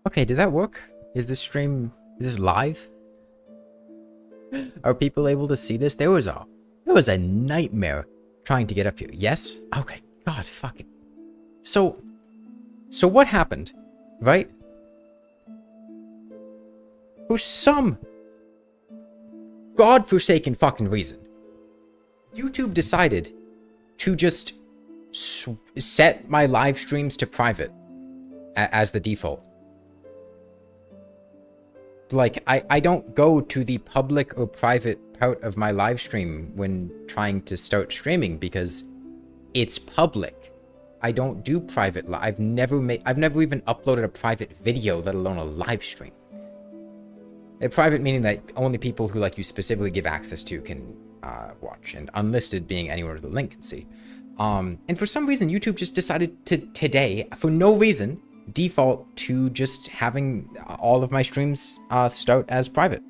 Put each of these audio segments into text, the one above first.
Okay, did that work? Is this stream, is this live? Are people able to see this? There was a nightmare trying to get up here. Yes? Okay. God, fuck it. So what happened, right? For some godforsaken fucking reason, YouTube decided to just set my live streams to private as the default. Like, I don't go to the public or private part of my live stream when trying to start streaming because it's public. I don't do private I've never even uploaded a private video, let alone a live stream. A private meaning that only people who like you specifically give access to can watch, and unlisted being anyone with a link can see. And for some reason, YouTube just decided to today, for no reason, default to just having all of my streams start as private.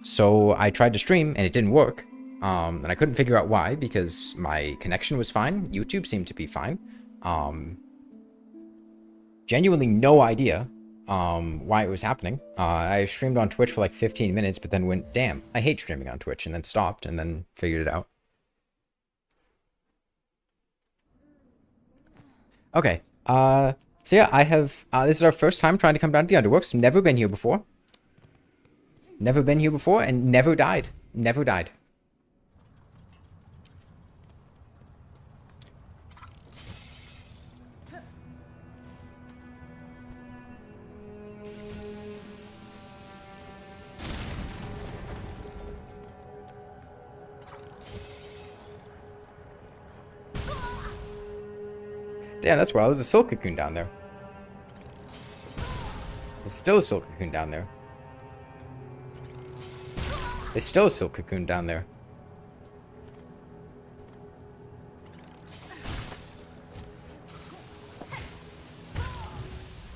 So I tried to stream and it didn't work. And I couldn't figure out why, because my connection was fine. YouTube seemed to be fine. Genuinely no idea why it was happening. I streamed on Twitch for like 15 minutes, but then went, damn, I hate streaming on Twitch, and then stopped and then figured it out. Okay. So yeah, I have, this is our first time trying to come down to the Underworks. Never been here before. Never been here before and never died. Never died. Damn, that's wild. There's a silk cocoon down there. There's still a silk cocoon down there. There's still a silk cocoon down there.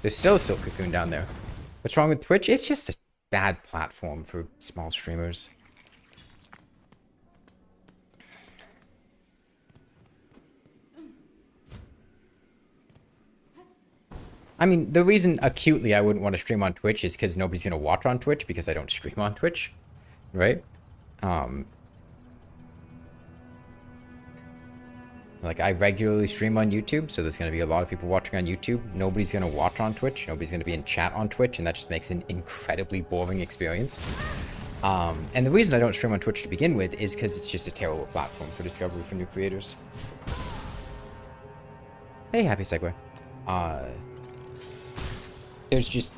There's still a silk cocoon down there. What's wrong with Twitch? It's just a bad platform for small streamers. I mean, the reason acutely I wouldn't want to stream on Twitch is because nobody's going to watch on Twitch because I don't stream on Twitch, right? Like, I regularly stream on YouTube, so there's going to be a lot of people watching on YouTube. Nobody's going to watch on Twitch. Nobody's going to be in chat on Twitch, and that just makes an incredibly boring experience. And the reason I don't stream on Twitch to begin with is because it's just a terrible platform for discovery for new creators. Hey, happy segue. There's just...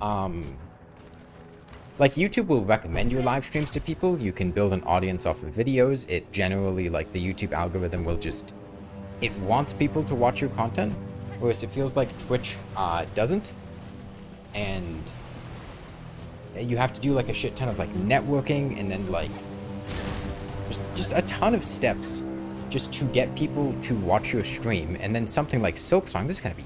like, YouTube will recommend your live streams to people. You can build an audience off of videos. It generally, like, the YouTube algorithm will just... it wants people to watch your content, whereas it feels like Twitch doesn't. And you have to do, like, a shit ton of, like, networking and then, like, just a ton of steps just to get people to watch your stream. And then something like Silksong, there's gonna be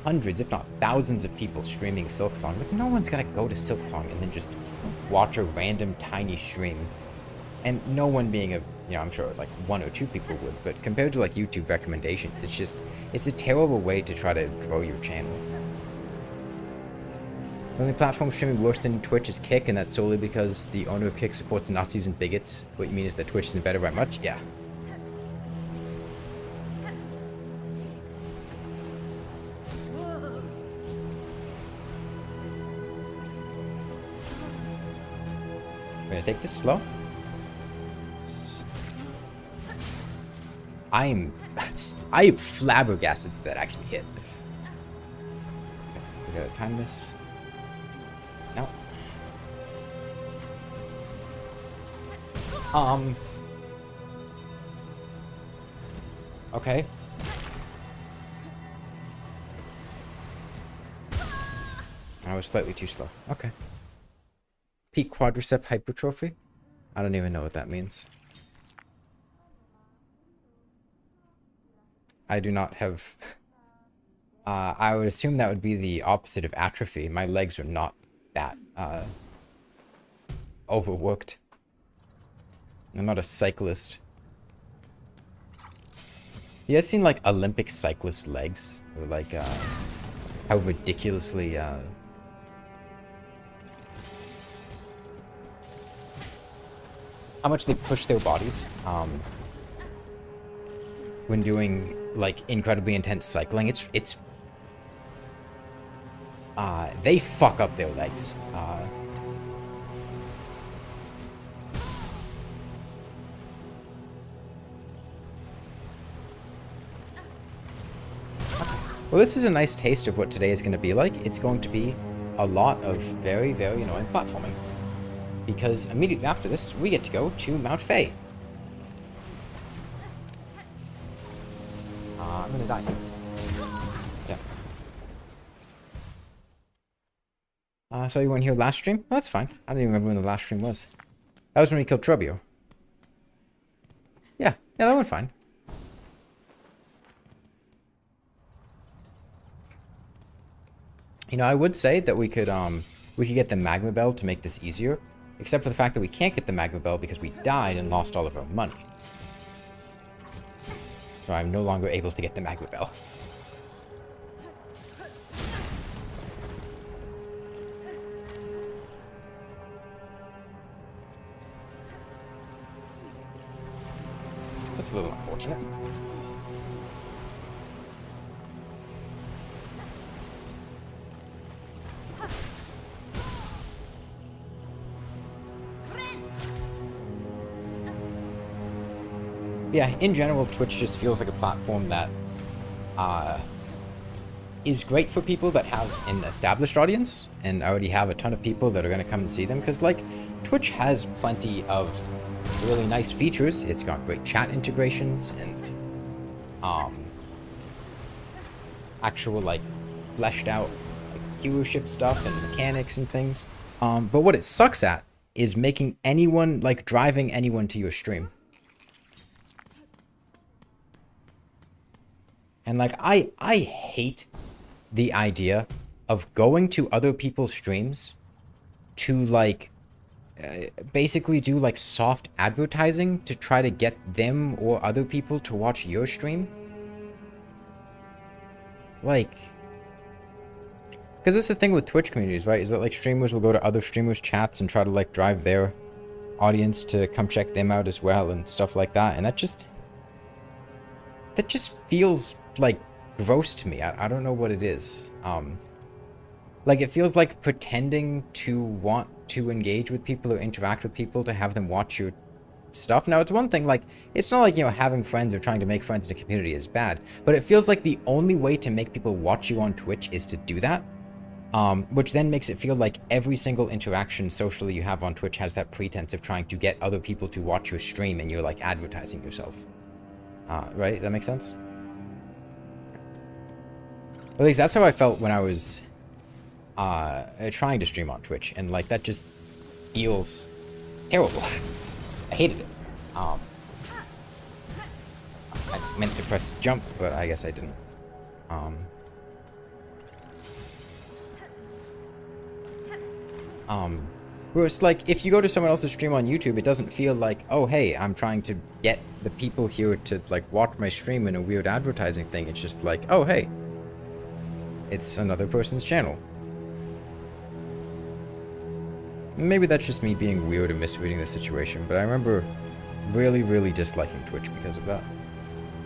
hundreds, if not thousands of people streaming Silksong. Like, no one's gonna go to Silksong and then just watch a random tiny stream. And no one being a, you know, I'm sure like 1 or 2 people would, but compared to like YouTube recommendations, it's a terrible way to try to grow your channel. The only platform streaming worse than Twitch is Kick, and that's solely because the owner of Kick supports Nazis and bigots. What you mean is that Twitch isn't better by much? Yeah. I'm gonna take this slow. I am flabbergasted that actually hit. Okay, we gotta time this. No. Okay. I was slightly too slow. Okay. Peak quadricep hypertrophy? I don't even know what that means. I do not have... I would assume that would be the opposite of atrophy. My legs are not that overworked. I'm not a cyclist. You guys seen like Olympic cyclist legs? Or like how ridiculously how much they push their bodies when doing like incredibly intense cycling. It's they fuck up their legs. Well, this is a nice taste of what today is going to be like. It's going to be a lot of very, very annoying platforming. Because immediately after this, we get to go to Mount Faye. I'm going to die here. Yeah. So you weren't here last stream? Well, that's fine. I don't even remember when the last stream was. That was when we killed Trebio. Yeah, that went fine. You know, I would say that we could get the magma bell to make this easier, except for the fact that we can't get the magma bell because we died and lost all of our money. So I'm no longer able to get the magma bell. That's a little unfortunate. Yeah, in general, Twitch just feels like a platform that is great for people that have an established audience and already have a ton of people that are going to come and see them. Because, like, Twitch has plenty of really nice features. It's got great chat integrations and actual, like, fleshed out like, viewership stuff and mechanics and things. But what it sucks at is making anyone, like, driving anyone to your stream. And, like, I hate the idea of going to other people's streams to, like, basically do, like, soft advertising to try to get them or other people to watch your stream. Like, because that's the thing with Twitch communities, right? Is that, like, streamers will go to other streamers' chats and try to, like, drive their audience to come check them out as well and stuff like that. And that just feels like gross to me. I don't know what it is. Like it feels like pretending to want to engage with people or interact with people to have them watch your stuff. Now it's one thing, like it's not like, you know, having friends or trying to make friends in a community is bad, but it feels like the only way to make people watch you on Twitch is to do that. Which then makes it feel like every single interaction socially you have on Twitch has that pretense of trying to get other people to watch your stream and you're like advertising yourself. Right? That makes sense? At least that's how I felt when I was trying to stream on Twitch, and like that just feels terrible. I hated it. I meant to press jump, but I guess I didn't. Whereas like if you go to someone else's stream on YouTube, it doesn't feel like, oh hey, I'm trying to get the people here to like watch my stream in a weird advertising thing. It's just like, oh hey, it's another person's channel. Maybe that's just me being weird and misreading the situation, but I remember really, really disliking Twitch because of that.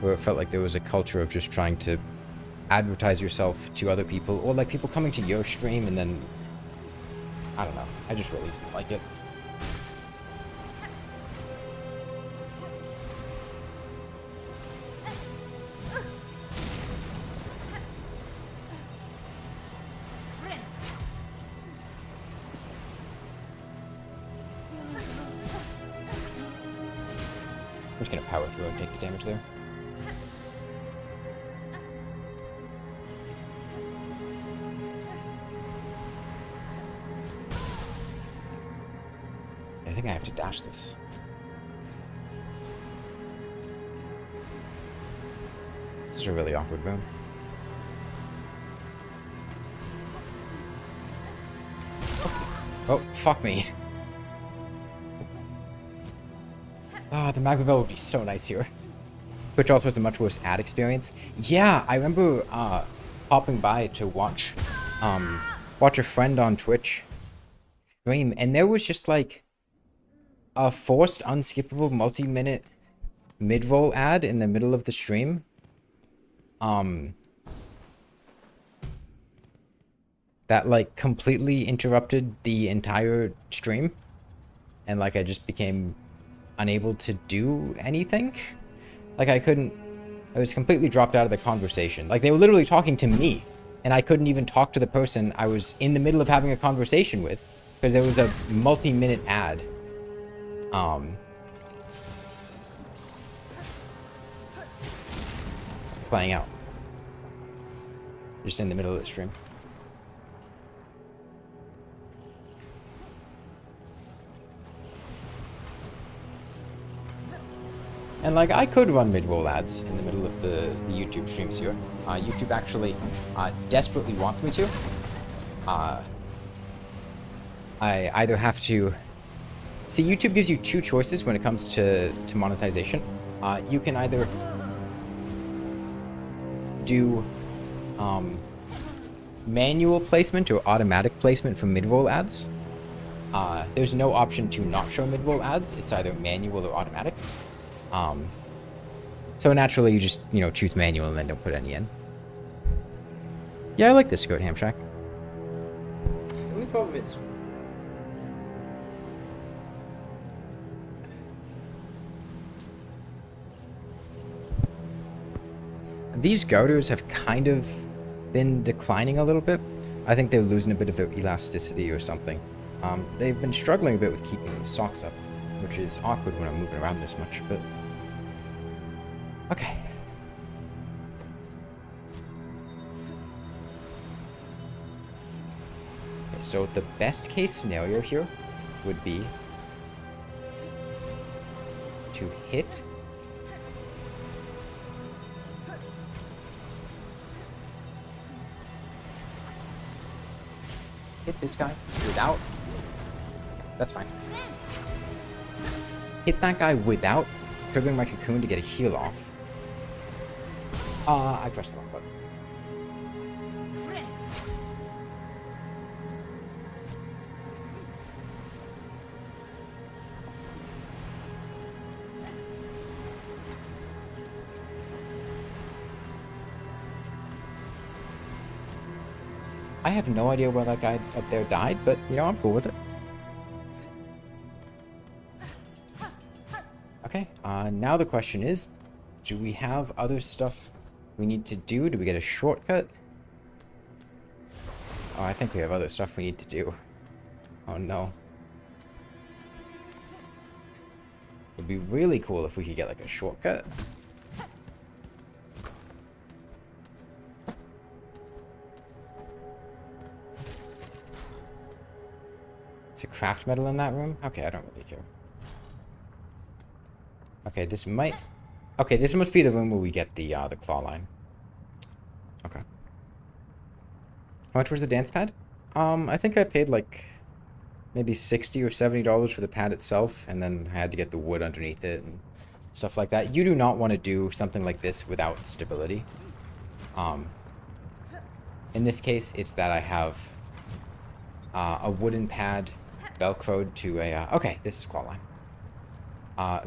Where it felt like there was a culture of just trying to advertise yourself to other people, or like people coming to your stream and then, I don't know, I just really didn't like it. I'm just gonna power through and take the damage there. I think I have to dash this. This is a really awkward room. Oh, fuck me. Ah, the magma bell would be so nice here. Twitch also has a much worse ad experience. Yeah, I remember popping by to watch a friend on Twitch stream, and there was just like a forced unskippable multi-minute mid-roll ad in the middle of the stream. That like completely interrupted the entire stream, and like I just became unable to do anything. Like I was completely dropped out of the conversation. Like they were literally talking to me, and I couldn't even talk to the person I was in the middle of having a conversation with because there was a multi-minute ad. Playing out. Just in the middle of the stream. And like I could run mid-roll ads in the middle of the YouTube streams here. YouTube actually desperately wants me to. I either have to... See, YouTube gives you two choices when it comes to monetization. You can either do manual placement or automatic placement for mid-roll ads. There's no option to not show mid-roll ads. It's either manual or automatic. So naturally you just, choose manual and then don't put any in. Yeah, I like this skirt, Hamshack. The only problem is... these garters have kind of been declining a little bit. I think they're losing a bit of their elasticity or something. They've been struggling a bit with keeping these socks up, which is awkward when I'm moving around this much, but... Okay. Okay, so the best case scenario here would be to hit this guy without... That's fine. Hit that guy without triggering my cocoon to get a heal off. I pressed the wrong button. I have no idea why that guy up there died, but, I'm cool with it. Okay, now the question is, do we have other stuff we need to do? Do we get a shortcut? Oh, I think we have other stuff we need to do. Oh no. It'd be really cool if we could get like a shortcut. To craft metal in that room? Okay, I don't really care. Okay, this might... Okay, this must be the room where we get the claw line. Okay. How much was the dance pad? I think I paid like maybe $60 or $70 for the pad itself, and then I had to get the wood underneath it and stuff like that. You do not want to do something like this without stability. In this case, it's that I have a wooden pad velcroed to a... okay, this is claw line.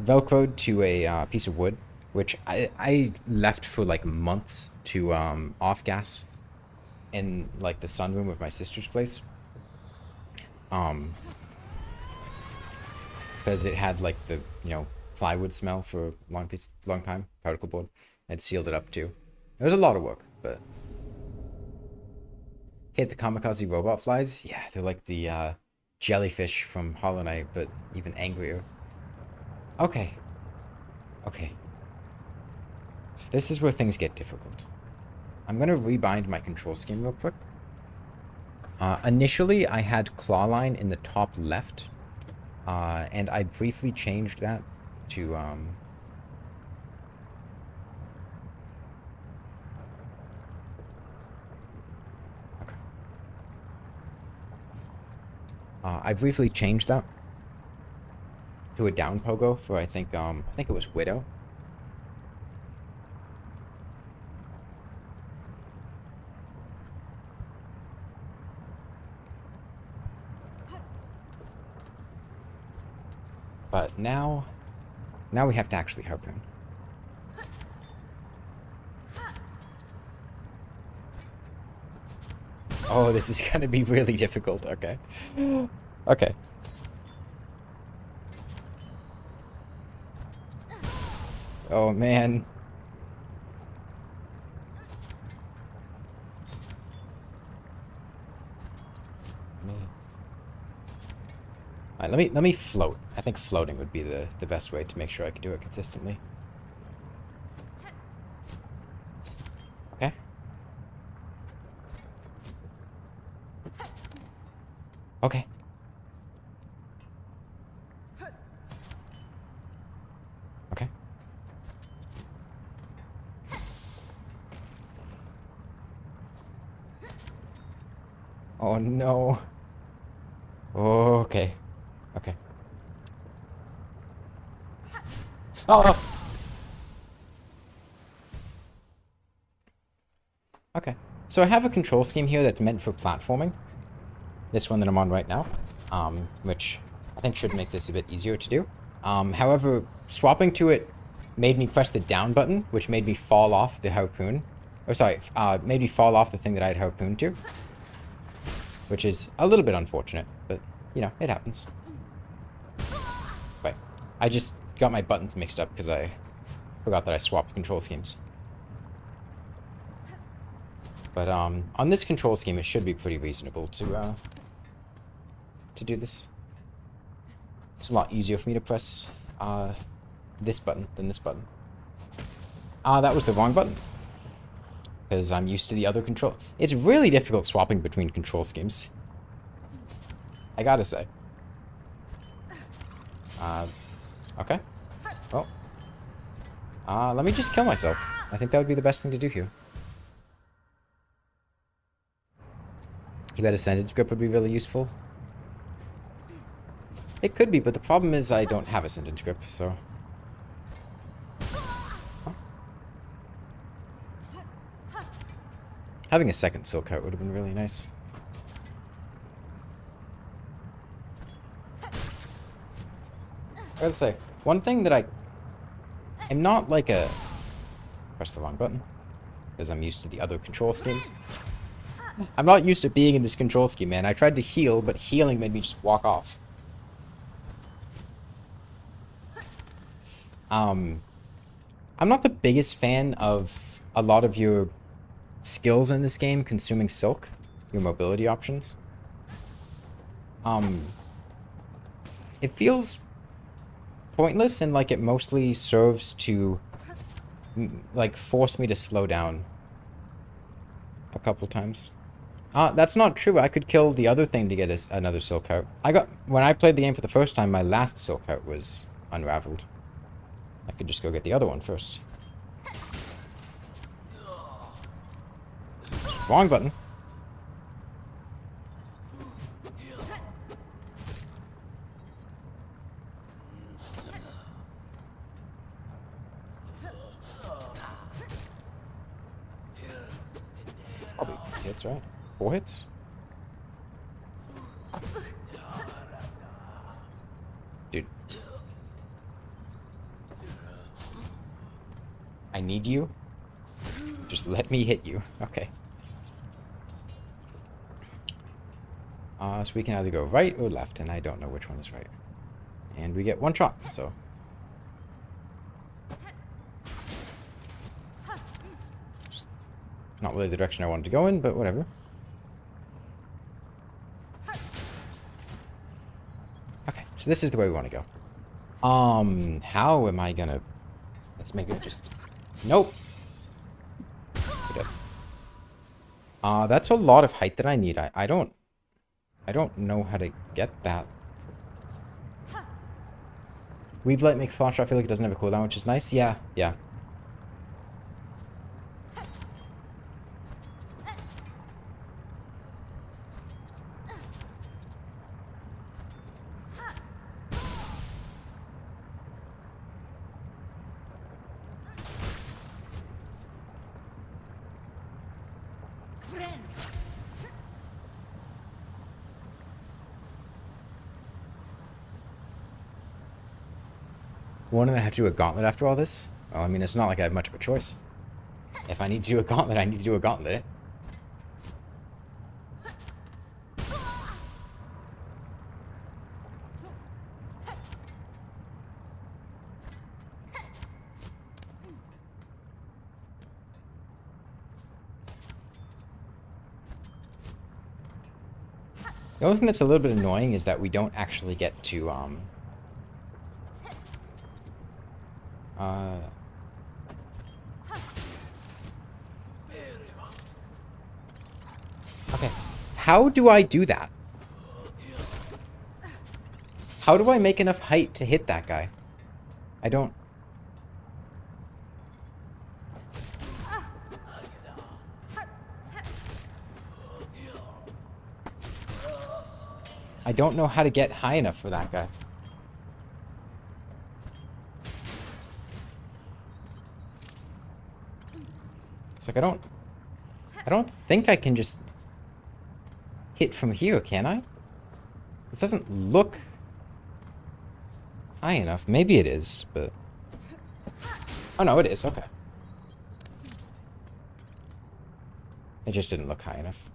Velcroed to a piece of wood, which I left for like months to off gas in like the sunroom of my sister's place. Because it had like the, plywood smell for a long time, particle board. I'd sealed it up too. It was a lot of work, but... Hit the kamikaze robot flies? Yeah, they're like the jellyfish from Hollow Knight, but even angrier. Okay. Okay. So this is where things get difficult. I'm going to rebind my control scheme real quick. Initially, I had claw line in the top left, and I briefly changed that to... Okay. I briefly changed that to a down pogo for I think it was Widow. Now we have to actually harpoon. Oh, this is gonna be really difficult. Okay. Okay. Oh, man. Alright, let me float. I think floating would be the best way to make sure I can do it consistently. Okay. Okay. Okay. Oh no. Okay. Okay. Oh! Okay. So I have a control scheme here that's meant for platforming. This one that I'm on right now. Which I think should make this a bit easier to do. However, swapping to it made me press the down button, which made me fall off the harpoon. Or sorry, made me fall off the thing that I had harpooned to. Which is a little bit unfortunate, but, you know, it happens. But I just got my buttons mixed up because I forgot that I swapped control schemes. But on this control scheme, it should be pretty reasonable to do this. It's a lot easier for me to press this button than this button. That was the wrong button. Because I'm used to the other control. It's really difficult swapping between control schemes. I gotta say. Okay. Well. Let me just kill myself. I think that would be the best thing to do here. You bet a sentence grip would be really useful. It could be, but the problem is I don't have a sentence grip, so... Having a second silk heart would have been really nice. I gotta say, one thing that I'm not like a... Press the wrong button. Because I'm used to the other control scheme. I'm not used to being in this control scheme, man. I tried to heal, but healing made me just walk off. I'm not the biggest fan of a lot of your skills in this game consuming silk, your mobility options. It feels pointless and like it mostly serves to like force me to slow down a couple times. That's not true. I could kill the other thing to get another silk heart. When I played the game for the first time, my last silk heart was unraveled. I could just go get the other one first. Wrong button. Probably hits, right? 4 hits? Dude. I need you. Just let me hit you. Okay. So we can either go right or left, and I don't know which one is right. And we get one shot, so... Not really the direction I wanted to go in, but whatever. Okay, so this is the way we want to go. How am I gonna... Let's make it just... Nope. That's a lot of height that I need. I don't know how to get that. Weave Light makes launch. I feel like it doesn't have a cooldown, which is nice. Yeah, yeah. Wondering if I have to do a gauntlet after all this? Well, I mean, it's not like I have much of a choice. If I need to do a gauntlet, I need to do a gauntlet. The only thing that's a little bit annoying is that we don't actually get to, okay. How do I do that? How do I make enough height to hit that guy? I don't... I don't know how to get high enough for that guy. It's like I don't think I can just hit from here, can I? This doesn't look high enough. Maybe it is, but... Oh no, it is. Okay. It just didn't look high enough.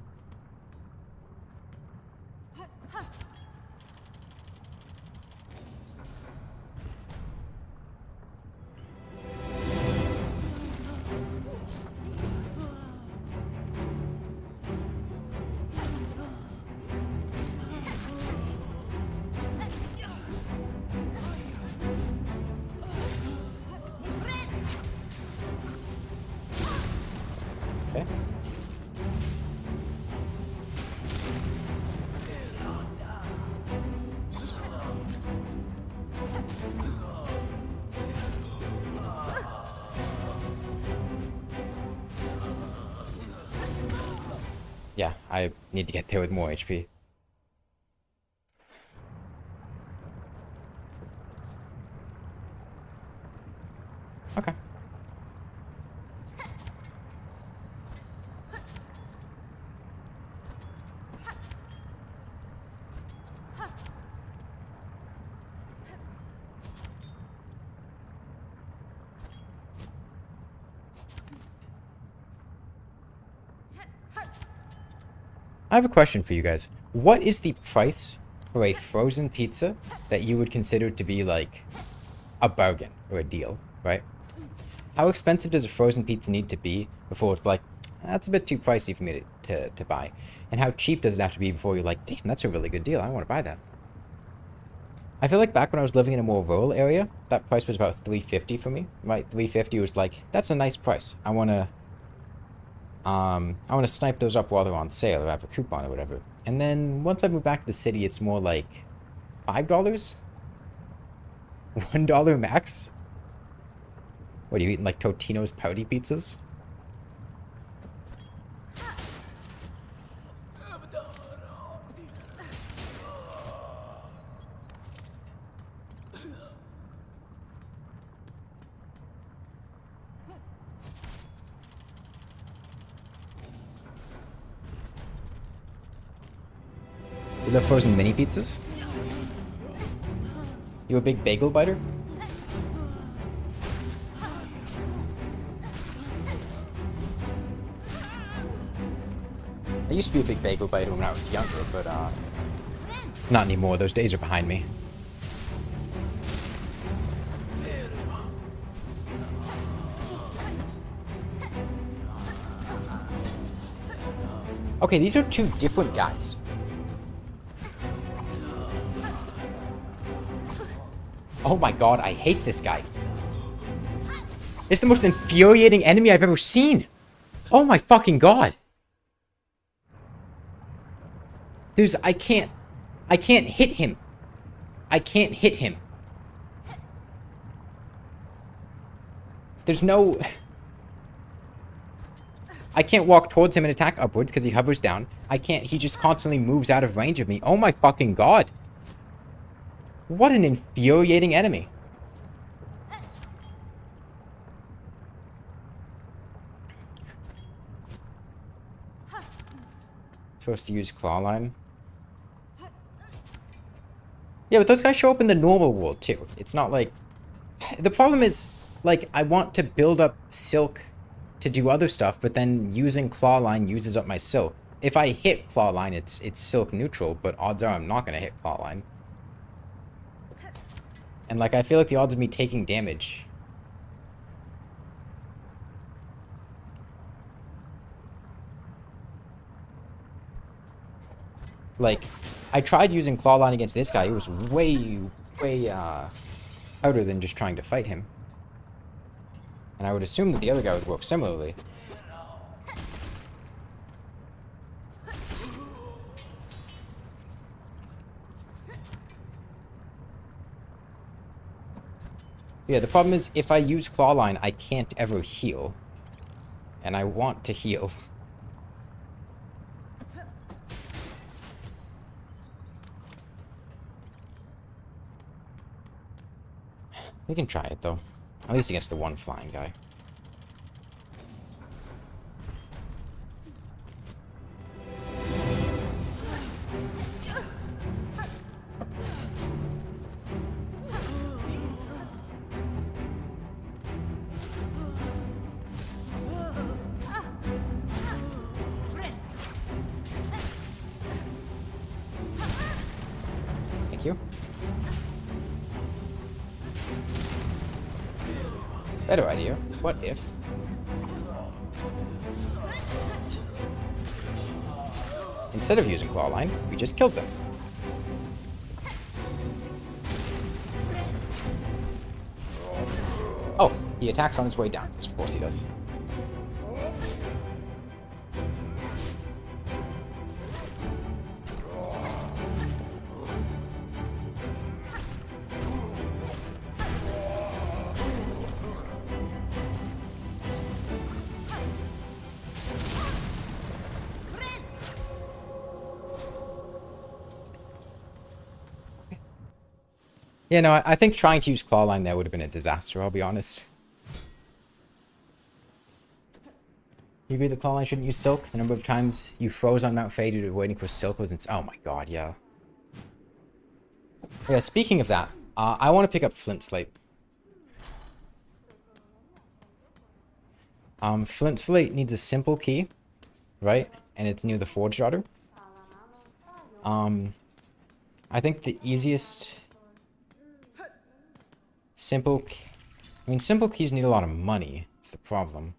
Okay. Yeah, I need to get there with more HP. Okay. I have a question for you guys. What is the price for a frozen pizza that you would consider to be like a bargain or a deal, right? How expensive does a frozen pizza need to be before it's like, that's a bit too pricey for me to buy? And how cheap does it have to be before you're like, damn, that's a really good deal, I want to buy that? I feel like back when I was living in a more rural area, that price was about $3.50 for me, right? $3.50 was like, that's a nice price. I want to snipe those up while they're on sale or have a coupon or whatever. And then once I move back to the city, it's more like $5? $1 max? What, are you eating like Totino's pouty pizzas? You love frozen mini pizzas? You a big bagel biter? I used to be a big bagel biter when I was younger, but not anymore. Those days are behind me. Okay, these are two different guys. Oh my god, I hate this guy. It's the most infuriating enemy I've ever seen. Oh my fucking god. I can't hit him. I can't hit him. There's no... I can't walk towards him and attack upwards because he hovers down. He just constantly moves out of range of me. Oh my fucking god. What an infuriating enemy. Supposed to use claw line. Yeah, but those guys show up in the normal world too. It's not like... The problem is, like, I want to build up silk to do other stuff, but then using claw line uses up my silk. If I hit claw line, it's silk neutral, but odds are I'm not gonna hit claw line. And like, I feel like the odds of me taking damage. Like, I tried using claw line against this guy. It was way harder than just trying to fight him. And I would assume that the other guy would work similarly. Yeah, the problem is if I use claw line, I can't ever heal. And I want to heal. We can try it, though. At least against the one flying guy. Thank you. Better idea. What if? Instead of using claw line, we just killed them. Oh, he attacks on his way down. Of course he does. Yeah, no, I think trying to use claw line there would have been a disaster, I'll be honest. You agree the claw line shouldn't use silk? The number of times you froze on Mount Fade due to waiting for silk was oh my god, yeah. Yeah, speaking of that, I want to pick up Flint Slate. Flint Slate needs a simple key, right? And it's near the Forge Daughter. I think the easiest... Simple keys need a lot of money. It's the problem.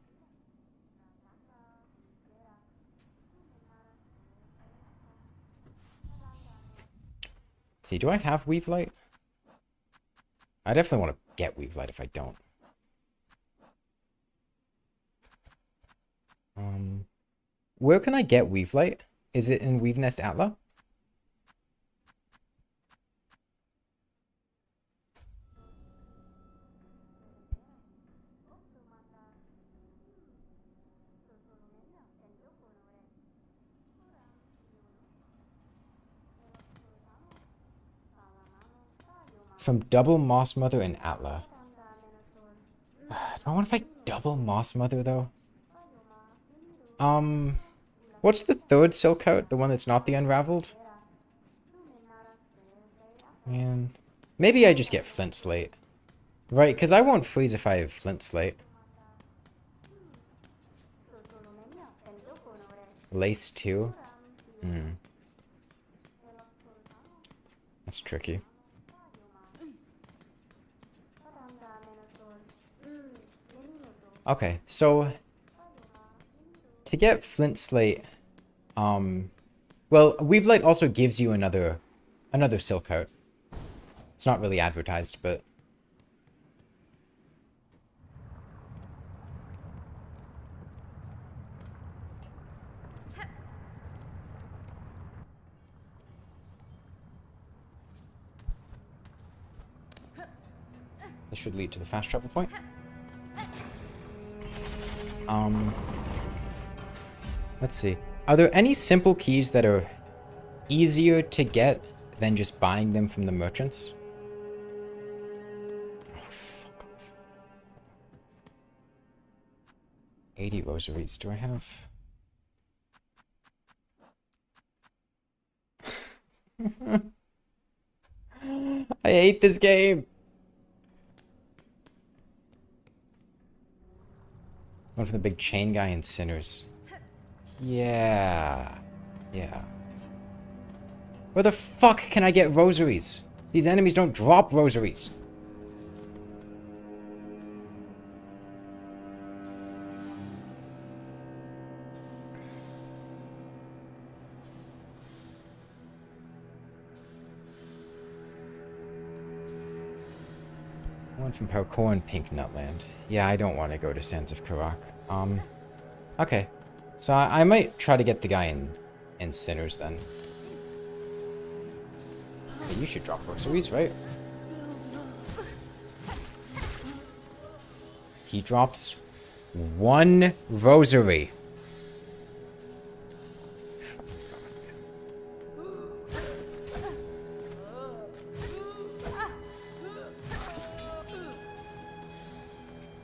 See, do I have Weave Light? I definitely want to get Weave Light if I don't. Where can I get Weave Light? Is it in Weave Nest Atla? From double Moss Mother and Atla. Do I want to fight double Moss Mother though? What's the third silk out? The one that's not the unraveled? Man. Maybe I just get Flint Slate. Right, because I won't freeze if I have Flint Slate. Lace 2? That's tricky. Okay, so to get Flint Slate, well, Weave Light also gives you another silk out. It's not really advertised, but this should lead to the fast travel point. Let's see. Are there any simple keys that are easier to get than just buying them from the merchants? Oh, fuck off. 80 rosaries do I have? I hate this game. One from the big chain guy and Sinners. Yeah. Yeah. Where the fuck can I get rosaries? These enemies don't drop rosaries. One from Parkour and Pink Nutland. Yeah, I don't want to go to Sands of Karak. Okay. So I might try to get the guy in Sinners then. Hey, you should drop rosaries, right? He drops 1 rosary.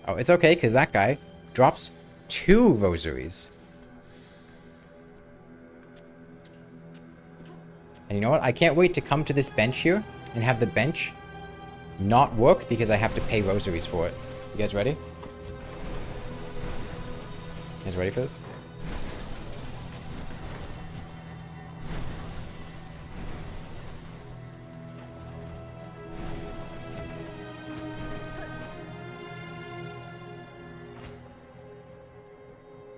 Oh, it's okay, because that guy drops 2 rosaries. And you know what? I can't wait to come to this bench here and have the bench not work because I have to pay rosaries for it. You guys ready? You guys ready for this?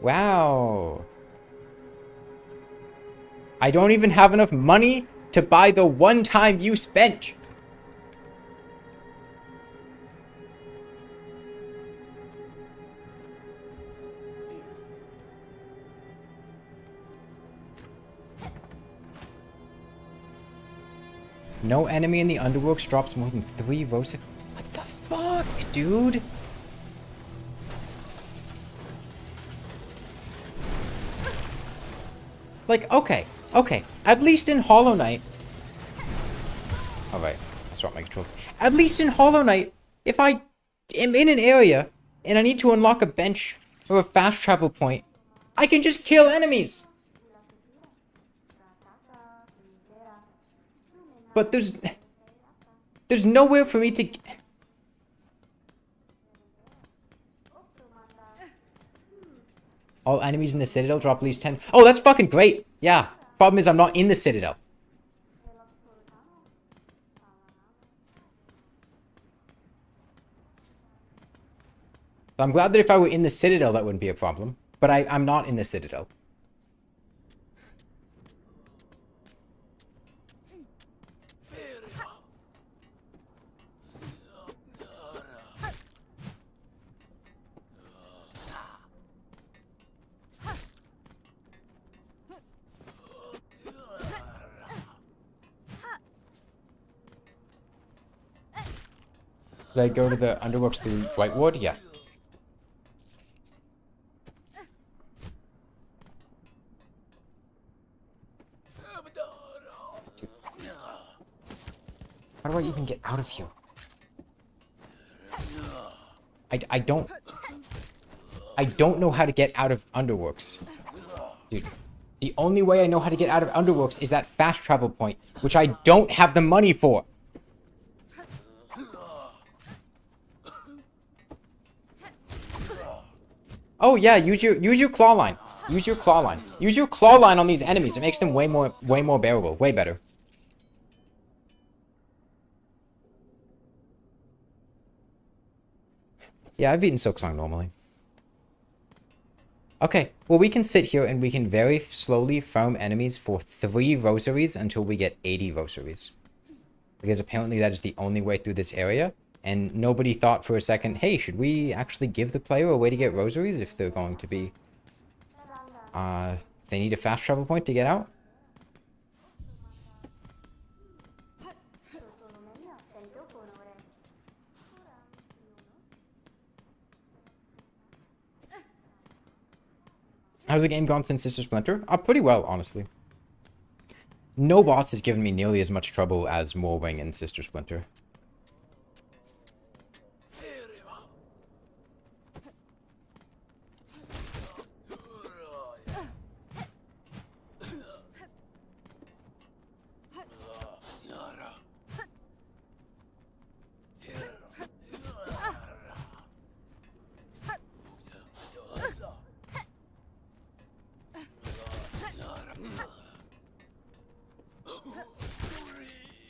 Wow. I don't even have enough money to buy the one time you spent. No enemy in the Underworks drops more than 3 roses. What the fuck, dude? Like, okay, at least in Hollow Knight... Alright, I swapped my controls. At least in Hollow Knight, if I am in an area and I need to unlock a bench or a fast travel point, I can just kill enemies! But there's nowhere for me to... All enemies in the Citadel drop at least 10. Oh, that's fucking great. Yeah. Problem is I'm not in the Citadel. I'm glad that if I were in the Citadel, that wouldn't be a problem. But I'm not in the Citadel. Did I go to the Underworks through Whitewood? Yeah. Dude. How do I even get out of here? I don't know how to get out of Underworks. Dude. The only way I know how to get out of Underworks is that fast travel point, which I don't have the money for. Oh yeah, use your claw line. Use your claw line. Use your claw line on these enemies. It makes them way more bearable. Way better. Yeah, I've eaten Silksong normally. Okay, well we can sit here and we can very slowly farm enemies for 3 rosaries until we get 80 rosaries. Because apparently that is the only way through this area. And nobody thought for a second, hey, should we actually give the player a way to get rosaries if they're going to be... if they need a fast travel point to get out? How's the game gone since Sister Splinter? Pretty well, honestly. No boss has given me nearly as much trouble as Morwing and Sister Splinter.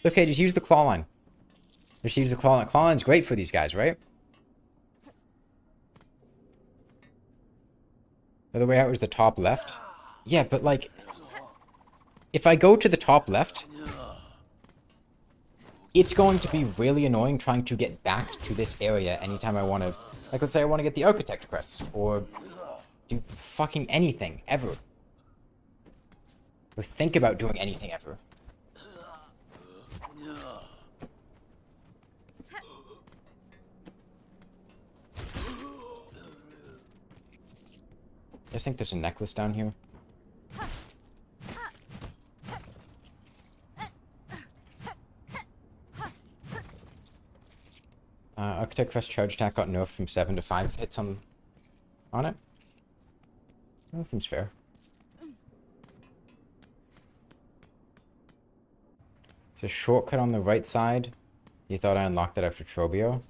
Okay, just use the claw line. Just use the claw line. Claw line's great for these guys, right? The other way out is the top left. Yeah, but like, if I go to the top left, it's going to be really annoying trying to get back to this area anytime I want to... Like, let's say I want to get the Architect Crest, or do fucking anything, ever. Or think about doing anything ever. I just think there's a necklace down here. Architect Crest charge attack got nerfed from 7 to 5 hits on it. That seems fair. There's a shortcut on the right side. You thought I unlocked it after Trobio?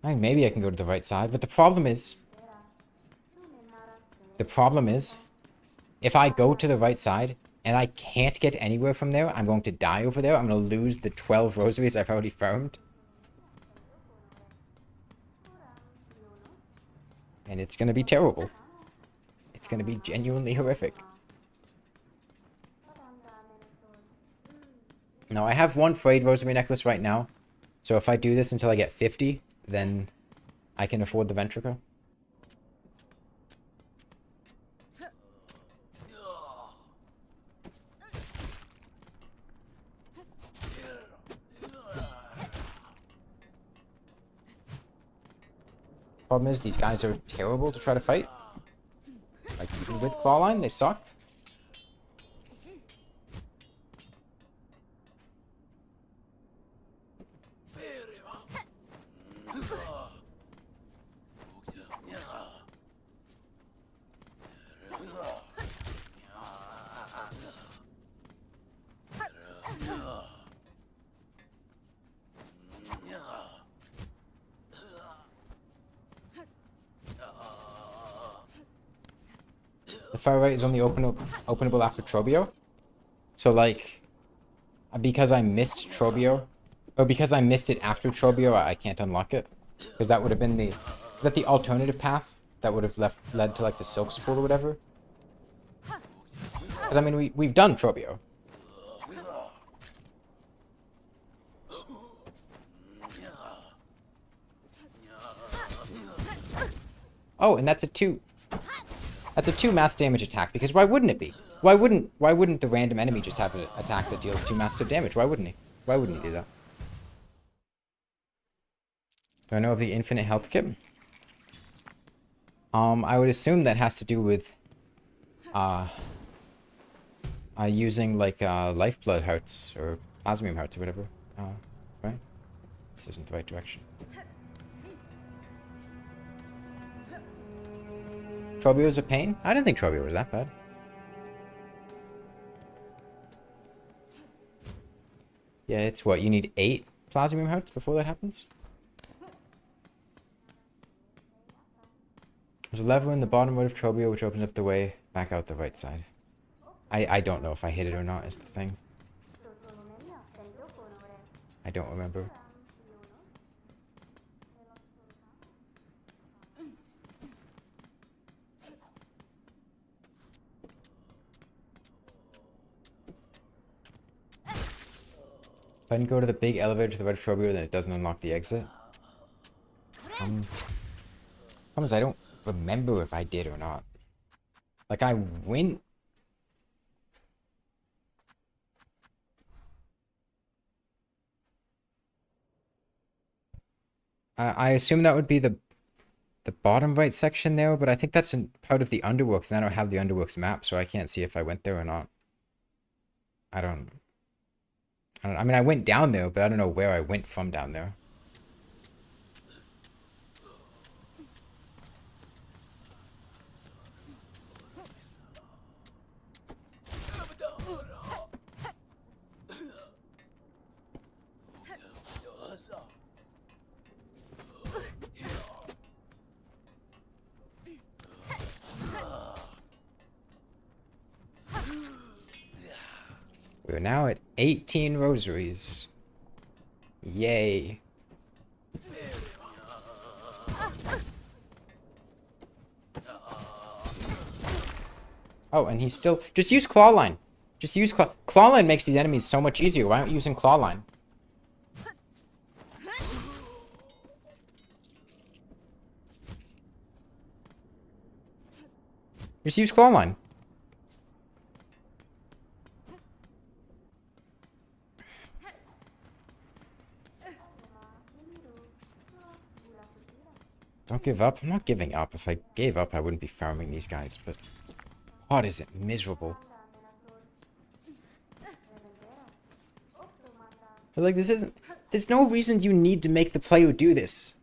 I mean, maybe I can go to the right side, but the problem is... if I go to the right side, and I can't get anywhere from there, I'm going to die over there. I'm going to lose the 12 rosaries I've already farmed. And it's going to be terrible. It's going to be genuinely horrific. Now, I have one frayed rosary necklace right now. So if I do this until I get 50, then I can afford the Ventrica. Problem is, these guys are terrible to try to fight. Like, even with Clawline, they suck. The far right is only openable after Trobio. So, like, because I missed Trobio, or because I missed it after Trobio, I can't unlock it. Because that would have been the... Is that the alternative path that would have led to, like, the Silk Spool or whatever? Because, I mean, we've done Trobio. Oh, and that's a 2. That's a 2 mass damage attack, because why wouldn't it be? Why wouldn't the random enemy just have an attack that deals 2 massive damage? Why wouldn't he? Why wouldn't he do that? Do I know of the infinite health kit? I would assume that has to do with using like lifeblood hearts or plasmium hearts or whatever. Right? This isn't the right direction. Trobio's a pain? I didn't think Trobio was that bad. Yeah, it's what? You need 8 plasmium hearts before that happens? There's a lever in the bottom right of Trobio which opens up the way back out the right side. I don't know if I hit it or not is the thing. I don't remember. If I didn't go to the big elevator to the right of Trobio, then it doesn't unlock the exit. Problem is, I don't remember if I did or not. Like, I went... I assume that would be the bottom right section there, but I think that's part of the Underworks, and I don't have the Underworks map, so I can't see if I went there or not. I mean, I went down there, but I don't know where I went from down there. We're now at 18 rosaries. Yay. Oh, and he's still... Just use claw line. Just use claw... Claw line makes these enemies so much easier. Why aren't you using claw line? Just use claw line. Don't give up. I'm not giving up. If I gave up, I wouldn't be farming these guys, but... God, is it miserable. But like, this isn't... There's no reason you need to make the player do this.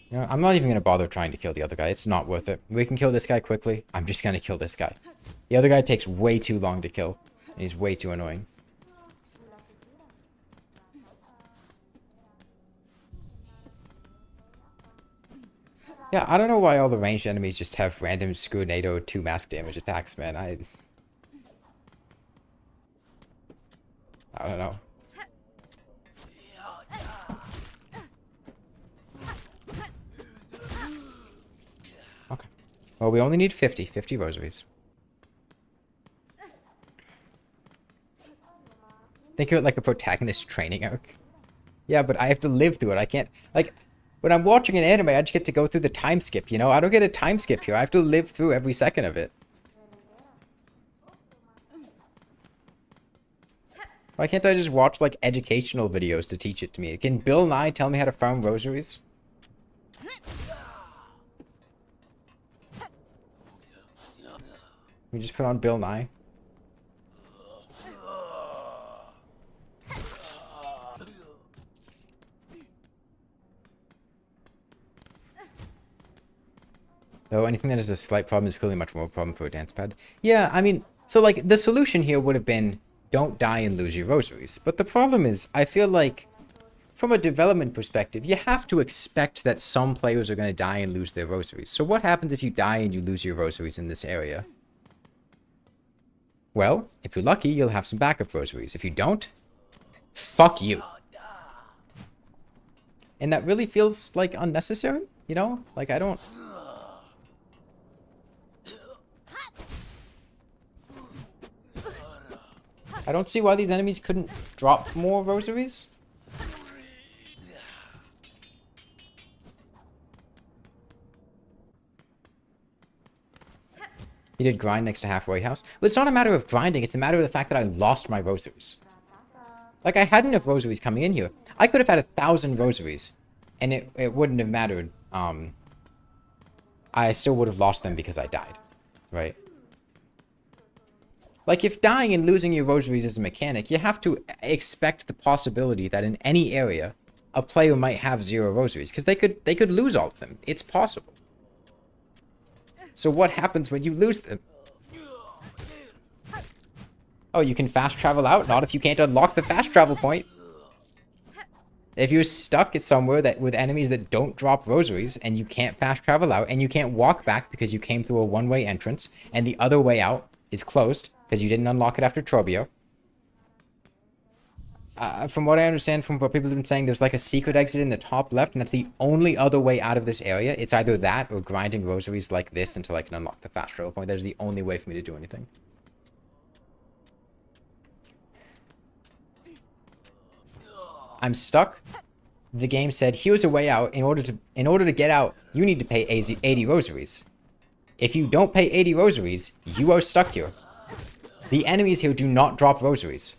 You know, I'm not even going to bother trying to kill the other guy. It's not worth it. We can kill this guy quickly. I'm just going to kill this guy. The other guy takes way too long to kill. And he's way too annoying. Yeah, I don't know why all the ranged enemies just have random Screw-NATO 2 mask damage attacks, man. I don't know. Okay. Well, we only need 50 rosaries. Think of it like a protagonist training arc. Yeah, but I have to live through it. I can't, like... When I'm watching an anime, I just get to go through the time skip, you know? I don't get a time skip here. I have to live through every second of it. Why can't I just watch, like, educational videos to teach it to me? Can Bill Nye tell me how to farm rosaries? We just put on Bill Nye. Though anything that is a slight problem is clearly much more a problem for a dance pad. Yeah, I mean, so like the solution here would have been don't die and lose your rosaries. But the problem is, I feel like from a development perspective, you have to expect that some players are going to die and lose their rosaries. So what happens if you die and you lose your rosaries in this area? Well, if you're lucky, you'll have some backup rosaries. If you don't, fuck you. And that really feels like unnecessary, you know? Like I don't... I don't see why these enemies couldn't drop more rosaries. He did grind next to halfway house. Well, it's not a matter of grinding. It's a matter of the fact that I lost my rosaries. Like, I had enough rosaries coming in here. I could have had 1,000 rosaries. And it wouldn't have mattered. I still would have lost them because I died. Right? Like, if dying and losing your rosaries is a mechanic, you have to expect the possibility that in any area, a player might have 0 rosaries. Because they could lose all of them. It's possible. So what happens when you lose them? Oh, you can fast travel out? Not if you can't unlock the fast travel point. If you're stuck at somewhere that with enemies that don't drop rosaries, and you can't fast travel out, and you can't walk back because you came through a one-way entrance, and the other way out is closed, because you didn't unlock it after Turbio. From what I understand from what people have been saying, there's like a secret exit in the top left, and that's the only other way out of this area. It's either that or grinding rosaries like this until I can unlock the fast travel point. That is the only way for me to do anything. I'm stuck. The game said, here's a way out. In order to get out, you need to pay 80 rosaries. If you don't pay 80 rosaries, you are stuck here. The enemies here do not drop rosaries.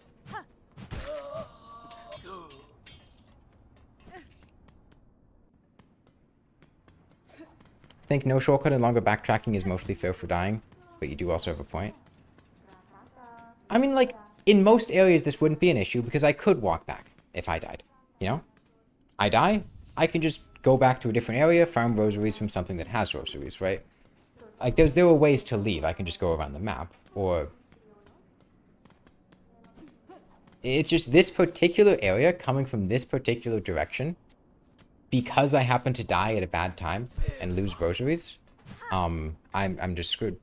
I think no shortcut and longer backtracking is mostly fair for dying, but you do also have a point. I mean, like, in most areas this wouldn't be an issue because I could walk back if I died, you know? I die, I can just go back to a different area, farm rosaries from something that has rosaries, right? Like, there are ways to leave. I can just go around the map, or... It's just this particular area coming from this particular direction because I happen to die at a bad time and lose rosaries, I'm just screwed.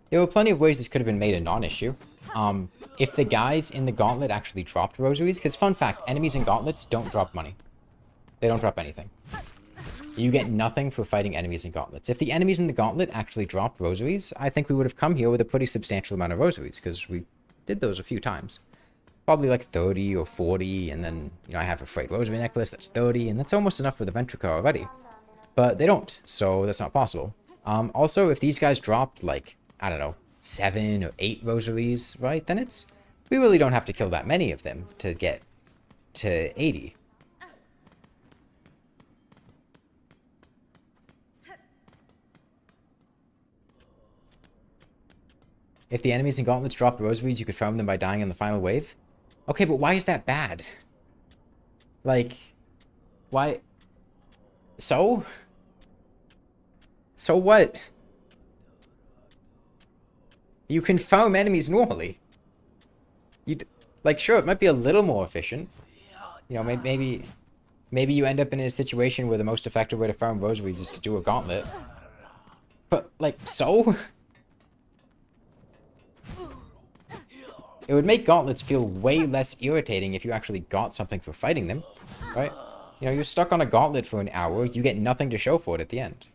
There were plenty of ways this could have been made a non-issue. If the guys in the gauntlet actually dropped rosaries, because fun fact, enemies in gauntlets don't drop money. They don't drop anything. You get nothing for fighting enemies in gauntlets. If the enemies in the gauntlet actually dropped rosaries, I think we would have come here with a pretty substantial amount of rosaries, because we did those a few times. Probably like 30 or 40, and then, you know, I have a frayed rosary necklace, that's 30, and that's almost enough for the Ventrica already. But they don't, so that's not possible. Also, if these guys dropped, like, I don't know, 7 or 8 rosaries, right, then we really don't have to kill that many of them to get to 80. If the enemies in gauntlets dropped rosaries, you could farm them by dying in the final wave. Okay, but why is that bad? Like, why? So? So what? You can farm enemies normally. Like, sure, it might be a little more efficient. You know, maybe you end up in a situation where the most effective way to farm rosaries is to do a gauntlet. But, like, so? It would make gauntlets feel way less irritating if you actually got something for fighting them, right? You know, you're stuck on a gauntlet for an hour, you get nothing to show for it at the end.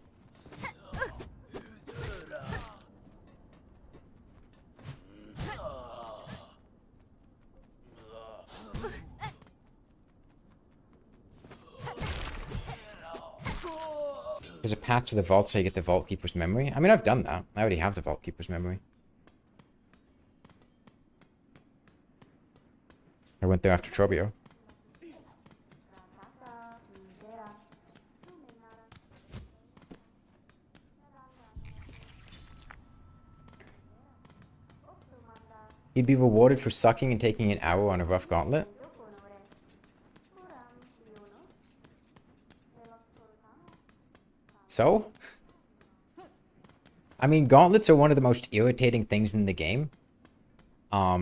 There's a path to the vault so you get the Vault Keeper's memory. I mean, I've done that. I already have the Vault Keeper's memory. I went there after Trobio. You'd be rewarded for sucking and taking an hour on a rough gauntlet. So? I mean, gauntlets are one of the most irritating things in the game.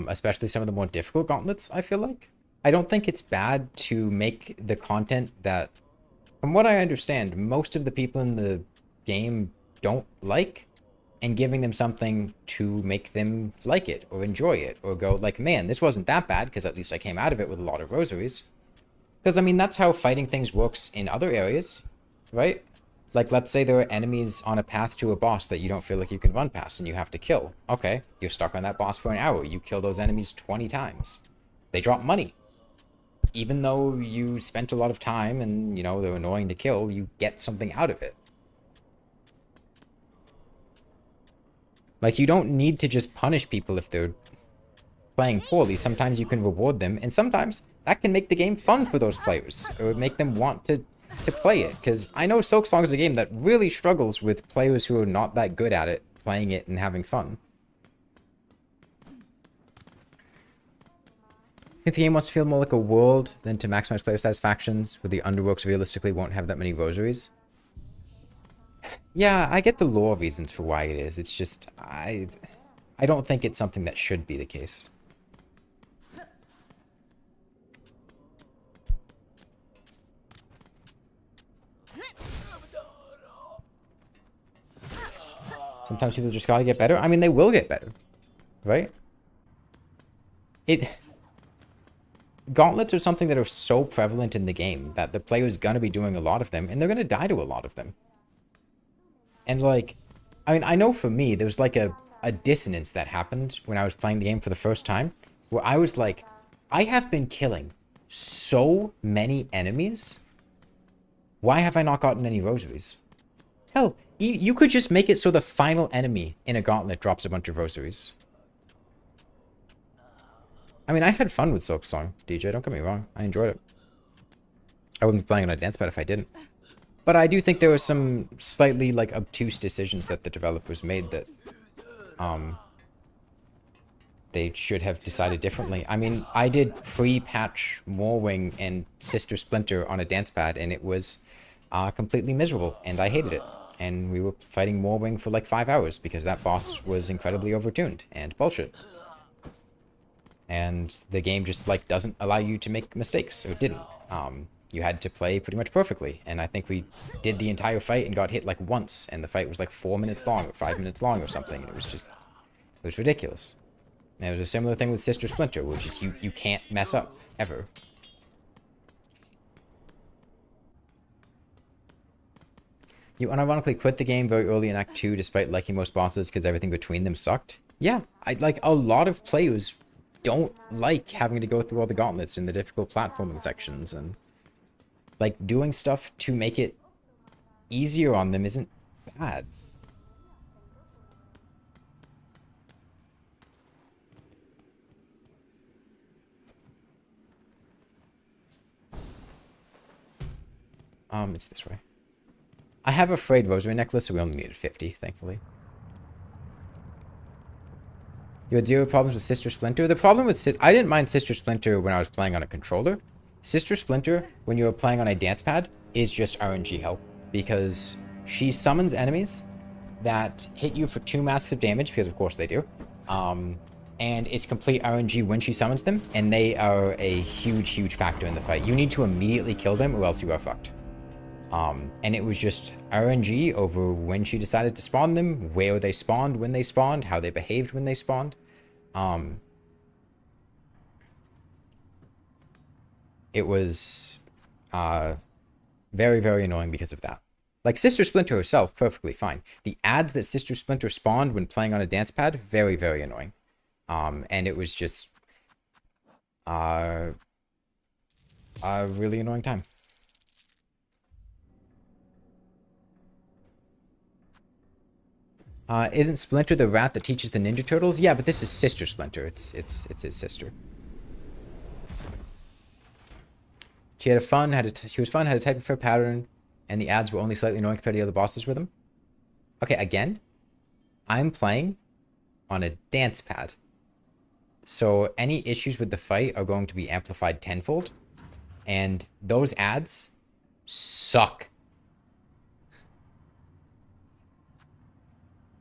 Especially some of the more difficult gauntlets, I feel like. I don't think it's bad to make the content that, from what I understand, most of the people in the game don't like, and giving them something to make them like it, or enjoy it, or go like, man, this wasn't that bad, because at least I came out of it with a lot of rosaries. Because, I mean, that's how fighting things works in other areas, right? Like, let's say there are enemies on a path to a boss that you don't feel like you can run past and you have to kill. Okay, you're stuck on that boss for an hour. You kill those enemies 20 times. They drop money. Even though you spent a lot of time and, you know, they're annoying to kill, you get something out of it. Like, you don't need to just punish people if they're playing poorly. Sometimes you can reward them, and sometimes that can make the game fun for those players, or make them want to play it, because I know Silksong is a game that really struggles with players who are not that good at it, playing it and having fun. If the game wants to feel more like a world than to maximize player satisfactions, where the underworks realistically won't have that many rosaries. Yeah, I get the lore reasons for why it is, it's just, I don't think it's something that should be the case. Sometimes people just gotta get better. I mean, they will get better, right? Gauntlets are something that are so prevalent in the game that the player's gonna be doing a lot of them, and they're gonna die to a lot of them. And, like, I mean, I know for me, there's like a dissonance that happened when I was playing the game for the first time, where I was like, I have been killing so many enemies. Why have I not gotten any rosaries? Hell, you could just make it so the final enemy in a gauntlet drops a bunch of rosaries. I mean, I had fun with Silksong, DJ, don't get me wrong. I enjoyed it. I wouldn't be playing on a dance pad if I didn't. But I do think there were some slightly, like, obtuse decisions that the developers made that, they should have decided differently. I mean, I did pre-patch Warwing and Sister Splinter on a dance pad, and it was completely miserable, and I hated it. and we were fighting Moorwing for like 5 hours because that boss was incredibly overtuned and bullshit. And the game just like doesn't allow you to make mistakes, so it didn't. You had to play pretty much perfectly, and I think we did the entire fight and got hit like once, and the fight was like 4 minutes long or 5 minutes long or something, and it was ridiculous. And it was a similar thing with Sister Splinter, which is you can't mess up, ever. You unironically quit the game very early in Act 2 despite liking most bosses because everything between them sucked. Yeah, like a lot of players don't like having to go through all the gauntlets in the difficult platforming sections, and like doing stuff to make it easier on them isn't bad. It's this way. I have a frayed rosary necklace, so we only needed 50, thankfully. You had 0 problems with Sister Splinter? The problem with I didn't mind Sister Splinter when I was playing on a controller. Sister Splinter, when you were playing on a dance pad, is just RNG hell. Because she summons enemies that hit you for 2 masks of damage, because of course they do. And it's complete RNG when she summons them, and they are a huge, huge factor in the fight. You need to immediately kill them, or else you are fucked. And it was just RNG over when she decided to spawn them, where they spawned when they spawned, how they behaved when they spawned. It was very, very annoying because of that. Like, Sister Splinter herself, perfectly fine. The ads that Sister Splinter spawned when playing on a dance pad, very, very annoying. And it was just a really annoying time. Isn't Splinter the rat that teaches the Ninja Turtles? Yeah, but this is Sister Splinter. It's his sister. She was fun, had a type of fair pattern, and the ads were only slightly annoying compared to the other bosses with them. Okay, again, I'm playing on a dance pad. So any issues with the fight are going to be amplified tenfold, and those ads suck.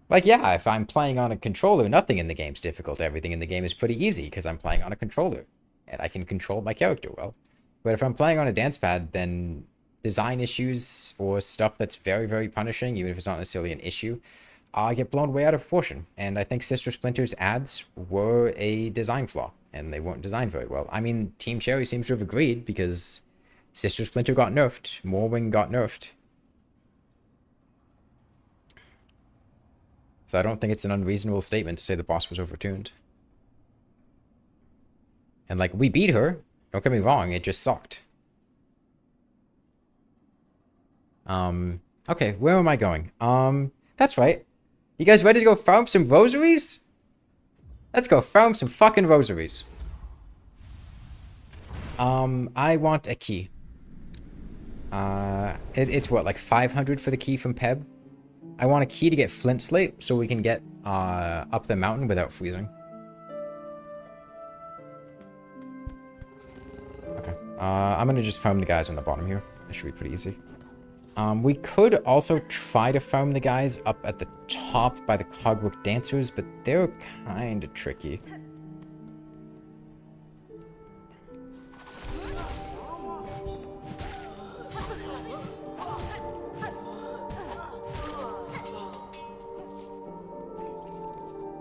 Like, yeah, if I'm playing on a controller, nothing in the game's difficult. Everything in the game is pretty easy because I'm playing on a controller, and I can control my character well. But if I'm playing on a dance pad, then design issues or stuff that's very, very punishing, even if it's not necessarily an issue, get blown way out of proportion. And I think Sister Splinter's ads were a design flaw, and they weren't designed very well. I mean, Team Cherry seems to have agreed, because Sister Splinter got nerfed, Moorwing got nerfed. So I don't think it's an unreasonable statement to say the boss was overtuned. And, like, we beat her. Don't get me wrong, it just sucked. Okay, where am I going? That's right. You guys ready to go farm some rosaries? Let's go farm some fucking rosaries. I want a key. It's what, like 500 for the key from Peb? I want a key to get flint slate so we can get up the mountain without freezing. Okay. I'm gonna just farm the guys on the bottom here. This should be pretty easy. We could also try to farm the guys up at the top by the Cogwork Dancers, but they're kind of tricky.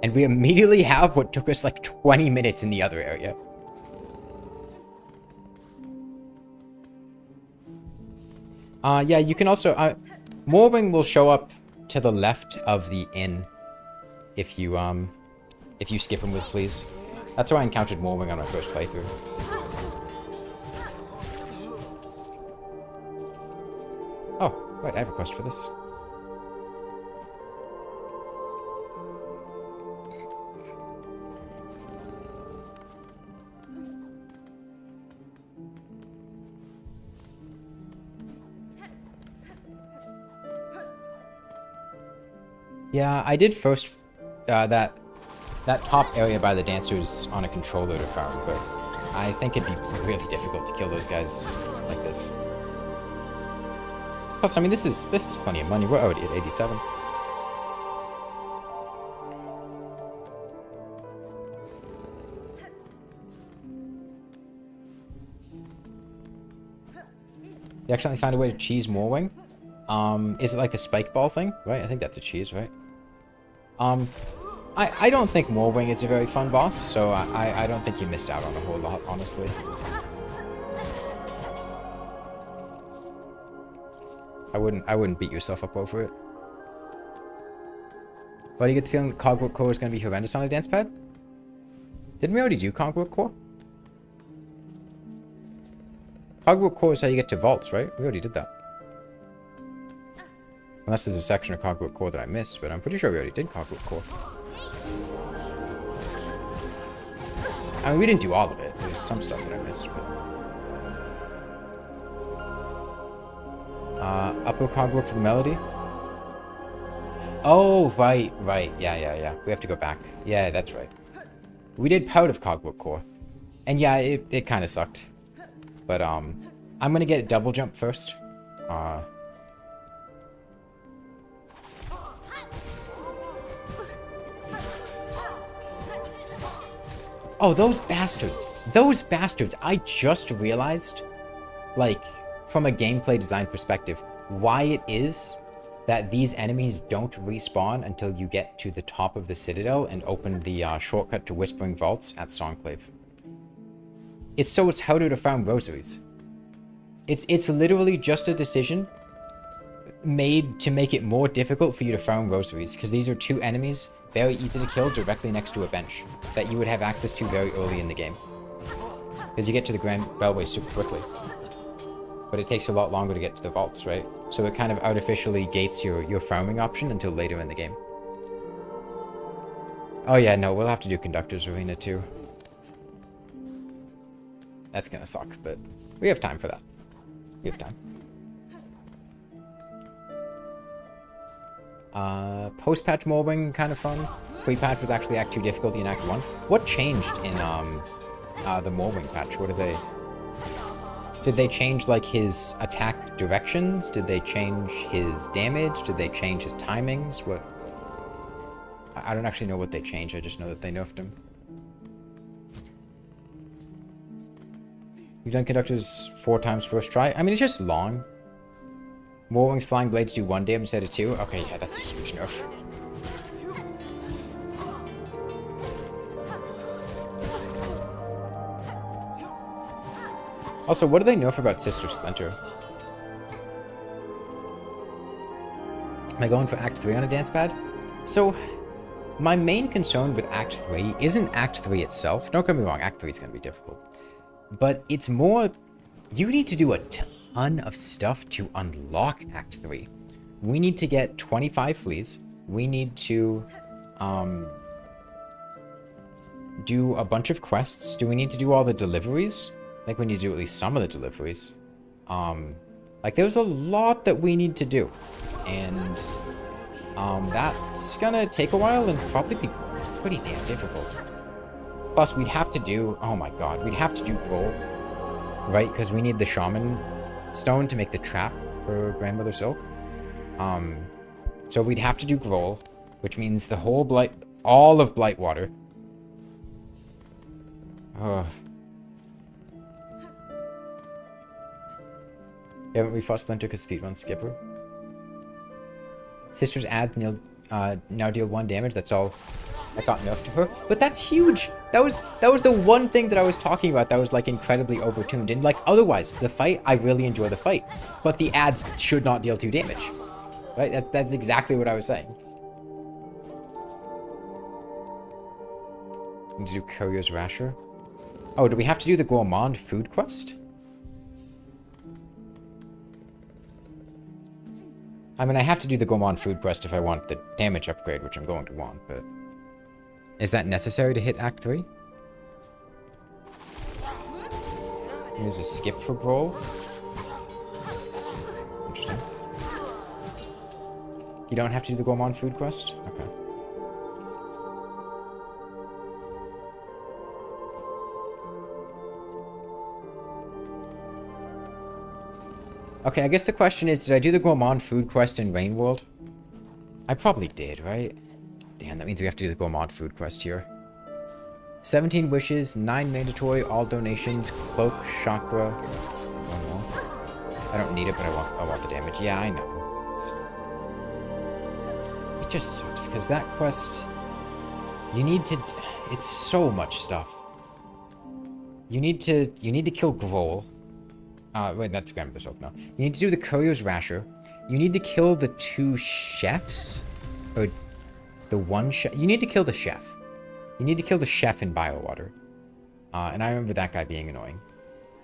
And we immediately have what took us like 20 minutes in the other area. Yeah, you can also... Moorwing will show up to the left of the inn if you skip him with fleas. That's how I encountered Moorwing on my first playthrough. Oh, wait, I have a quest for this. Yeah, I did first that top area by the dancers on a controller to farm, but I think it'd be really difficult to kill those guys like this. Plus, I mean, this is plenty of money. We're already at 87. You accidentally found a way to cheese Moorwing? Is it like the spike ball thing? Right, I think that's a cheese, right? I don't think Moorwing is a very fun boss, so I don't think you missed out on a whole lot, honestly. I wouldn't beat yourself up over it. Why do you get the feeling that Cogwork Core is going to be horrendous on a dance pad? Didn't we already do Cogwork Core? Cogwork Core is how you get to vaults, right? We already did that. Unless there's a section of Cogwork Core that I missed, but I'm pretty sure we already did Cogwork Core. I mean, we didn't do all of it. There's some stuff that I missed, but... upper Cogwork for the melody? Oh, right. Yeah. We have to go back. Yeah, that's right. We did part of Cogwork Core. And yeah, it kind of sucked. But, I'm gonna get a double jump first. Oh, those bastards. Those bastards. I just realized, like, from a gameplay design perspective, why it is that these enemies don't respawn until you get to the top of the Citadel and open the shortcut to Whispering Vaults at Songclave. It's so it's harder to farm rosaries. It's literally just a decision made to make it more difficult for you to farm rosaries, because these are two enemies very easy to kill directly next to a bench that you would have access to very early in the game. Because you get to the Grand Bellway super quickly. But it takes a lot longer to get to the vaults, right? So it kind of artificially gates your farming option until later in the game. Oh yeah, no, we'll have to do Conductor's Arena too. That's gonna suck, but we have time for that. We have time. Post-patch Moorwing, kind of fun. Pre-patch was actually Act 2 difficulty in Act 1. What changed in the Moorwing patch? What did they... Did they change, like, his attack directions? Did they change his damage? Did they change his timings? What... I don't actually know what they changed. I just know that they nerfed him. You've done Conductors 4 times first try? I mean, it's just long. Moorwing's Flying Blades do 1 damage instead of 2? Okay, yeah, that's a huge nerf. Also, what do they nerf about Sister Splinter? Am I going for Act 3 on a dance pad? So, my main concern with Act 3 isn't Act 3 itself. Don't get me wrong, Act 3 is going to be difficult. But it's more, you need to do a ton of stuff to unlock Act 3. We need to get 25 fleas. We need to do a bunch of quests. Do we need to do all the deliveries? I think we need to do at least some of the deliveries. Like, there's a lot that we need to do. And that's gonna take a while and probably be pretty damn difficult. Plus, we'd have to do... Oh my god. We'd have to do Groll. Right? Because we need the Shaman Stone to make the trap for Grandmother Silk. So we'd have to do Groll. Which means the whole Blight... All of Blightwater. Ugh. Haven't we fought Splinter because speedrun Skipper? Sister's ad now deal 1 damage. That's all that got nerfed to her. But that's huge! That was the one thing that I was talking about that was, like, incredibly overtuned. And, like, otherwise, the fight, I really enjoy the fight. But the ads should not deal 2 damage. Right? That's exactly what I was saying. Need to do Courier's Rasher. Oh, do we have to do the Gourmand food quest? I mean, I have to do the Gourmand food quest if I want the damage upgrade, which I'm going to want, but... Is that necessary to hit Act 3? There's a skip for Groll. Interesting. You don't have to do the Gourmand food quest? Okay. Okay, I guess the question is, did I do the Gourmand food quest in Rain World? I probably did, right? Damn, that means we have to do the Gourmand food quest here. 17 wishes, 9 mandatory, all donations, cloak, chakra. One more. I don't need it, but I want the damage. Yeah, I know. It just sucks, because that quest... You need to... It's so much stuff. You need to kill Grohl. Wait, that's Grand Berserk now. You need to do the Courier's Rasher. You need to kill the 2 chefs. Or the 1 chef. You need to kill the chef. You need to kill the chef in Biowater. And I remember that guy being annoying.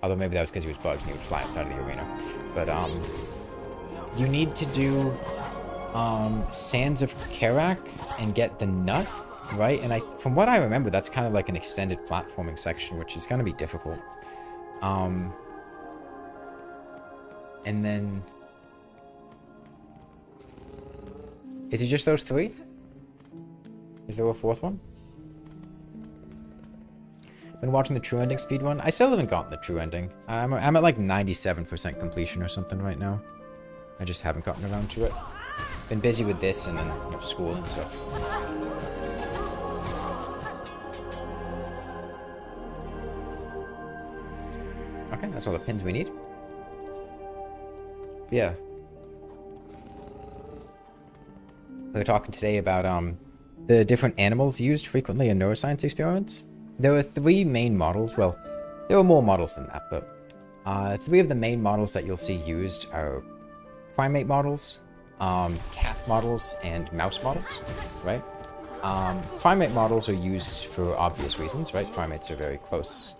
Although maybe that was because he was bugged and he would fly outside of the arena. But, you need to do, Sands of Karak and get the nut, right? And from what I remember, that's kind of like an extended platforming section, which is going to be difficult. And then... Is it just those 3? Is there a 4th one? Been watching the true ending speedrun. I still haven't gotten the true ending. I'm at like 97% completion or something right now. I just haven't gotten around to it. Been busy with this and then, you know, school and stuff. Okay, that's all the pins we need. Yeah. We were talking today about the different animals used frequently in neuroscience experiments. There were 3 main models. Well, there were more models than that, but 3 of the main models that you'll see used are primate models, cat models, and mouse models, right? Primate models are used for obvious reasons, right? Primates are very close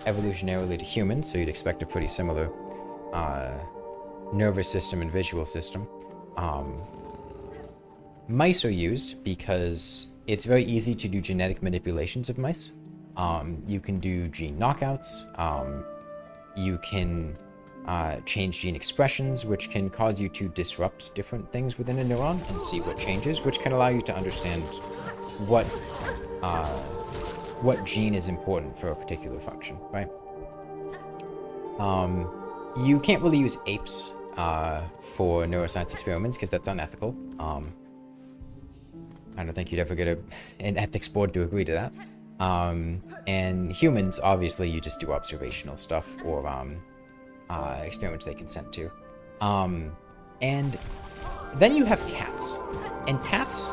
evolutionarily to humans, so you'd expect a pretty similar nervous system and visual system. Mice are used because it's very easy to do genetic manipulations of mice. You can do gene knockouts. You can change gene expressions, which can cause you to disrupt different things within a neuron and see what changes, which can allow you to understand what gene is important for a particular function, right? You can't really use apes for neuroscience experiments because that's unethical. I don't think you'd ever get an ethics board to agree to that. And humans, obviously, you just do observational stuff or experiments they consent to. And then you have cats. And cats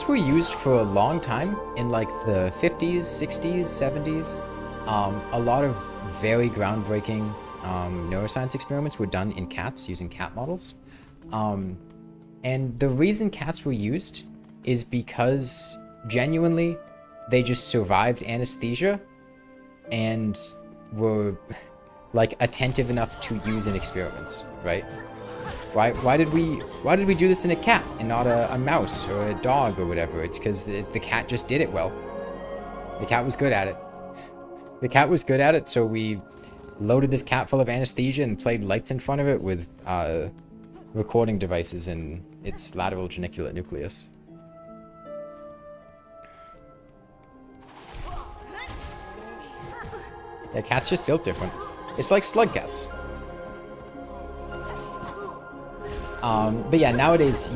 were used for a long time in like the 50s, 60s, 70s. A lot of very groundbreaking neuroscience experiments were done in cats using cat models. And the reason cats were used is because, genuinely, they just survived anesthesia and were, like, attentive enough to use in experiments, right? Why did we do this in a cat and not a mouse or a dog or whatever? It's because the cat just did it well. The cat was good at it. The cat was good at it, so we loaded this cat full of anesthesia and played lights in front of it with recording devices in its lateral geniculate nucleus. Yeah, cats just built different. It's like slug cats. But yeah, nowadays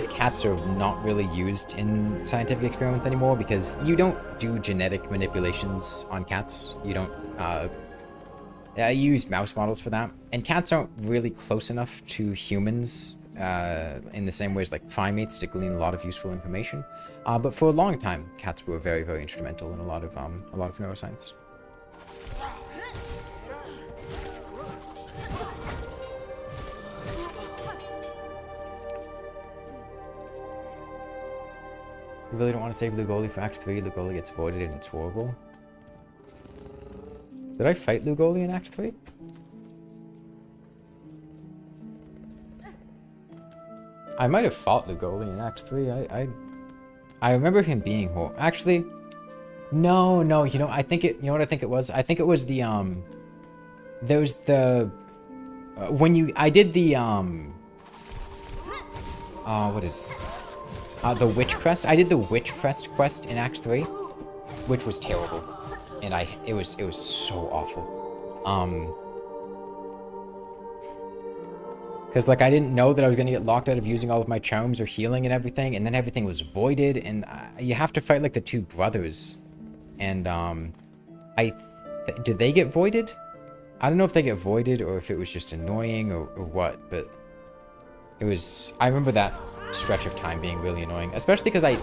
cats are not really used in scientific experiments anymore because you don't do genetic manipulations on cats. You don't, you use mouse models for that. And cats aren't really close enough to humans in the same way as like primates to glean a lot of useful information. But for a long time, cats were very, very instrumental in a lot of neuroscience. You really don't want to save Lugoli for Act 3. Lugoli gets voided and it's horrible. Did I fight Lugoli in Act 3? I might have fought Lugoli in Act 3. I remember him being horrible. Actually, no, you know, I think you know what I think it was? I think it was the, there's the, I did the, what is... the Witch Crest. I did the Witch Crest quest in Act 3, which was terrible. And it was so awful. Because, like, I didn't know that I was going to get locked out of using all of my charms or healing and everything, and then everything was voided, and you have to fight, like, the two brothers. And, did they get voided? I don't know if they get voided or if it was just annoying or what, but it was... I remember that stretch of time being really annoying, especially because I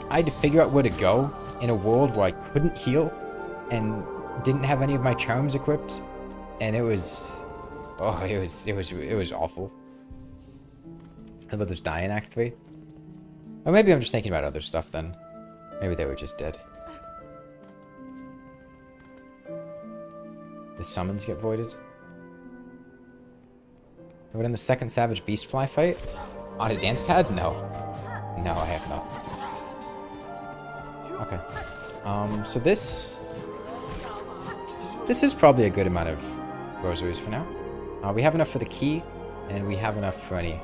had to figure out where to go in a world where I couldn't heal and didn't have any of my charms equipped, and it was... Oh, it was awful. How about those die in Act 3? Or maybe I'm just thinking about other stuff then. Maybe they were just dead. The summons get voided. But in the second Savage Beastfly fight? On a dance pad? No. No, I have not. Okay. So this is probably a good amount of rosaries for now. We have enough for the key, and we have enough for any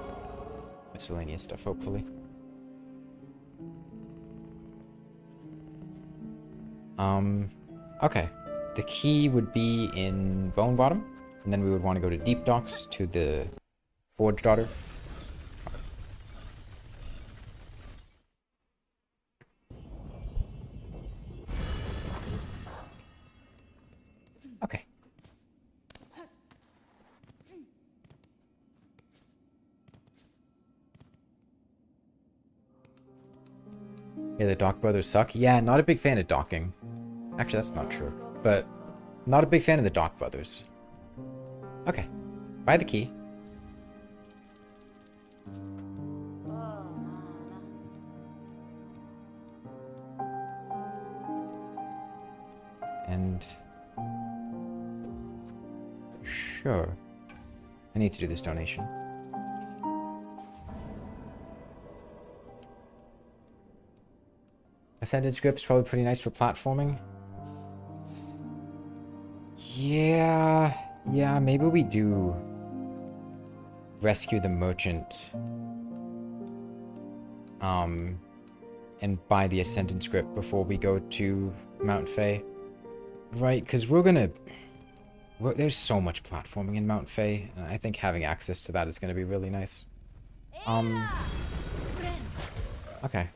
miscellaneous stuff, hopefully. Okay. The key would be in Bone Bottom, and then we would want to go to Deep Docks to the Forge Daughter. Okay. Yeah, the Dock brothers suck. Yeah, not a big fan of docking. Actually, that's not true. But not a big fan of the Dock brothers. Okay. Buy the key. And... Sure. I need to do this donation. Ascended script's probably pretty nice for platforming. Yeah, maybe we do rescue the merchant. And buy the Ascendant script before we go to Mount Fae. Right, because there's so much platforming in Mount Fae, and I think having access to that is going to be really nice. Okay.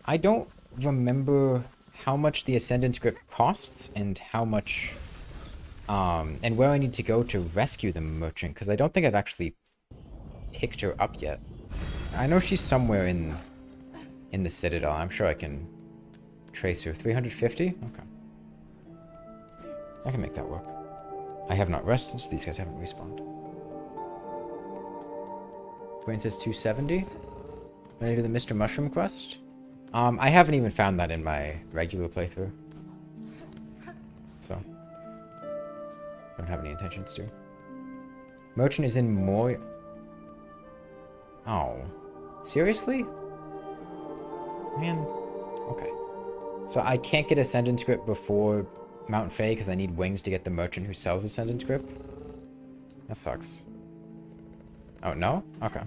I don't remember how much the Ascendant script costs and how much and where I need to go to rescue the merchant, because I don't think I've actually picked her up yet. I know she's somewhere in the Citadel. I'm sure I can trace her. 350? Okay. I can make that work. I have not rested, so these guys haven't respawned. Brain says 270. Ready to do the Mr. Mushroom quest? I haven't even found that in my regular playthrough. So, don't have any intentions to. Merchant is in more... Oh. Seriously? Man. Okay. So I can't get Ascendant script before Mount Fae because I need wings to get the merchant who sells Ascendant script? That sucks. Oh, no? Okay.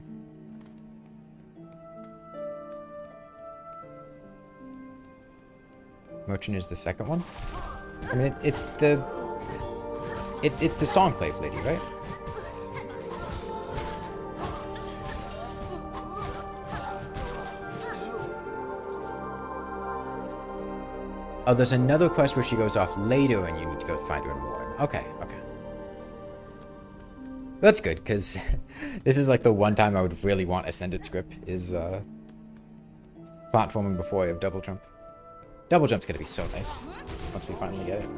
Merchant is the second one? I mean, it's the Songclave lady, right? Oh, there's another quest where she goes off later and you need to go find her in Warren. Okay, okay. That's good, because this is like the one time I would really want Ascendant script is platforming before I have double jump. Double jump's gonna be so nice once we finally get it.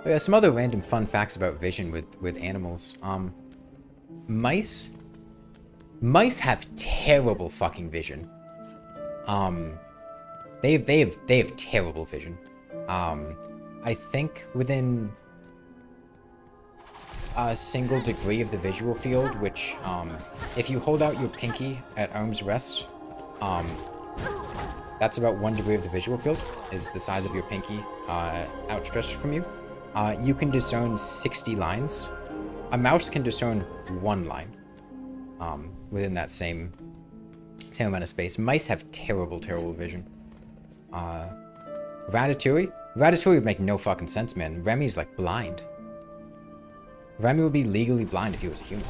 Oh yeah, some other random fun facts about vision with animals. Mice have terrible fucking vision. They have terrible vision. I think within a single degree of the visual field, which if you hold out your pinky at arm's rest, that's about 1 degree of the visual field, is the size of your pinky outstretched from you. You can discern 60 lines. A mouse can discern 1 line. within that same amount of space. Mice have terrible vision. Ratatouille would make no fucking sense, man. Remy's like blind. Remy would be legally blind if he was a human.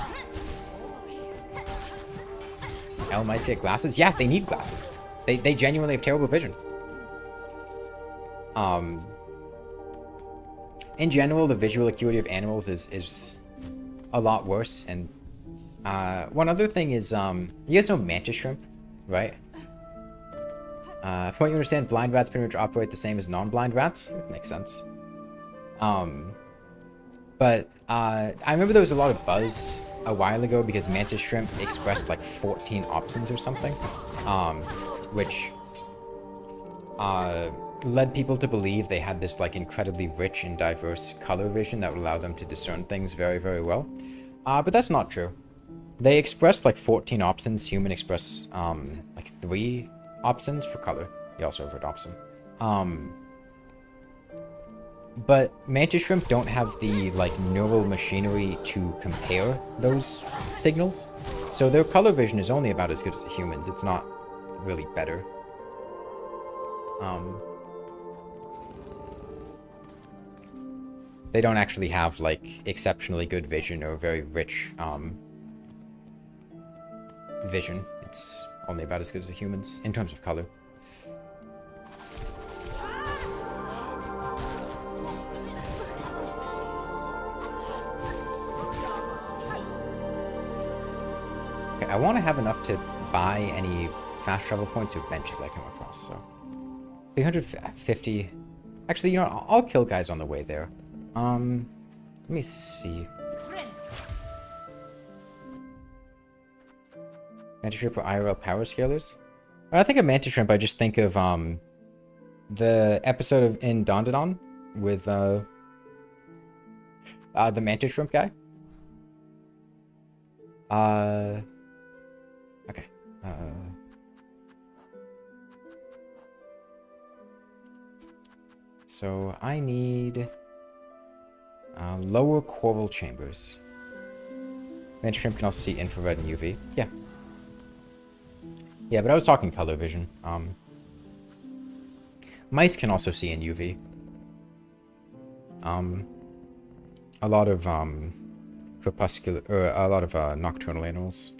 Mice get glasses? Yeah, they need glasses. They genuinely have terrible vision. In general, the visual acuity of animals is a lot worse. And one other thing is, you guys know mantis shrimp, right? From what you understand, blind rats pretty much operate the same as non-blind rats. It makes sense. But I remember there was a lot of buzz a while ago because mantis shrimp expressed like 14 opsins or something, which led people to believe they had this like incredibly rich and diverse color vision that would allow them to discern things very, very well. But that's not true. They express like 14 opsins. Human express like 3 opsins for color. You also heard opsin. But mantis shrimp don't have the like neural machinery to compare those signals. So their color vision is only about as good as a human's. It's not really better. They don't actually have like exceptionally good vision or very rich vision. It's only about as good as a human's in terms of color. Okay, I want to have enough to buy any fast travel points or benches I come across, so 350. Actually, you know, I'll kill guys on the way there. Let me see. Mantis shrimp or IRL power scalers? When I think of mantis shrimp, I just think of the episode of In Dandanon with the mantis shrimp guy. Okay. So I need lower coral chambers. Mantis shrimp can also see infrared and UV. Yeah. Yeah, but I was talking color vision. Mice can also see in UV. A lot of crepuscular, or a lot of nocturnal animals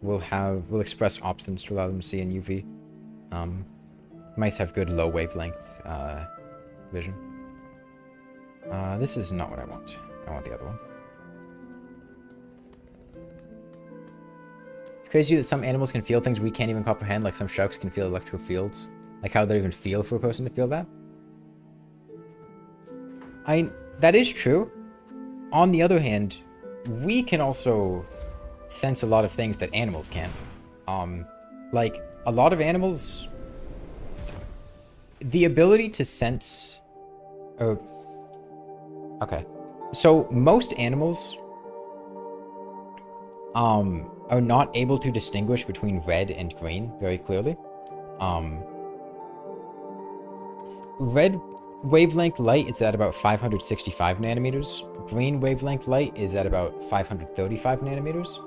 will express opsins to allow them to see in UV. Mice have good low wavelength vision. This is not what I want. I want the other one. It's crazy that some animals can feel things we can't even comprehend, like some sharks can feel electrical fields. Like how they even feel for a person to feel that. That is true. On the other hand, we can also sense a lot of things that animals can't. Like a lot of animals, the ability to sense. Okay, so most animals are not able to distinguish between red and green very clearly. Red wavelength light is at about 565 nanometers. Green wavelength light is at about 535 nanometers.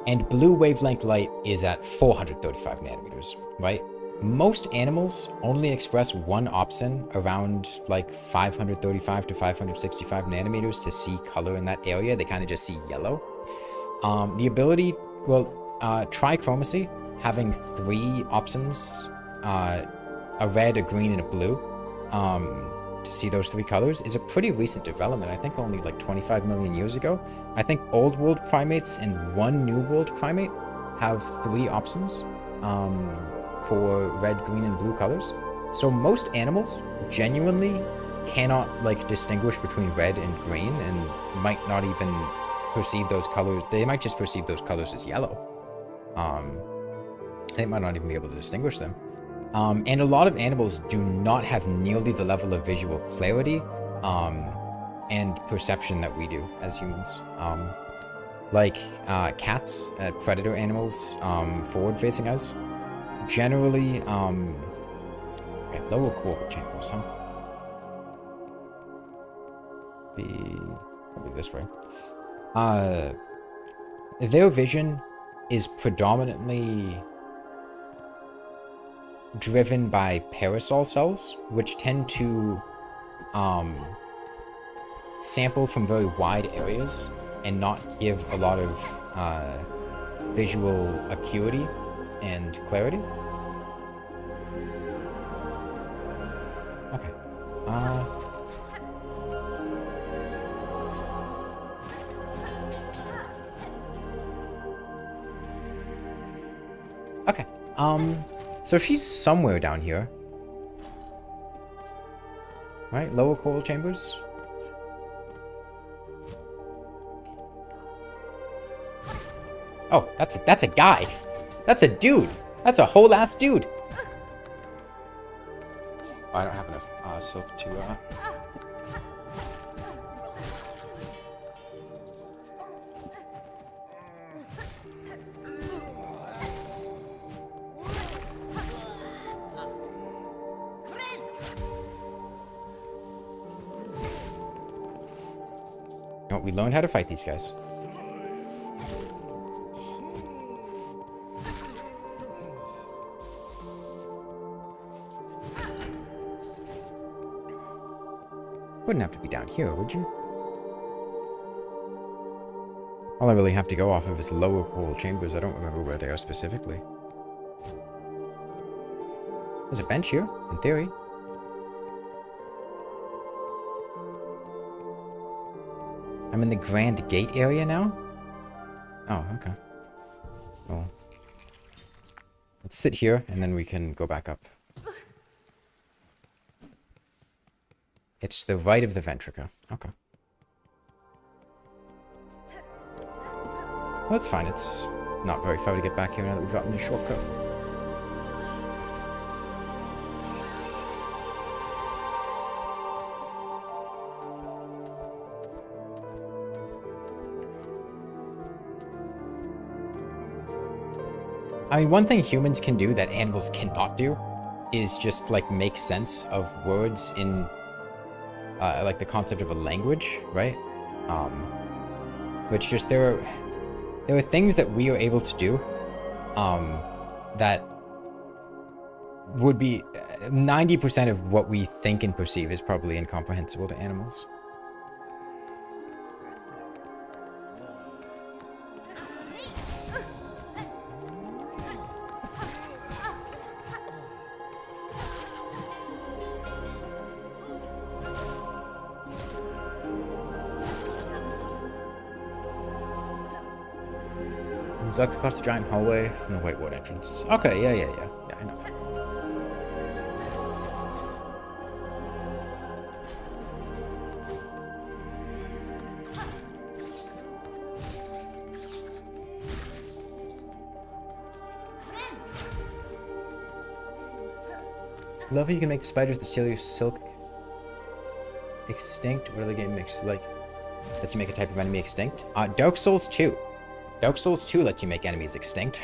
And blue wavelength light is at 435 nanometers, right? Most animals only express one opsin around like 535 to 565 nanometers to see color in that area. They kind of just see yellow. The ability, trichromacy, having 3 opsins, a red, a green, and a blue, to see those 3 colors is a pretty recent development. I think only like 25 million years ago. I think old world primates and 1 new world primate have 3 opsins for red, green, and blue colors. So most animals genuinely cannot like distinguish between red and green and might not even perceive those colors. They might just perceive those colors as yellow. They might not even be able to distinguish them. And a lot of animals do not have nearly the level of visual clarity and perception that we do as humans. Like cats, predator animals, forward-facing us, generally, okay, lower coral chambers, huh? Be probably this way. their vision is predominantly driven by parasol cells, which tend to sample from very wide areas and not give a lot of visual acuity and clarity. Okay. Okay. So she's somewhere down here. Right? Lower coral chambers? Oh, that's a guy. That's a dude. That's a whole ass dude. Oh, I don't have enough silk to Oh, we learned how to fight these guys. Wouldn't have to be down here, would you? All I really have to go off of is lower coral chambers. I don't remember where they are specifically. There's a bench here, in theory. I'm in the Grand Gate area now? Oh, okay. Well, let's sit here, and then we can go back up. It's the right of the Ventrica. Okay. Well, that's fine. It's not very far to get back here now that we've gotten this shortcut. I mean, one thing humans can do that animals cannot do is just, like, make sense of words in, like, the concept of a language, right? Which just, there are things that we are able to do, that would be 90% of what we think and perceive is probably incomprehensible to animals. Duck across the giant hallway from the Whitewood entrance. Okay, yeah, I know. Love how you can make the spiders that steal your silk extinct. What other game makes, like, lets you make a type of enemy extinct? Dark Souls 2. Dark Souls 2 lets you make enemies extinct.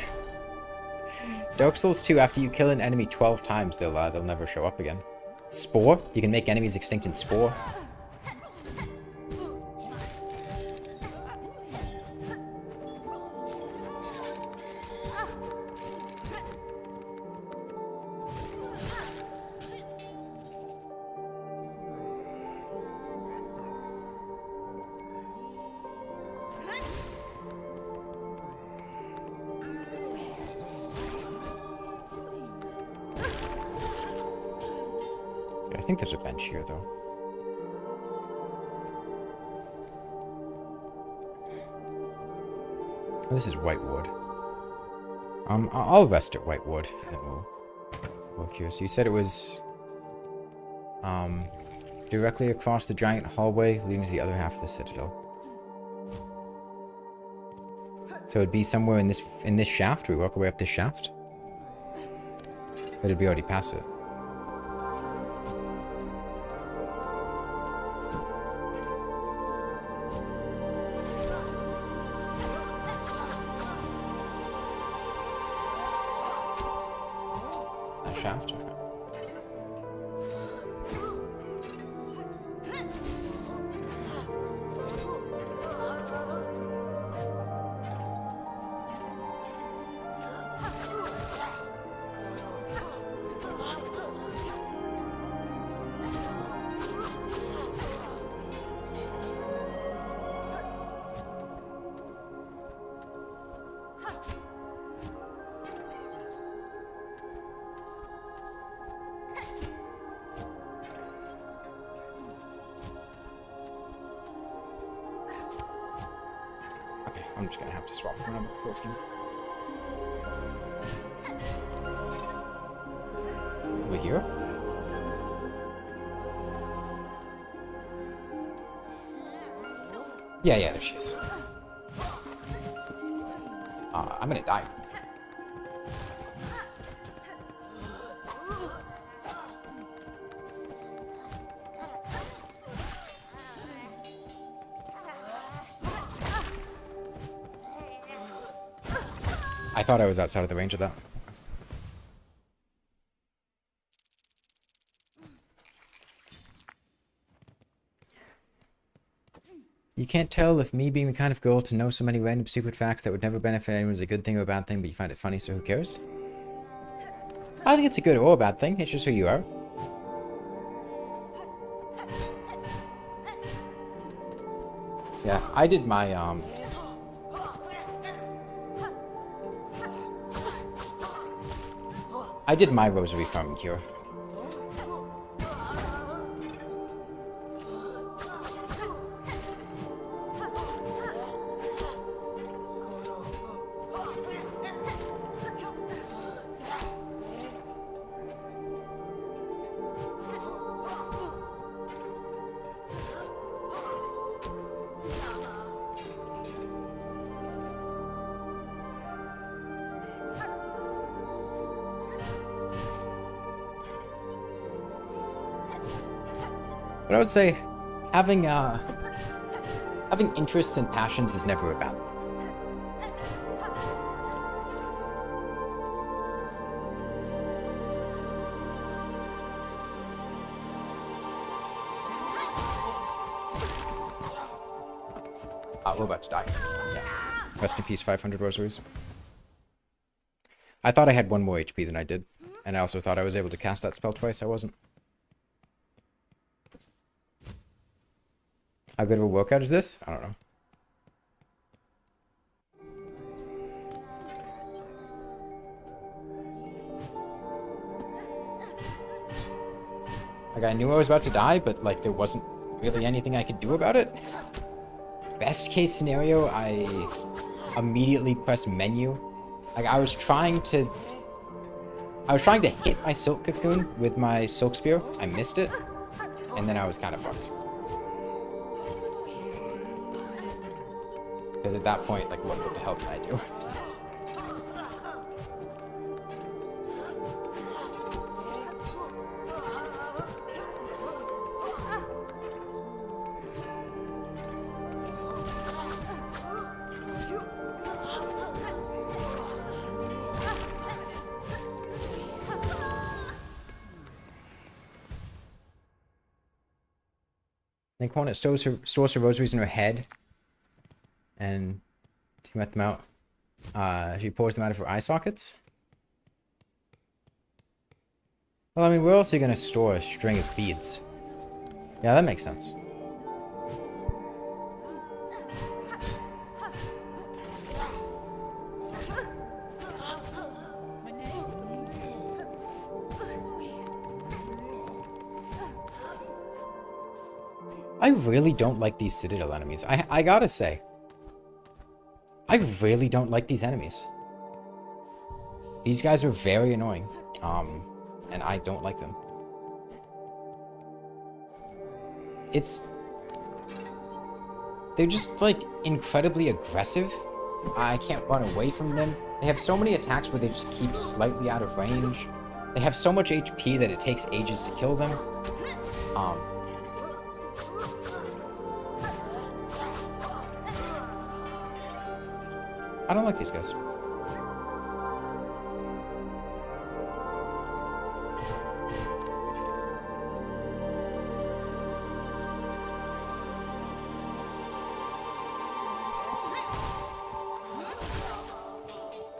Dark Souls 2, after you kill an enemy 12 times, they'll never show up again. Spore, you can make enemies extinct in Spore. I think there's a bench here, though. Oh, this is Whitewood. I'll rest at Whitewood, and then we'll look here. So you said it was directly across the giant hallway leading to the other half of the Citadel. So it'd be somewhere in this shaft. We walk our way up this shaft. But it'd be already past it. Shaft? Okay. I'm just gonna have to swap one for this game. Over here? Yeah, there she is. I'm gonna die. I thought I was outside of the range of that. You can't tell if me being the kind of girl to know so many random stupid facts that would never benefit anyone is a good thing or a bad thing, but you find it funny, so who cares? I don't think it's a good or a bad thing, it's just who you are. Yeah, I did my, I did my rosary farming cure. But I would say having interests and passions is never a bad thing. We're about to die. Yeah. Rest in peace, 500 rosaries. I thought I had 1 more HP than I did. And I also thought I was able to cast that spell twice. I wasn't. How good of a workout is this? I don't know. Like, I knew I was about to die, but, like, there wasn't really anything I could do about it. Best case scenario, I immediately press menu. Like, I was trying to hit my silk cocoon with my silk spear. I missed it, and then I was kind of fucked. Because at that point, like, what the hell did I do? Then Cornet stores her rosaries in her head. And to let them out, she pours them out of her eye sockets. Well, I mean, where else are you going to store a string of beads? Yeah, that makes sense. I really don't like these Citadel enemies. I gotta say. I really don't like these enemies. These guys are very annoying. And I don't like them. They're just, like, incredibly aggressive. I can't run away from them. They have so many attacks where they just keep slightly out of range. They have so much HP that it takes ages to kill them. I don't like these guys.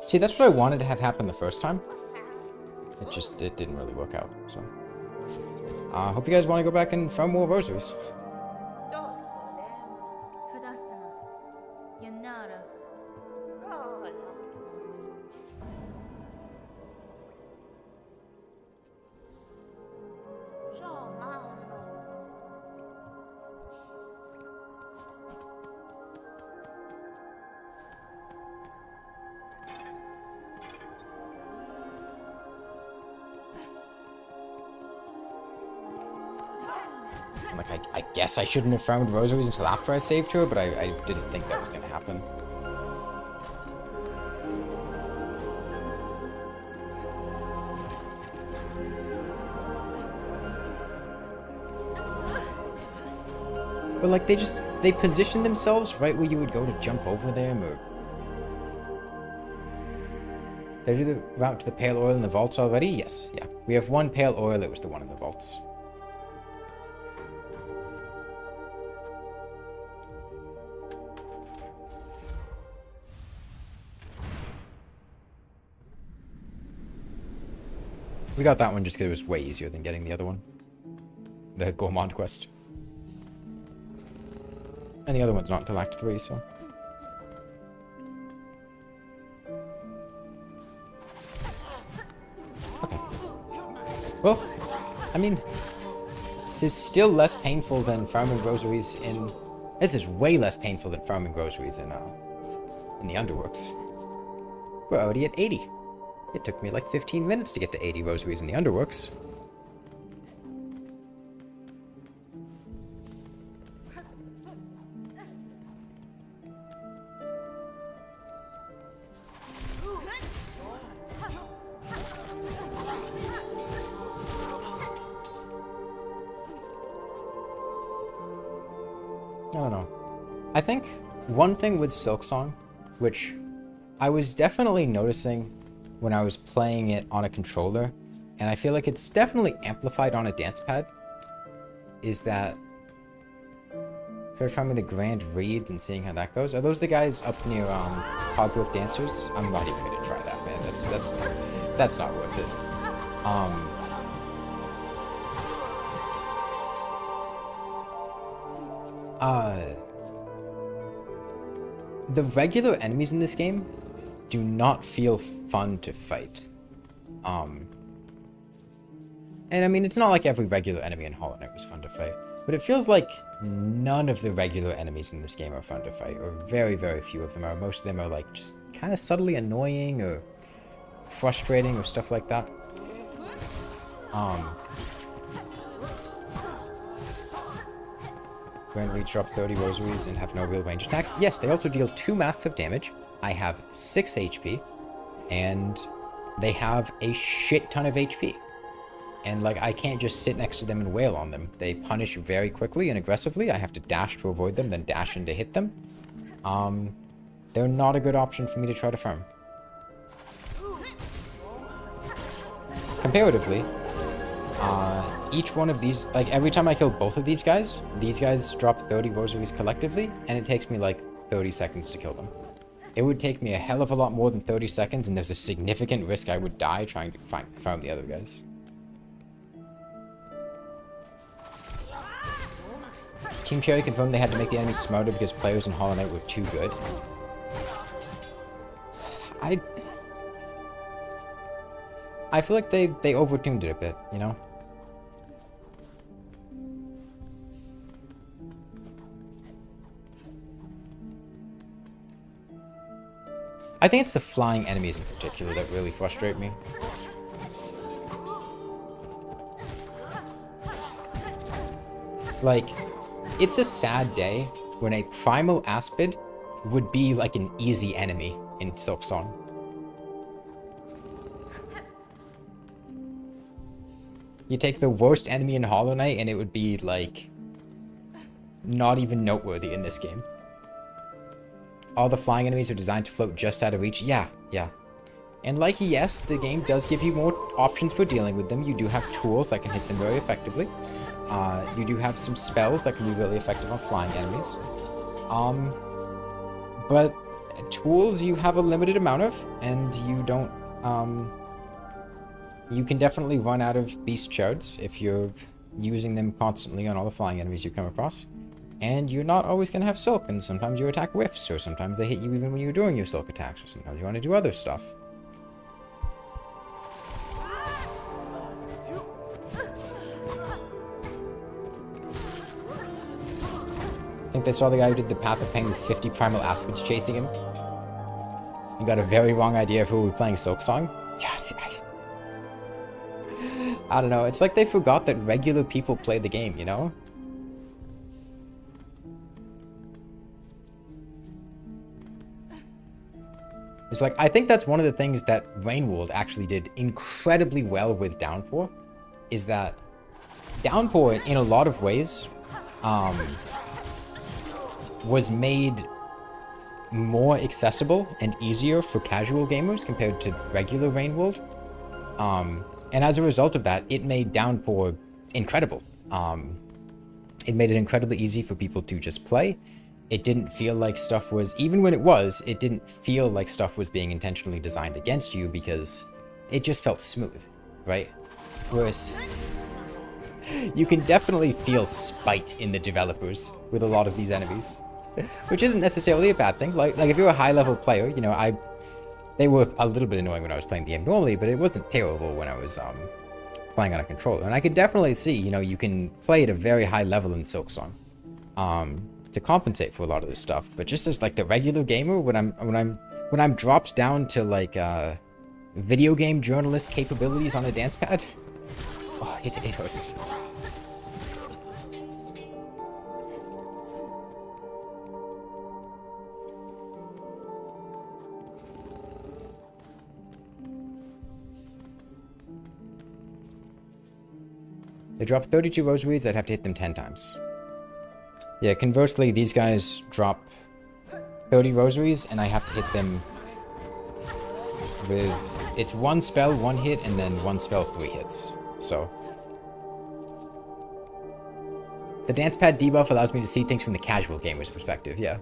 See, that's what I wanted to have happen the first time. It didn't really work out, so. Hope you guys want to go back and farm more rosaries. Like, I guess I shouldn't have found rosaries until after I saved her, but I didn't think that was gonna happen. But like, they position themselves right where you would go to jump over them, or... Did I do the route to the pale oil in the vaults already? Yes, yeah. We have one pale oil, it was the one in the vaults. We got that one just because it was way easier than getting the other one. The Gourmand quest. And the other one's not until Act 3, so... Okay. Well, I mean... This is still less painful than farming rosaries in... This is way less painful than farming rosaries in the Underworks. We're already at 80. It took me like 15 minutes to get to 80 rosaries in the Underworks. I don't know. I think one thing with Silksong, which I was definitely noticing when I was playing it on a controller, and I feel like it's definitely amplified on a dance pad, is that finding the Grand Reeds and seeing how that goes. Are those the guys up near Hogwarts Dancers? I'm not even gonna try that, man. That's not worth it. The regular enemies in this game do not feel fun to fight. And I mean, it's not like every regular enemy in Hollow Knight was fun to fight, but it feels like none of the regular enemies in this game are fun to fight, or very, very few of them are. Most of them are like just kind of subtly annoying or frustrating or stuff like that. Grand Reach drop 30 rosaries and have no real range attacks. Yes, they also deal 2 massive damage. I have 6 HP, and they have a shit ton of HP. And like, I can't just sit next to them and wail on them. They punish very quickly and aggressively. I have to dash to avoid them, then dash in to hit them. They're not a good option for me to try to farm. Comparatively, each one of these, like every time I kill both of these guys drop 30 rosaries collectively, and it takes me like 30 seconds to kill them. It would take me a hell of a lot more than 30 seconds, and there's a significant risk I would die trying to farm the other guys. Team Cherry confirmed they had to make the enemies smarter because players in Hollow Knight were too good. I feel like they overtuned it a bit, you know? I think it's the flying enemies in particular that really frustrate me. Like, it's a sad day when a primal aspid would be like an easy enemy in Silksong. You take the worst enemy in Hollow Knight and it would be like not even noteworthy in this game. All the flying enemies are designed to float just out of reach. Yeah. And like, yes, the game does give you more options for dealing with them. You do have tools that can hit them very effectively. You do have some spells that can be really effective on flying enemies. But tools you have a limited amount of, and you don't, you can definitely run out of beast shards if you're using them constantly on all the flying enemies you come across. And you're not always going to have silk, and sometimes your attack whiffs, or sometimes they hit you even when you're doing your silk attacks, or sometimes you want to do other stuff. I think they saw the guy who did the Path of Pain with 50 primal aspids chasing him. You got a very wrong idea of who we're playing Silksong. I don't know, it's like they forgot that regular people play the game, you know? It's like, I think that's one of the things that Rainworld actually did incredibly well with Downpour, is that Downpour, in a lot of ways, was made more accessible and easier for casual gamers compared to regular Rainworld. And as a result of that, it made Downpour incredible. It made it incredibly easy for people to just play. It didn't feel like stuff was, even when it was, it didn't feel like stuff was being intentionally designed against you because it just felt smooth, right? Whereas you can definitely feel spite in the developers with a lot of these enemies, which isn't necessarily a bad thing. Like if you're a high-level player, you know, they were a little bit annoying when I was playing the game normally, but it wasn't terrible when I was playing on a controller. And I could definitely see, you know, you can play at a very high level in Silksong to compensate for a lot of this stuff. But just as like the regular gamer, when I'm dropped down to like video game journalist capabilities on a dance pad, oh, it hurts. They drop 32 rosaries, I'd have to hit them 10 times. Yeah, conversely, these guys drop 30 rosaries, and I have to hit them with... It's one spell, one hit, and then one spell, 3 hits. So... The dance pad debuff allows me to see things from the casual gamer's perspective, yeah.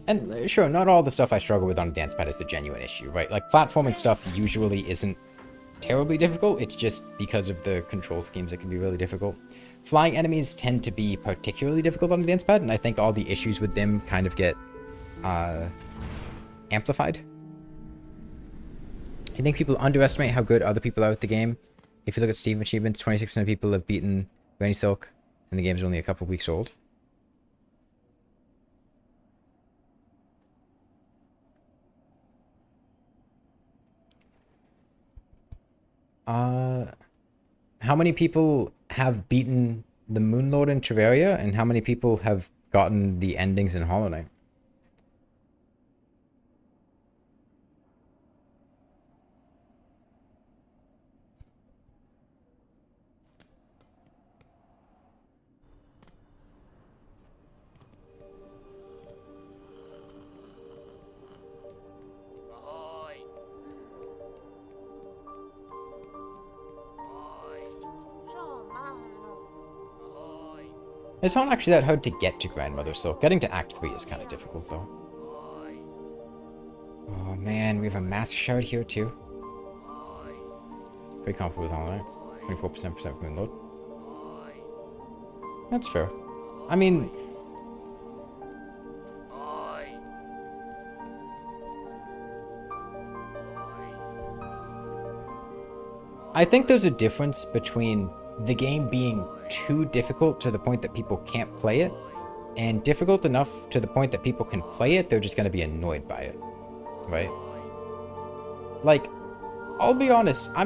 And sure, not all the stuff I struggle with on a dance pad is a genuine issue, right? Like, platforming stuff usually isn't terribly difficult. It's just because of the control schemes it can be really difficult. Flying enemies tend to be particularly difficult on a dance pad, and I think all the issues with them kind of get amplified. I think people underestimate how good other people are at the game. If you look at Steam achievements, 26% of people have beaten Granny Silk, and the game's only a couple weeks old. How many people have beaten the Moonlord in Terraria, and how many people have gotten the endings in Hollow Knight? It's not actually that hard to get to Grandmother Silk. Getting to Act 3 is kind of difficult, though. Oh man, we have a Mask Shard here, too. Pretty comfortable with Hollow Knight. 24% for Moonlord. That's fair. I mean... I think there's a difference between the game being too difficult to the point that people can't play it, and difficult enough to the point that people can play it, they're just going to be annoyed by it, right? Like, I'll be honest, I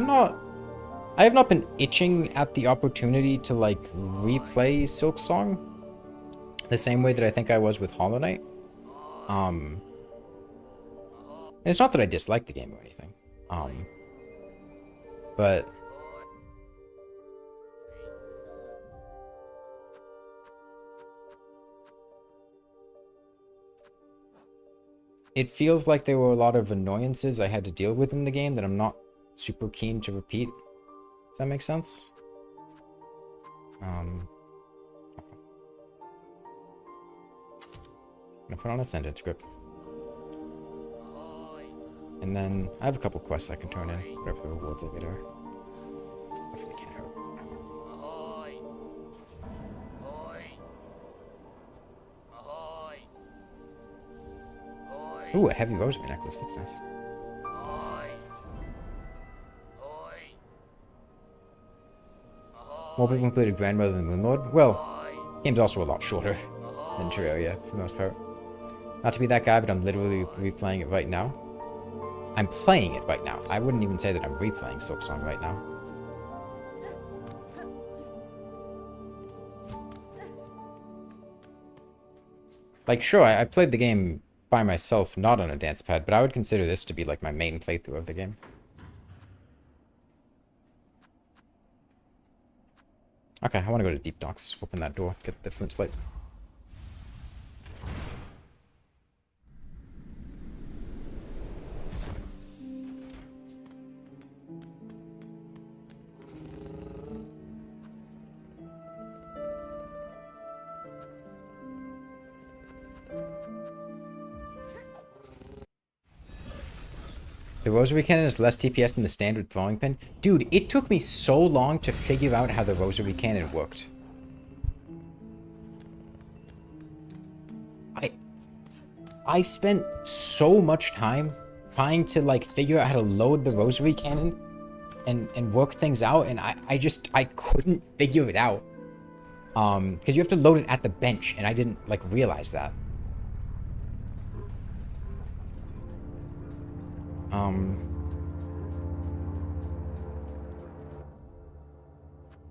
have not been itching at the opportunity to, like, replay Silksong the same way that I think I was with Hollow Knight. And it's not that I dislike the game or anything, but... It feels like there were a lot of annoyances I had to deal with in the game that I'm not super keen to repeat. Does that make sense? Okay. I'm gonna put on a sentence script. And then I have a couple quests I can turn in, whatever the rewards I get are. Hopefully they can't hurt. Ooh, a heavy rosary necklace, that's nice. More people included Grandmother than Moonlord? Well, the game's also a lot shorter than Terraria, for the most part. Not to be that guy, but I'm literally replaying it right now. I'm playing it right now. I wouldn't even say that I'm replaying Silksong right now. Like, sure, I played the game by myself, not on a dance pad, but I would consider this to be, like, my main playthrough of the game. Okay, I want to go to Deep Docks. Open that door, get the flint slate. The rosary cannon is less TPS than the standard throwing pin. Dude, it took me so long to figure out how the rosary cannon worked. I spent so much time trying to, like, figure out how to load the rosary cannon and work things out, and I couldn't figure it out. Because you have to load it at the bench, and I didn't, like, realize that.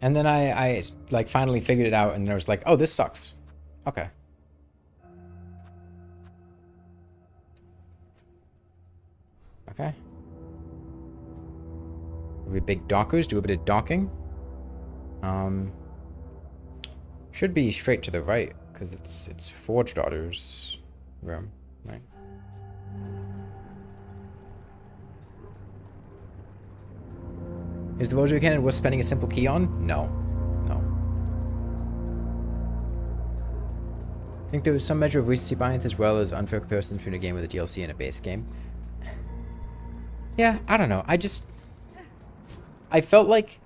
And then I like finally figured it out, and then I was like, oh, this sucks. Okay. Okay. We big dockers, do a bit of docking. Should be straight to the right, because it's Forge Daughter's room, right? Is the rosary cannon worth spending a simple key on? No. No. I think there was some measure of recency bias as well as unfair comparison between a game with a DLC and a base game. Yeah, I don't know. I felt like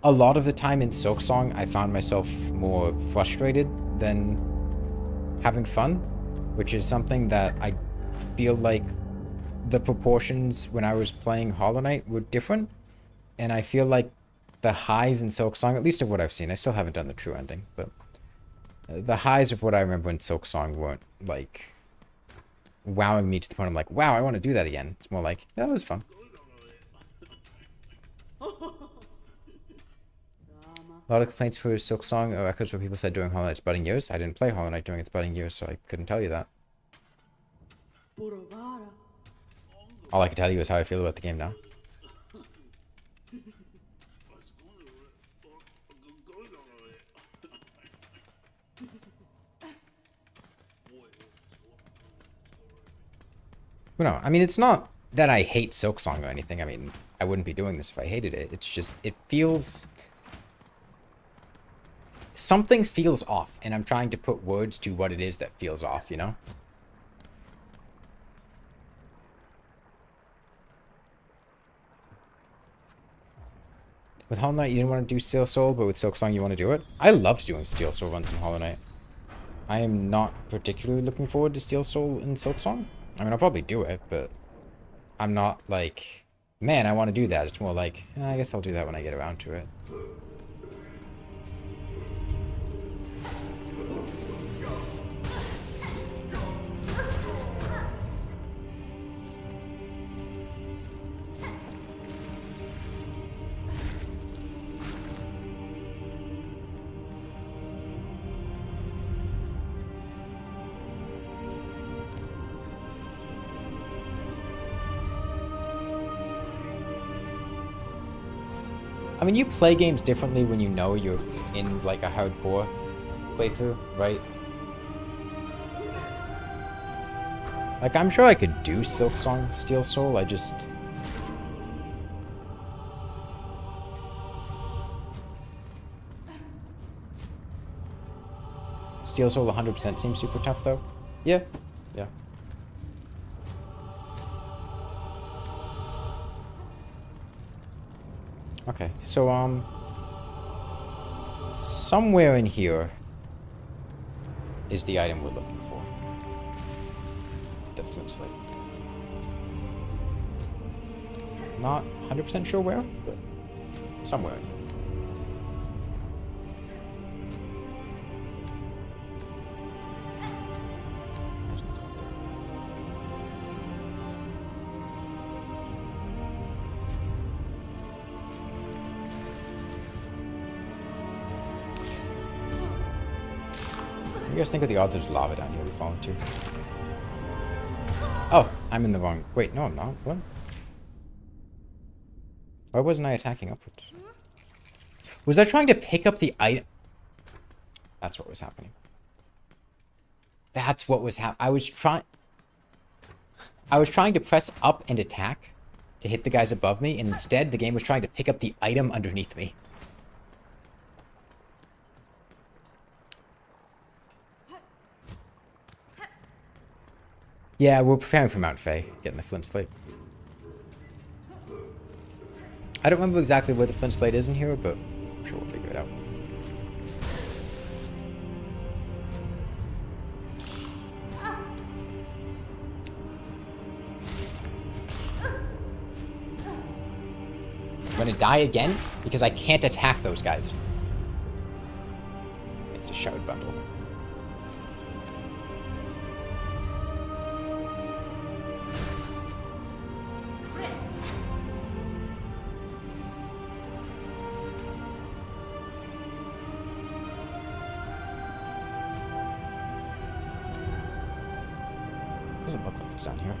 a lot of the time in Silksong, I found myself more frustrated than having fun, which is something that I feel like the proportions when I was playing Hollow Knight were different. And I feel like the highs in Silksong, at least of what I've seen, I still haven't done the true ending, but the highs of what I remember in Silksong weren't, like, wowing me to the point I'm like, wow, I want to do that again. It's more like, yeah, it was fun. A lot of complaints for Silksong are echoes what people said during Hollow Knight's budding years. I didn't play Hollow Knight during its budding years, so I couldn't tell you that. All I can tell you is how I feel about the game now. But no, I mean, it's not that I hate Silksong or anything. I mean, I wouldn't be doing this if I hated it. It's just, it feels... Something feels off, and I'm trying to put words to what it is that feels off, you know? With Hollow Knight, you didn't want to do Steel Soul, but with Silksong, you want to do it? I loved doing Steel Soul runs in Hollow Knight. I am not particularly looking forward to Steel Soul in Silksong. I mean, I'll probably do it, but I'm not like, man, I want to do that. It's more like, I guess I'll do that when I get around to it. I mean, you play games differently when you know you're in, like, a hardcore playthrough, right? Like, I'm sure I could do Silksong Steel Soul, I just... Steel Soul 100% seems super tough, though. Yeah. Yeah. Okay, so, somewhere in here is the item we're looking for. The flint slate. Not 100% sure where, but somewhere in here. There's nothing up there. you guys think of the odds there's lava down here we fall into? Oh, I'm in the wrong... Wait, no, I'm not. What? Why wasn't I attacking upwards? Was I trying to pick up the item? That's what was happening. That's what was happening. I was trying to press up and attack to hit the guys above me, and instead the game was trying to pick up the item underneath me. Yeah, we're preparing for Mount Faye, getting the flint slate. I don't remember exactly where the flint slate is in here, but I'm sure we'll figure it out. I'm gonna die again because I can't attack those guys. It's a shard bundle. Doesn't look like it's down here.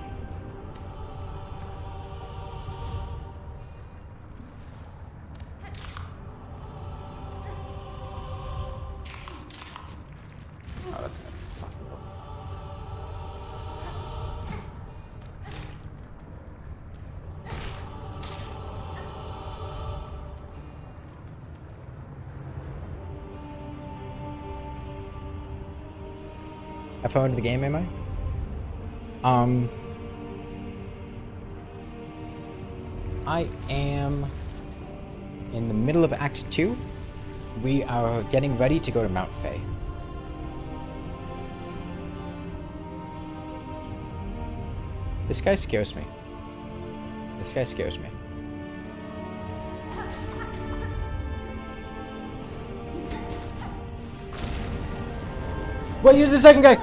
Oh, that's gonna fuck me over. I fell into the game, am I? I am in the middle of Act 2. We are getting ready to go to Mount Faye. This guy scares me. This guy scares me. Wait, use the second guy!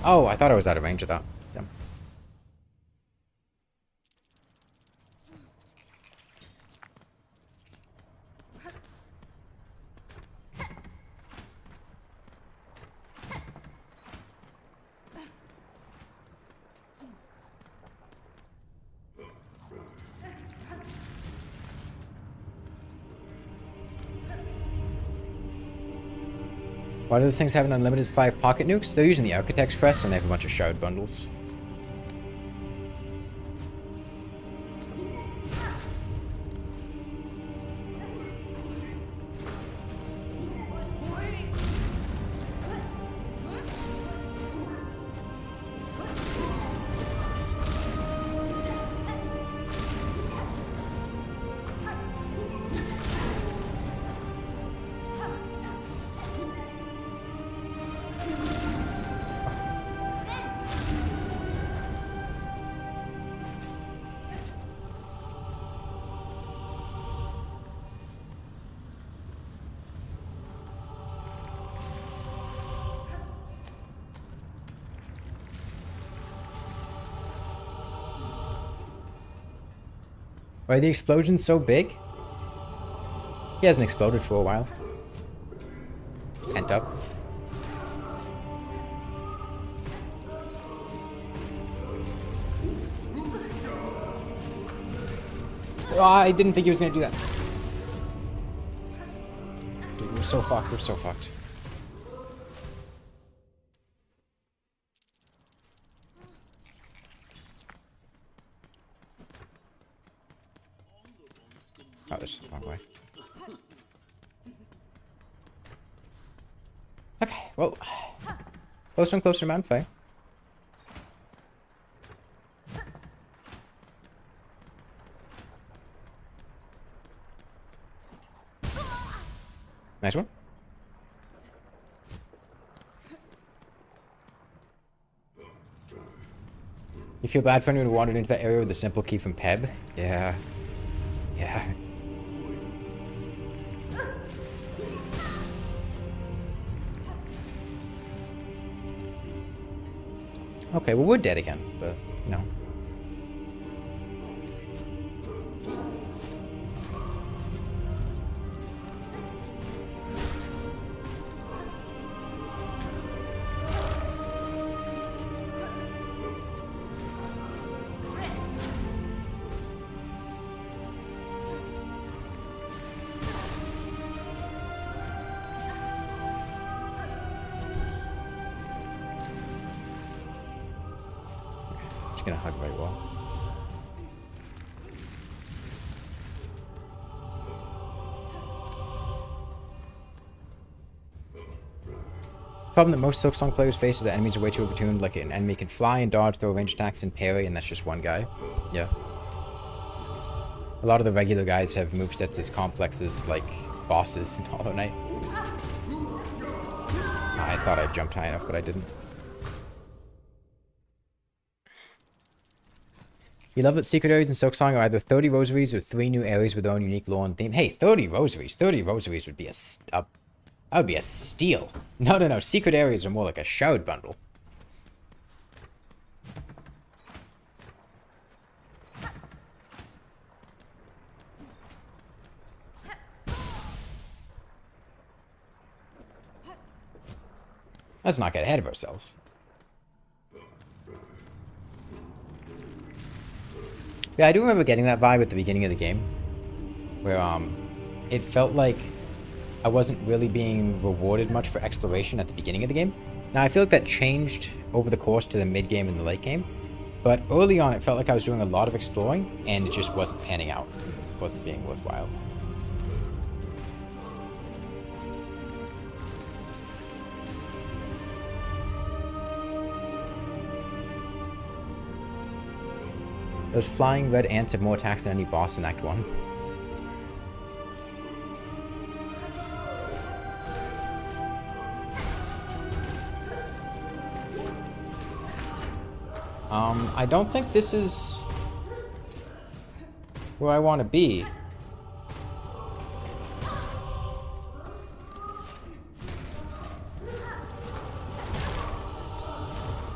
Oh, I thought I was out of range of that. Damn. Why do those things have an unlimited supply of pocket nukes? They're using the Architect's Crest and they have a bunch of shard bundles. Why are the explosions so big? He hasn't exploded for a while. It's pent up. Oh, I didn't think he was gonna do that. Dude, we're so fucked. We're so fucked. Oh, this is the wrong way. Okay, well, closer and closer to Mount Faye. Nice one. You feel bad for anyone who wandered into that area with the simple key from Peb? Yeah. Yeah. Okay, well, we're dead again, but, you know. Just gonna hug right wall. Problem that most Silksong players face is that enemies are way too overtuned. Like an enemy can fly and dodge, throw range attacks, and parry, and that's just one guy. Yeah. A lot of the regular guys have movesets as complex as, like, bosses in Hollow Knight. I thought I jumped high enough, but I didn't. You love that secret areas in Silksong are either 30 rosaries or 3 new areas with their own unique lore and theme. Hey, 30 rosaries! 30 rosaries would be that would be a steal. No. Secret areas are more like a shard bundle. Let's not get ahead of ourselves. Yeah, I do remember getting that vibe at the beginning of the game. Where, it felt like I wasn't really being rewarded much for exploration at the beginning of the game. Now, I feel like that changed over the course to the mid-game and the late game. But early on, it felt like I was doing a lot of exploring, and it just wasn't panning out. It wasn't being worthwhile. Those flying red ants have more attacks than any boss in Act 1. I don't think this is where I want to be.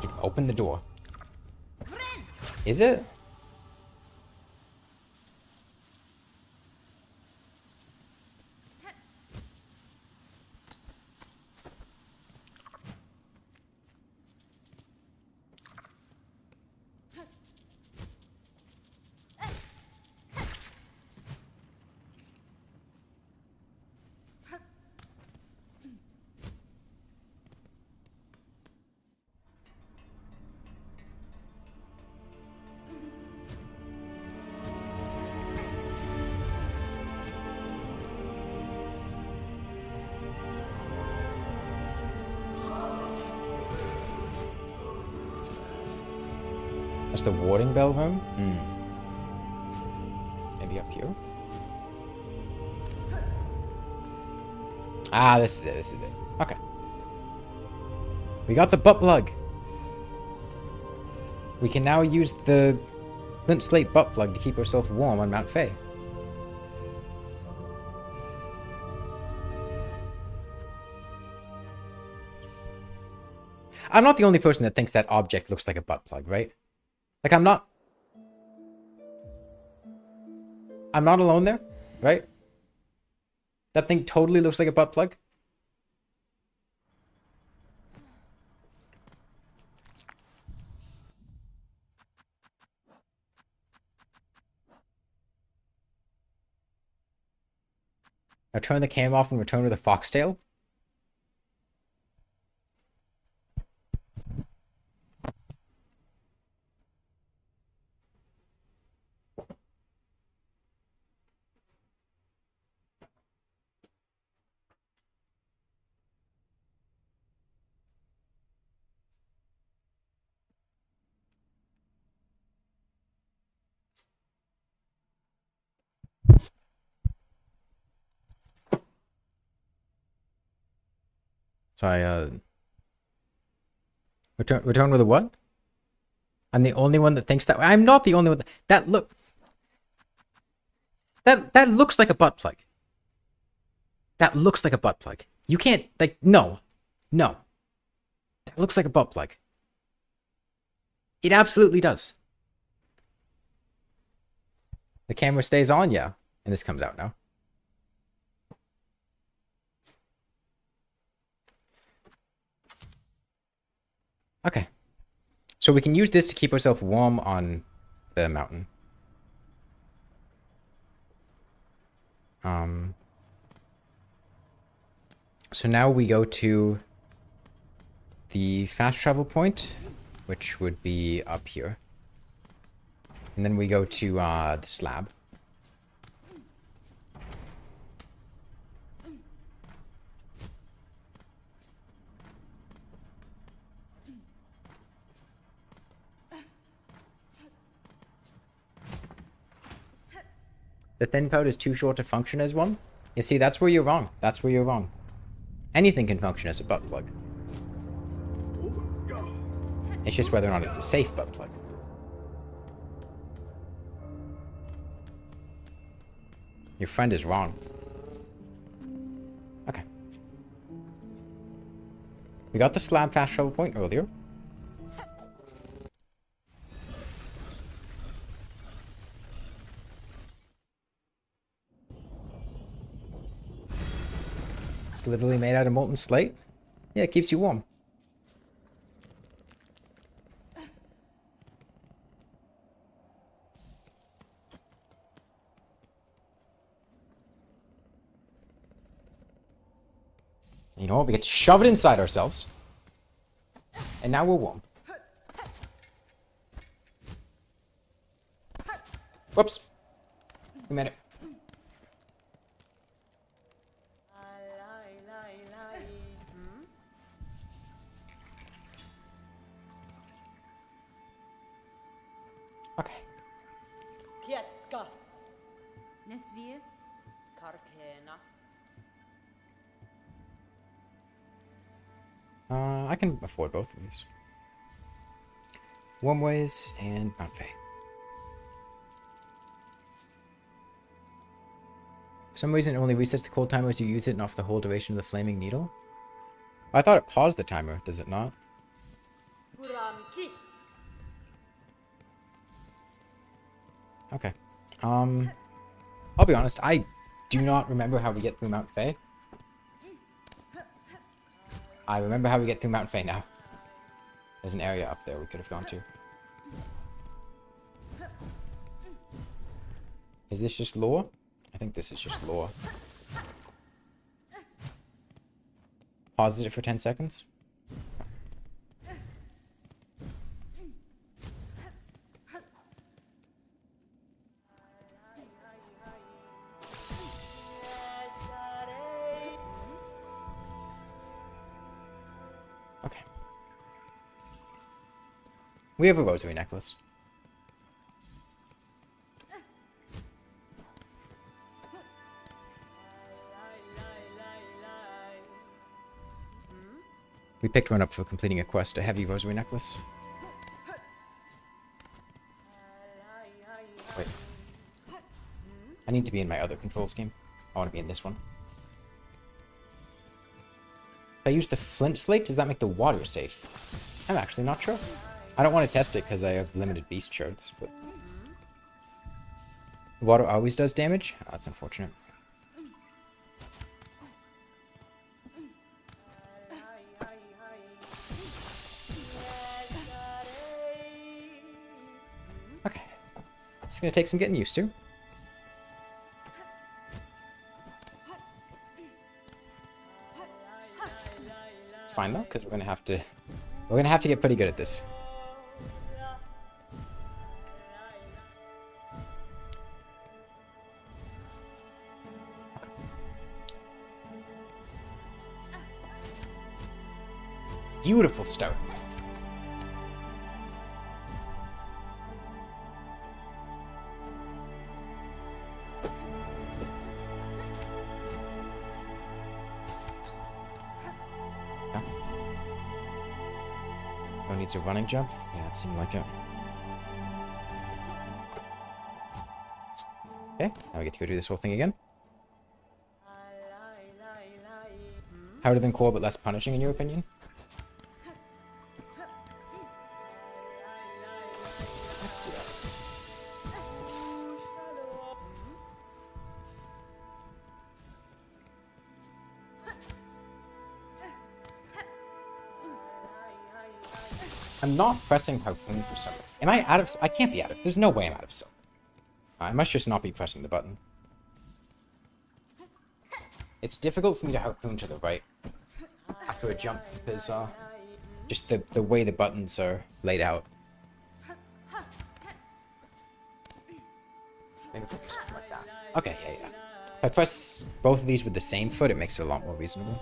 Dude, open the door. Is it? That's the warding bell room? Maybe up here? Ah, this is it. Okay. We got the butt plug. We can now use the flint slate butt plug to keep ourselves warm on Mount Fae. I'm not the only person that thinks that object looks like a butt plug, right? Like, I'm not alone there, right? That thing totally looks like a butt plug. Now turn the cam off and return to the foxtail. So I, return with a what? I'm the only one that thinks that way. I'm not the only one that looks like a butt plug. That looks like a butt plug. You can't, like, no. That looks like a butt plug. It absolutely does. The camera stays on, yeah. And this comes out now. Okay. So we can use this to keep ourselves warm on the mountain. So now we go to the fast travel point, which would be up here. And then we go to the slab. The thin pouch is too short to function as one? You see, that's where you're wrong. That's where you're wrong. Anything can function as a butt plug. It's just whether or not it's a safe butt plug. Your friend is wrong. Okay. We got the slab fast travel point earlier. It's literally made out of molten slate. Yeah, it keeps you warm. You know what? We get to shove it inside ourselves. And now we're warm. Whoops. We made it. Okay. Kietska. Nesvir. Karkena. I can afford both of these. Wormways and Mount Fae. For some reason, it only resets the cold timer as you use it and off the whole duration of the flaming needle. I thought it paused the timer. Does it not? Okay. I'll be honest. I do not remember how we get through Mount Fae. I remember how we get through Mount Fae now. There's an area up there we could have gone to. Is this just lore? I think this is just lore. Pause it for 10 seconds. Okay. We have a rosary necklace. We picked one up for completing a quest, a heavy rosary necklace. Wait. I need to be in my other control scheme. I want to be in this one. If I use the flint slate, does that make the water safe? I'm actually not sure. I don't want to test it because I have limited beast shards, but... The water always does damage? Oh, that's unfortunate. Okay. It's gonna take some getting used to. It's fine though, because we're gonna have to get pretty good at this. Okay. Beautiful stout. Needs a running jump? Yeah, it seemed like it. Okay, now we get to go do this whole thing again. Harder than core, but less punishing in your opinion? I'm not pressing harpoon for some reason. Am I out of... I can't be out of... There's no way I'm out of silk. I must just not be pressing the button. It's difficult for me to harpoon to the right after a jump because just the way the buttons are laid out. Something like that. Okay, yeah. If I press both of these with the same foot, it makes it a lot more reasonable.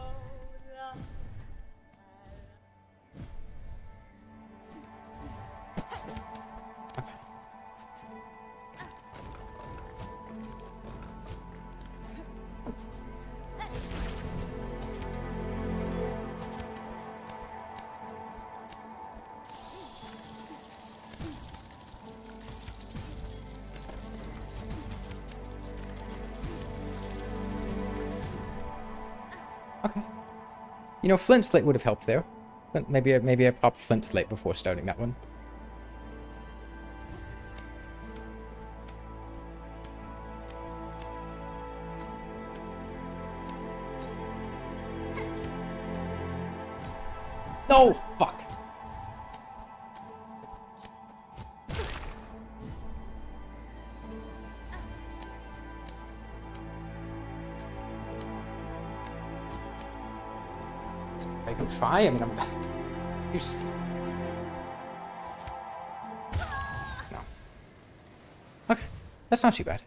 Okay. You know, flint slate would have helped there. Maybe I pop flint slate before starting that one. No! Fuck! I can try. I mean, I'm... Just... No. Okay. That's not too bad.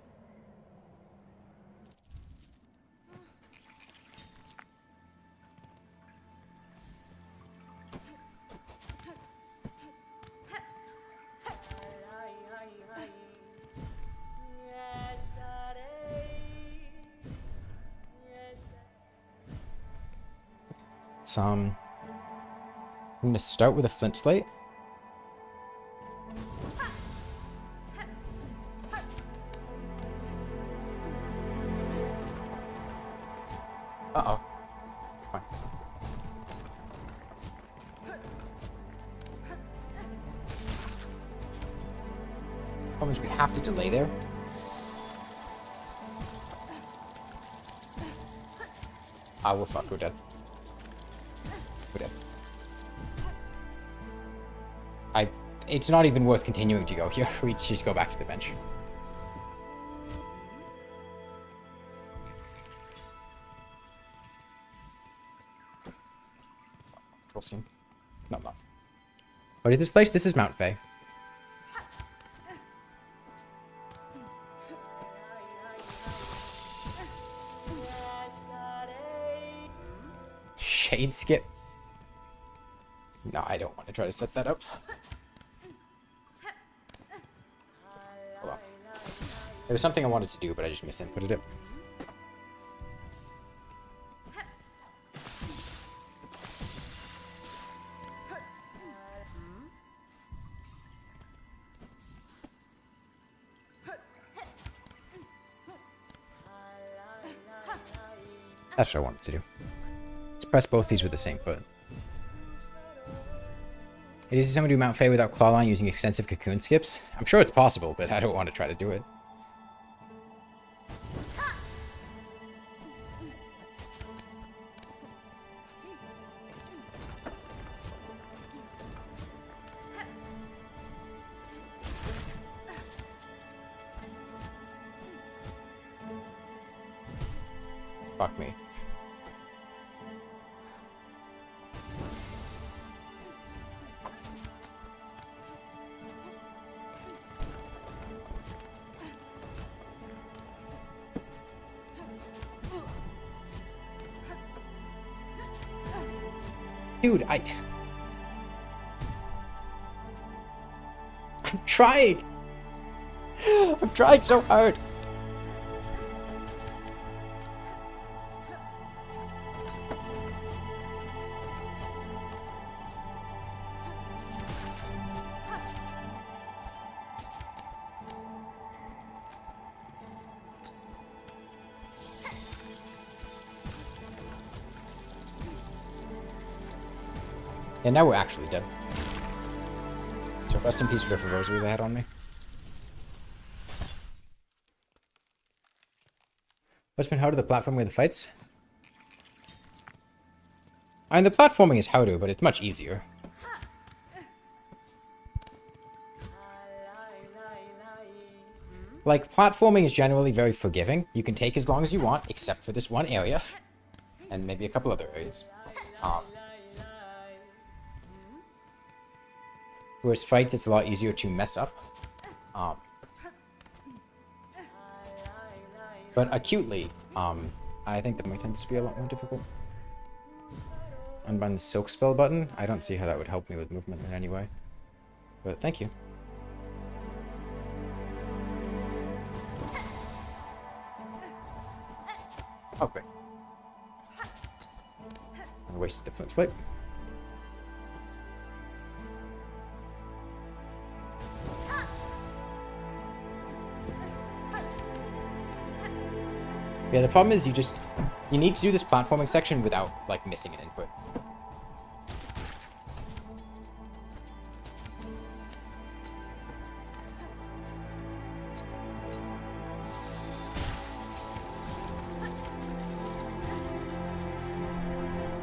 I'm gonna start with a flint slate. Uh-oh. Fine. Problem is we have to delay there. Ah, we're fucked. We're dead. It's not even worth continuing to go here. We just go back to the bench. Control scheme. No, no. What is this place? This is Mount Faye. Shade skip. No, I don't want to try to set that up. Hold on. There was something I wanted to do, but I just misinputted it. That's what I wanted to do. Let's press both these with the same foot. It is someone do Mount Faye without clawline using extensive cocoon skips? I'm sure it's possible, but I don't want to try to do it. Fuck me. Dude, I'm trying! I'm trying so hard! And now we're actually dead. So rest in peace for the rosary they had on me. What's been harder, the platforming or the fights? I mean, the platforming is harder, but it's much easier. Like, platforming is generally very forgiving. You can take as long as you want, except for this one area. And maybe a couple other areas. Whereas fights, it's a lot easier to mess up. But acutely, I think that tends to be a lot more difficult. Unbind the silk spell button. I don't see how that would help me with movement in any way. But thank you. Oh, great. I wasted the flint slate. Yeah, the problem is you need to do this platforming section without, like, missing an input.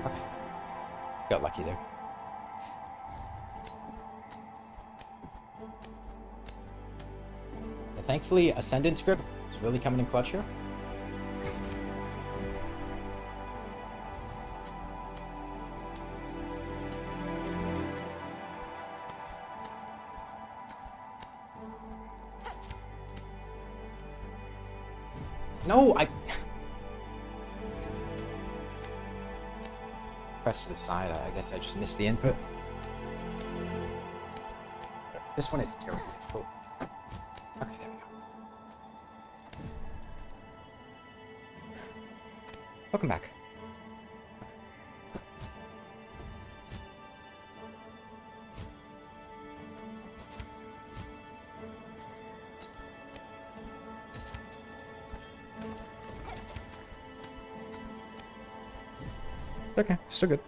Okay. Got lucky there. And thankfully, Ascendant script is really coming in clutch here. No, I pressed to the side. I guess I just missed the input. This one is terrible. Cool. Okay, there we go. Welcome back. Okay, still good.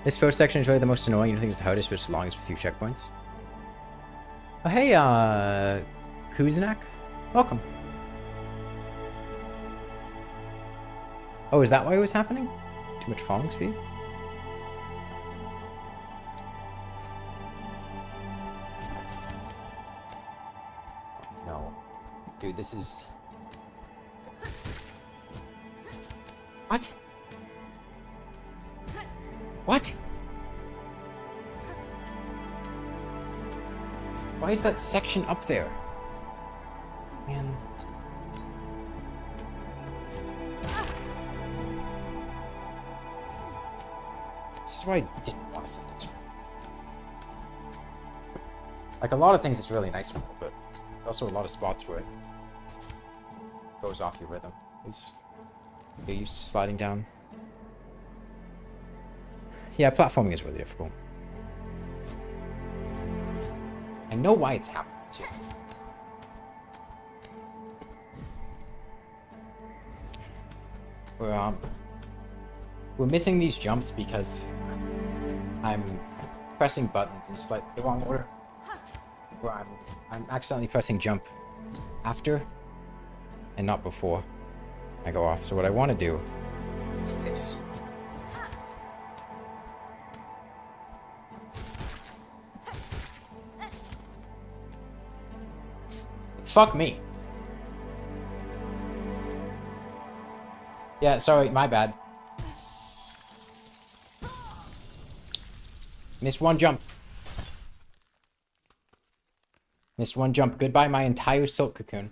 This first section is really the most annoying. You don't think it's the hardest, but it's the longest with a few checkpoints. Oh, hey, Kuzanak. Welcome. Oh, is that why it was happening? Too much falling speed? No. Dude, this is... What? What? Why is that section up there? Man... This is why I didn't want to send it. Like, a lot of things it's really nice for, but also a lot of spots where it goes off your rhythm. You're used to sliding down. Yeah, platforming is really difficult. I know why it's happening, too. We're missing these jumps because I'm pressing buttons in slightly the wrong order. Where I'm accidentally pressing jump after and not before I go off. So what I want to do is this. Fuck me. Yeah, sorry, my bad. Missed one jump. Missed one jump. Goodbye, my entire silk cocoon.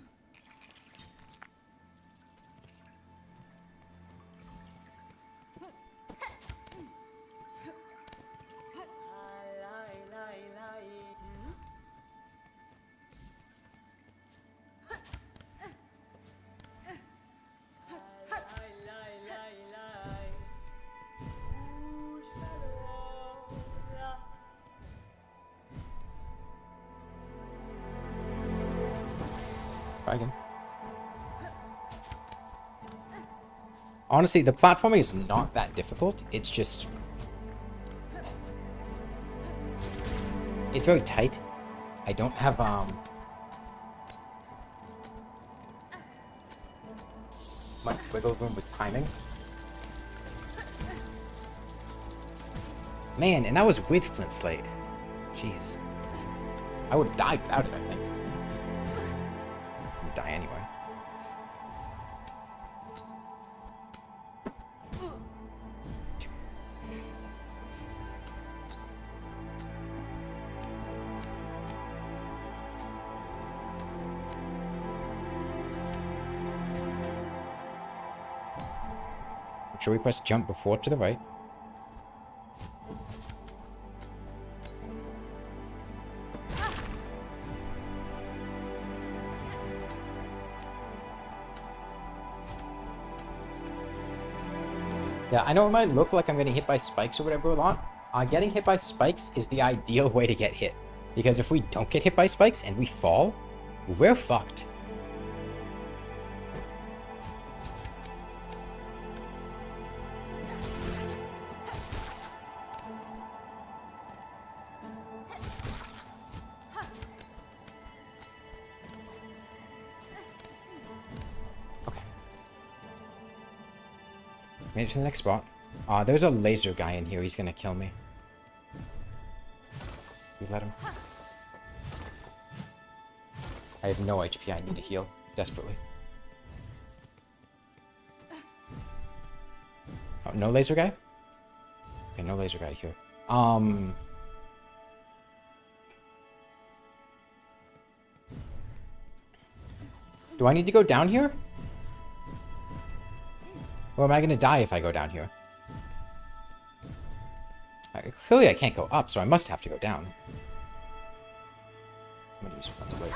Again. Honestly, the platforming is not that difficult. It's just... it's very tight. I don't have, much wiggle room with timing. Man, and that was with Flint Slate. Jeez. I would have died without it, I think. Die anyway. Make sure we press jump before to the right. Yeah, I know it might look like I'm getting hit by spikes or whatever a lot. Getting hit by spikes is the ideal way to get hit. Because if we don't get hit by spikes and we fall, we're fucked. Made it to the next spot. There's a laser guy in here. He's gonna kill me. We let him. I have no HP. I need to heal desperately. Oh, no laser guy? Okay, no laser guy here. Do I need to go down here? Or am I going to die if I go down here? Clearly I can't go up, so I must have to go down. I'm going to use a flint slate.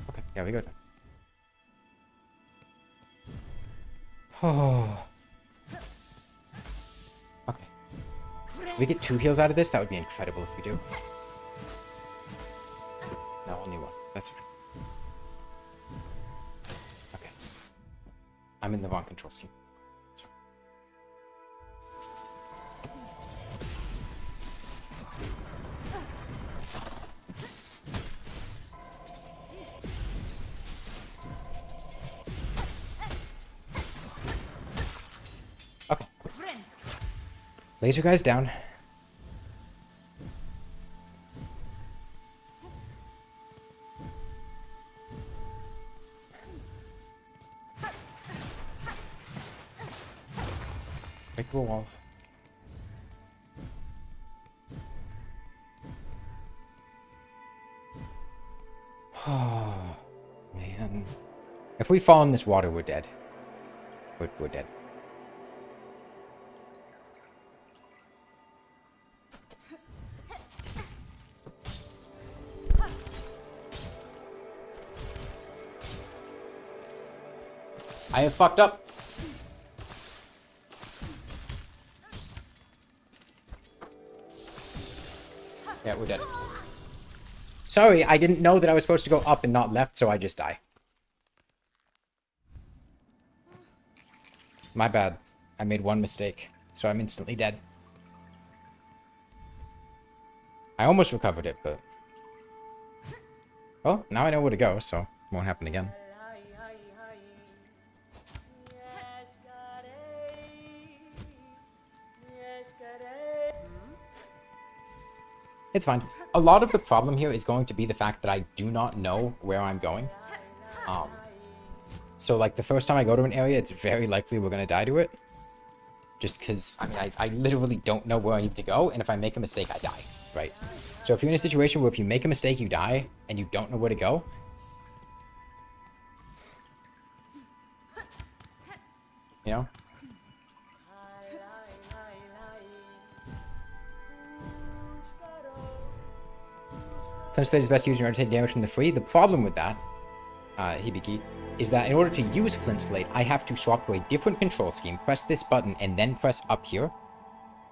Okay, yeah, we go down. Oh. Okay. If we get 2 heals out of this, that would be incredible if we do. No, only 1. That's fine. Okay. I'm in the wrong control scheme. Okay. Laser guy's down. Breakable wall. Oh, man. If we fall in this water, we're dead. We're dead. I have fucked up. Yeah, we're dead. Sorry, I didn't know that I was supposed to go up and not left, so I just die. My bad. I made one mistake, so I'm instantly dead. I almost recovered it, but... Well, now I know where to go, so it won't happen again. It's fine. A lot of the problem here is going to be the fact that I do not know where I'm going. So, like, the first time I go to an area, it's very likely we're going to die to it. Just because, I mean, I literally don't know where I need to go, and if I make a mistake, I die, right? So if you're in a situation where if you make a mistake, you die, and you don't know where to go... You know? Flint Slate is best used in order to take damage from the free. The problem with that, Hibiki, is that in order to use Flint Slate, I have to swap to a different control scheme, press this button, and then press up here.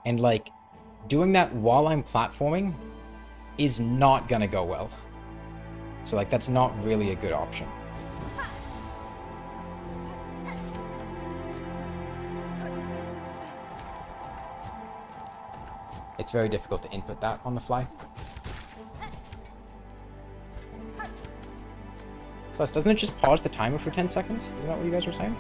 And, like, doing that while I'm platforming is not gonna go well. So, like, that's not really a good option. It's very difficult to input that on the fly. Plus, doesn't it just pause the timer for 10 seconds? Isn't that what you guys were saying?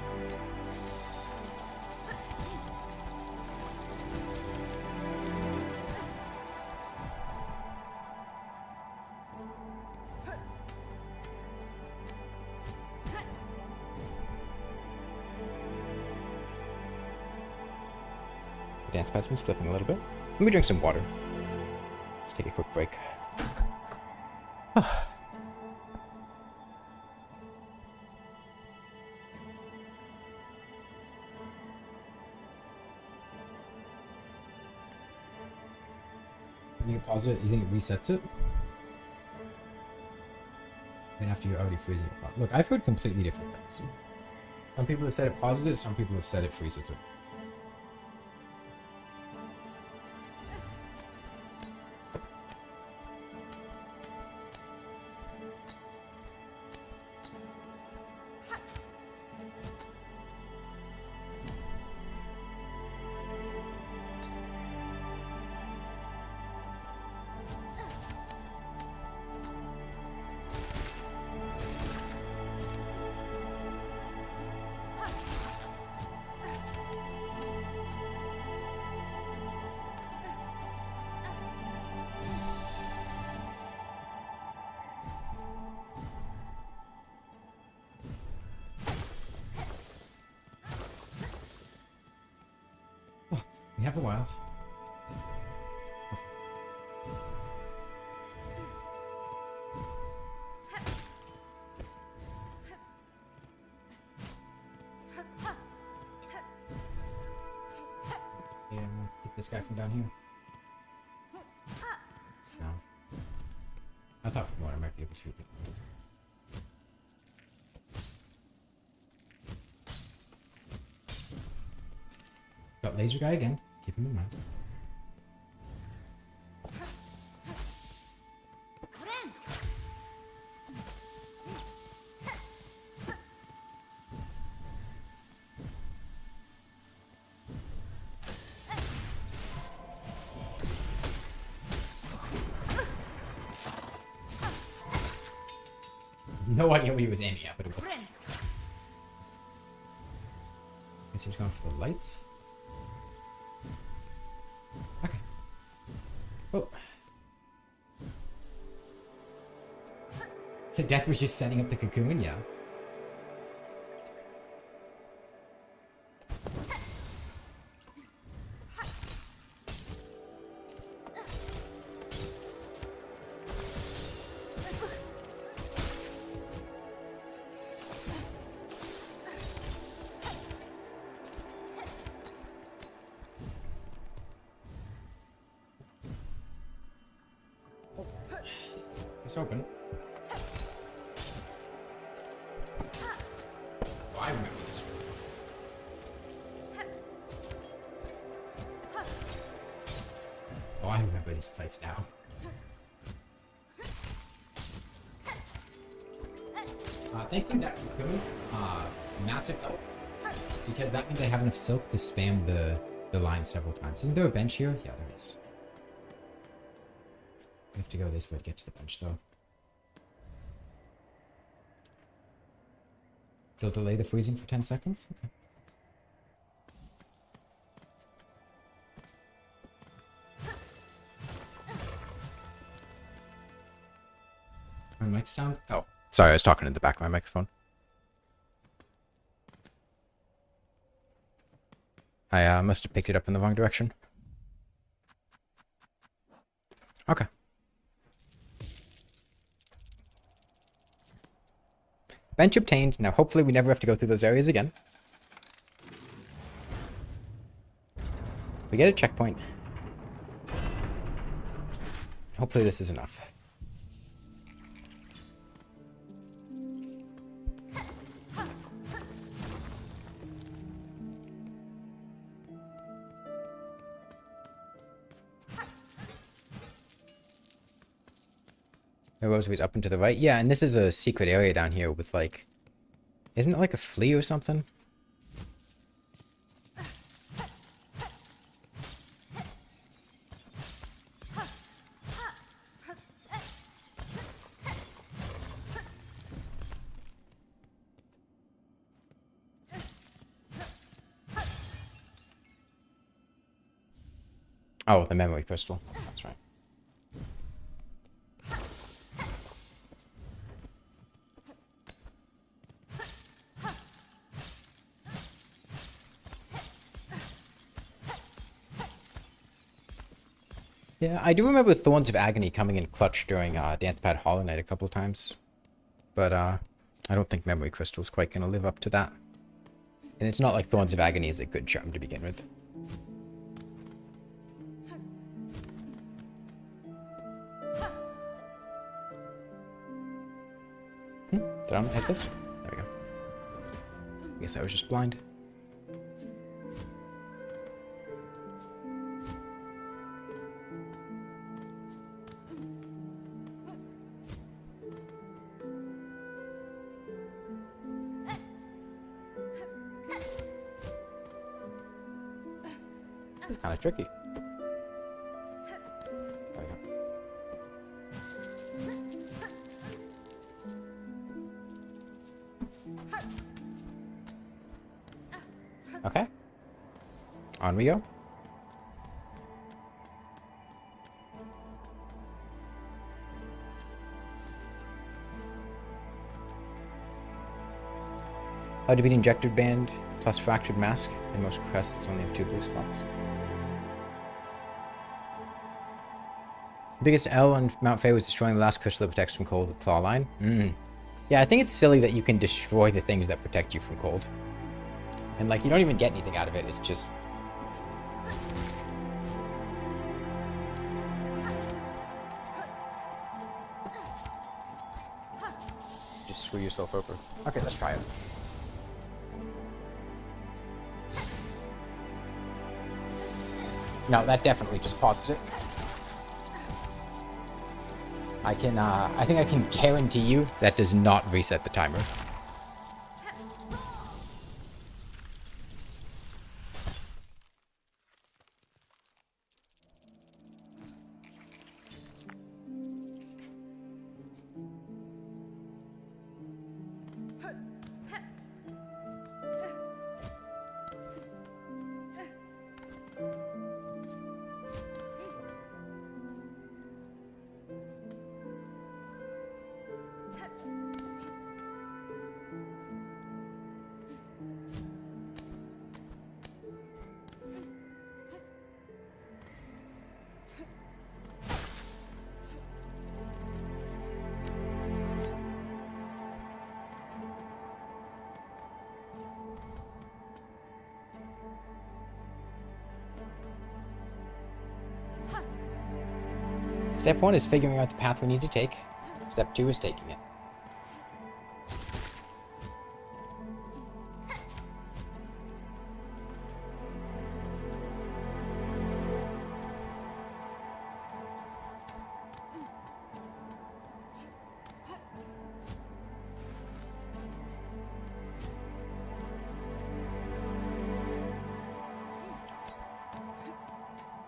Dance pad's been slipping a little bit. Let me drink some water. Let's take a quick break. You think it pauses it? You think it resets it? Then after you're already freezing it. Look, I've heard completely different things. Some people have said it pauses it, some people have said it freezes it. We have a while. Yeah, get this guy from down here. No. I thought from what I might be able to, but... Got laser guy again. Keep him in mind. No idea what he was aiming at, but it was. I guess he was going for the lights. Okay. Oh. The death was just setting up the cocoon, yeah. It's open. Oh, I remember this one. Oh, I remember this place now. Thankfully that cocoon, massive help. Because that means I have enough silk to spam the line several times. Isn't there a bench here? Yeah, there is. We have to go this way to get to the bench, though. It'll delay the freezing for 10 seconds? Okay. My mic sound? Oh, sorry, I was talking in the back of my microphone. I must have picked it up in the wrong direction. Okay. Bench obtained. Now hopefully we never have to go through those areas again. We get a checkpoint. Hopefully this is enough. The roseways up and to the right. Yeah, and this is a secret area down here with like... Isn't it like a flea or something? Oh, the memory crystal. That's right. Yeah, I do remember Thorns of Agony coming in clutch during Dancepad Hollow Knight a couple times. But I don't think Memory Crystal's quite going to live up to that. And it's not like Thorns of Agony is a good charm to begin with. Did I hit this? There we go. I guess I was just blind. This is kind of tricky. There we go. Okay. On we go. How to beat Injected Band plus Fractured Mask, and most crests only have 2 blue slots. The biggest L on Mount Fae was destroying the last crystal that protects from cold with Claw Line. Yeah, I think it's silly that you can destroy the things that protect you from cold. And like, you don't even get anything out of it, it's just... just screw yourself over. Okay, let's try it. No, that definitely just pauses it. I think I can guarantee you that does not reset the timer. Step 1 is figuring out the path we need to take. Step 2 is taking it.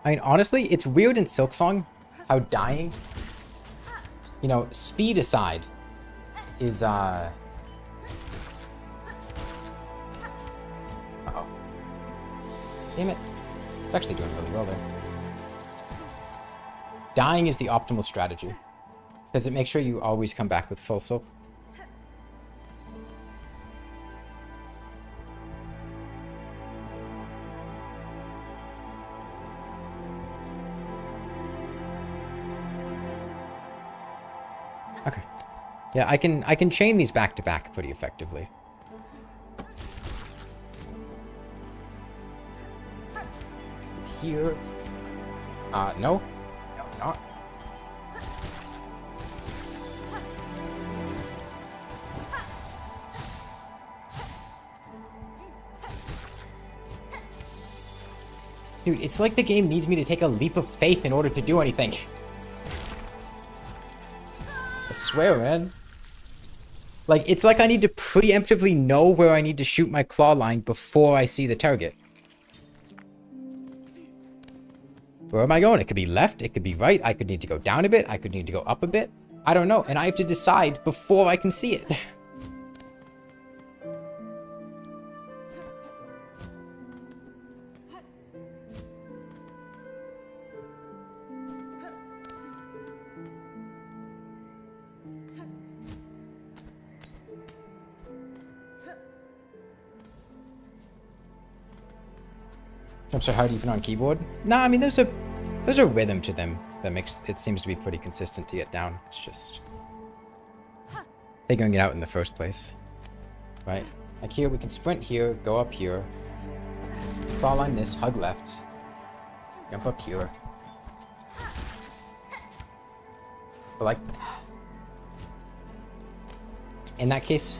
I mean, honestly, it's weird in Silksong how dying, you know, speed aside, is, uh-oh. Damn it. It's actually doing really well there. Dying is the optimal strategy, because it makes sure you always come back with full silk. Okay. Yeah, I can chain these back to back pretty effectively. Here. No. No, not. Dude, it's like the game needs me to take a leap of faith in order to do anything. I swear, man. Like, it's like I need to preemptively know where I need to shoot my claw line before I see the target. Where am I going? It could be left, it could be right, I could need to go down a bit, I could need to go up a bit. I don't know, and I have to decide before I can see it. Jumps are hard even on keyboard. Nah, I mean, there's There's a rhythm to them that makes it seems to be pretty consistent to get down. It's just figuring it out in the first place, right? Like here, we can sprint here, go up here, fall on this, hug left, jump up here. But like, in that case,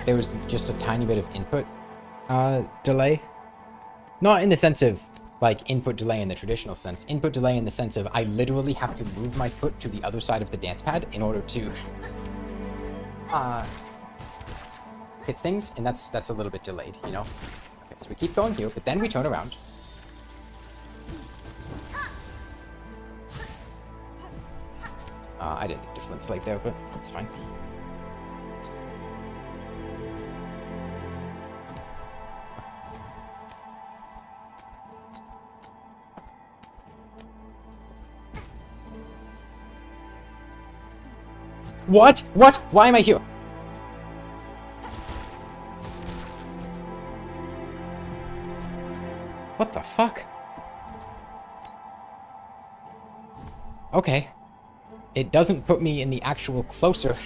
there was just a tiny bit of input delay. Not in the sense of like input delay in the traditional sense. Input delay in the sense of I literally have to move my foot to the other side of the dance pad in order to hit things, and that's a little bit delayed, you know? Okay, so we keep going here, but then we turn around. I didn't need to flint slate there, but it's fine. What? What? Why am I here? What the fuck? Okay. It doesn't put me in the actual closer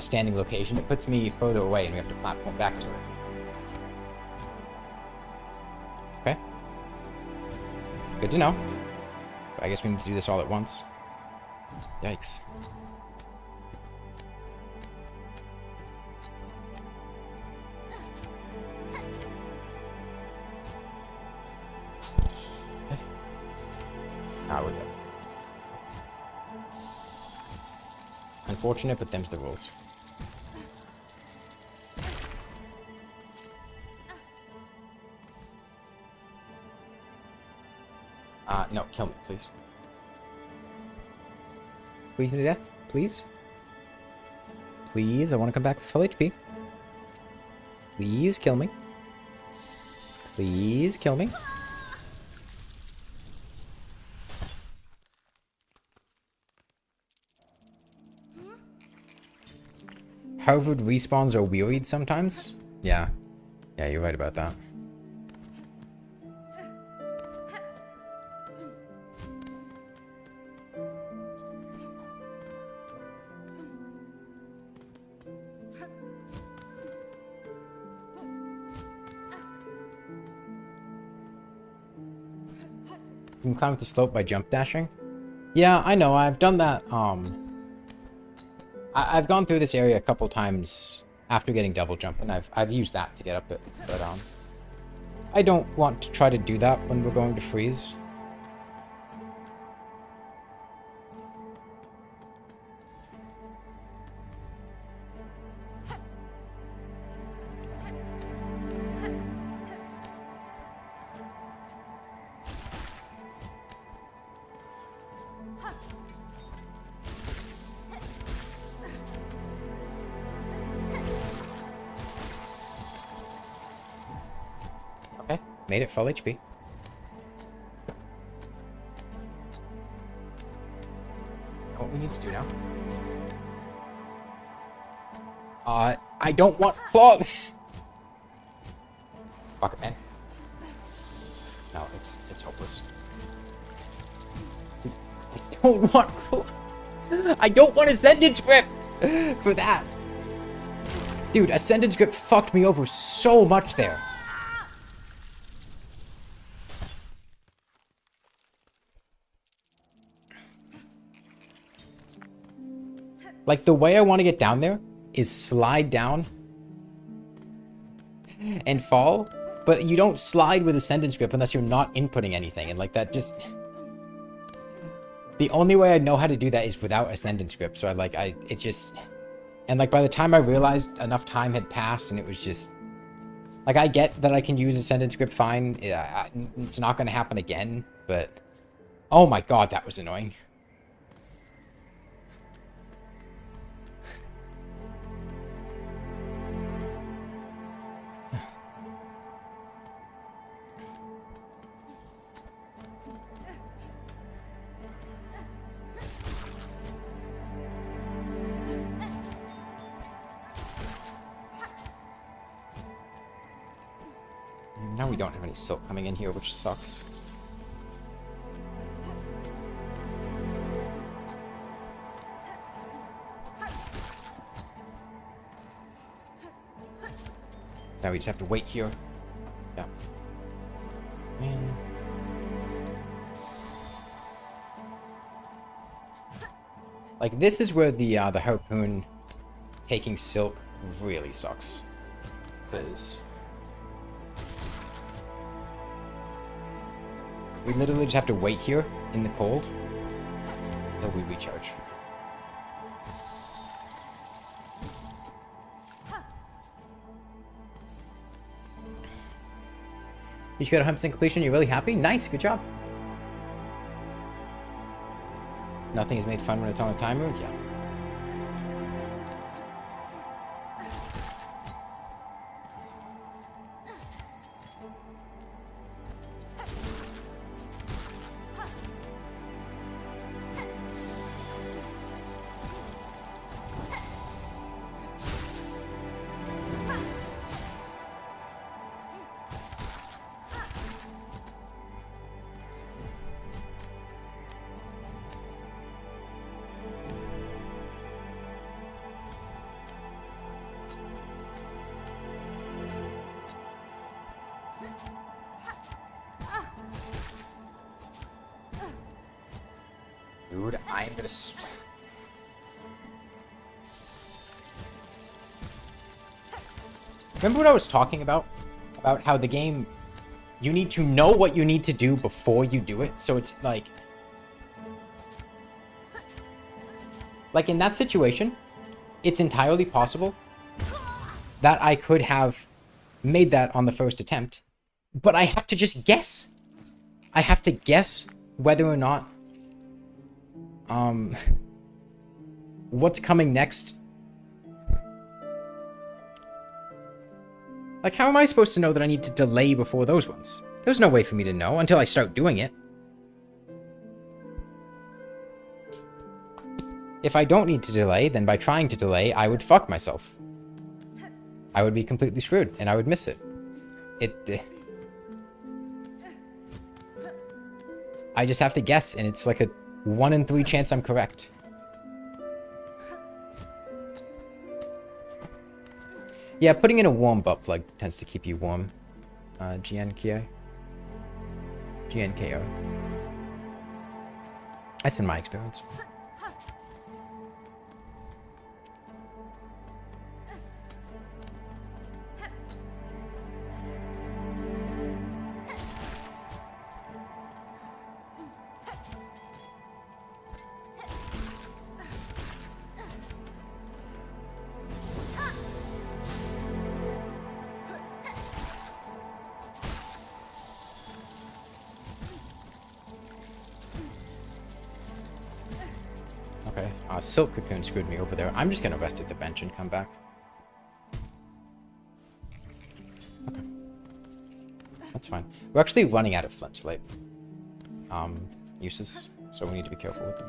standing location. It puts me further away and we have to platform back to it. Okay. Good to know. But I guess we need to do this all at once. Yikes. Okay. Ah, we're good. Unfortunate, but them's the rules. No, kill me, please. Squeeze me to death, please. Please, I want to come back with full HP. Please kill me. Please kill me. Harvard respawns are wearied sometimes? Yeah. Yeah, you're right about that. You can climb up the slope by jump dashing? Yeah, I know, I've done that, I've gone through this area a couple times after getting double jump, and I've used that to get up it, but I don't want to try to do that when we're going to freeze. Made it full HP. What we need to do now? I don't want claw. Fuck it, man. No, it's hopeless. I don't want claw. I don't want Ascendance Grip for that. Dude, Ascendance Grip fucked me over so much there. Like, the way I want to get down there is slide down and fall, but you don't slide with Ascendance Grip unless you're not inputting anything, and like that just... The only way I know how to do that is without Ascendance Grip, so it just... And like, by the time I realized enough time had passed and it was just... Like, I get that I can use Ascendance Grip fine, it's not going to happen again, but... Oh my god, that was annoying. Now we don't have any silk coming in here, which sucks. now we just have to wait here. Yeah. Man. Like, this is where the harpoon taking silk really sucks. Because we literally just have to wait here in the cold until we recharge. You just got 100% completion. You're really happy? Nice, good job. Nothing is made fun when it's on a timer? Yeah. Dude, I'm gonna... Remember what I was talking about? About how the game... You need to know what you need to do before you do it. So it's like... Like in that situation, it's entirely possible that I could have made that on the first attempt. But I have to just guess. I have to guess whether or not... what's coming next? Like, how am I supposed to know that I need to delay before those ones? There's no way for me to know until I start doing it. If I don't need to delay, then by trying to delay, I would fuck myself. I would be completely screwed, and I would miss it. I just have to guess, and it's like a 1 in 3 chance I'm correct. Yeah, putting in a warm butt plug tends to keep you warm. GNKO. That's been my experience. Silk Cocoon screwed me over there. I'm just gonna rest at the bench and come back. Okay. That's fine. We're actually running out of flint slate uses, so we need to be careful with them.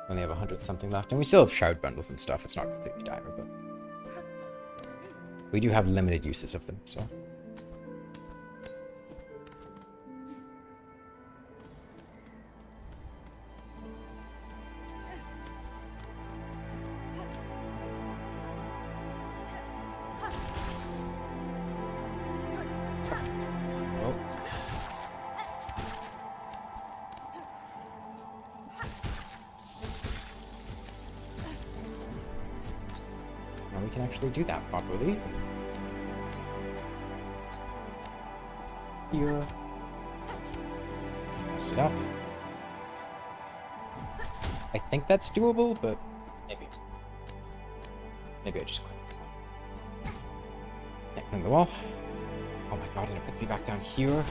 We only have 100 something left, and we still have shard bundles and stuff. It's not completely dire, but we do have limited uses of them, so. Do that properly. Here. Messed it up. I think that's doable, but maybe. Maybe I just clicked the wall. Can't climb the wall. Oh my god, and it put me back down here.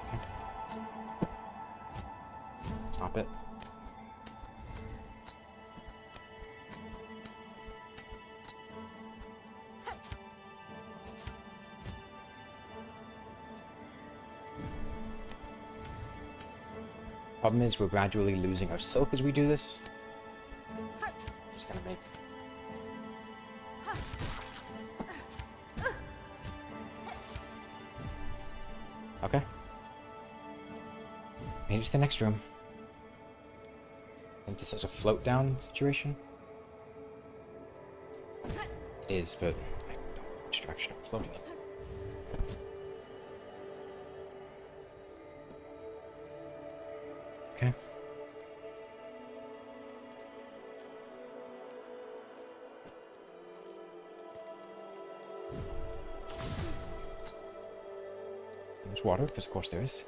Okay. Stop it. Problem is, we're gradually losing our silk as we do this. Just gonna make... Okay. Made it to the next room. I think this is a float down situation. it is, but I don't know which direction I'm floating in. Okay. There's water, because of course there is.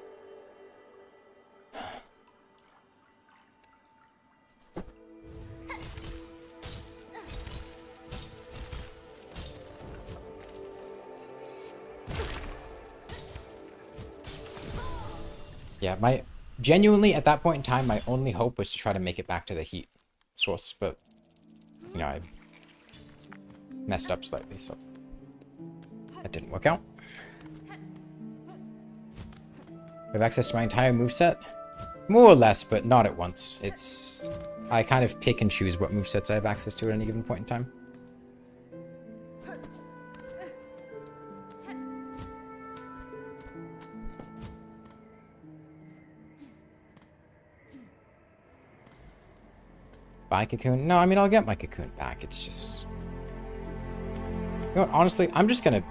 Yeah, genuinely at that point in time, my only hope was to try to make it back to the heat source, but you know, I messed up slightly, so that didn't work out. I have access to my entire moveset? More or less, but not at once. I kind of pick and choose what movesets I have access to at any given point in time. Buy Cocoon? No, I mean, I'll get my Cocoon back. It's just... You know what, honestly, I'm just gonna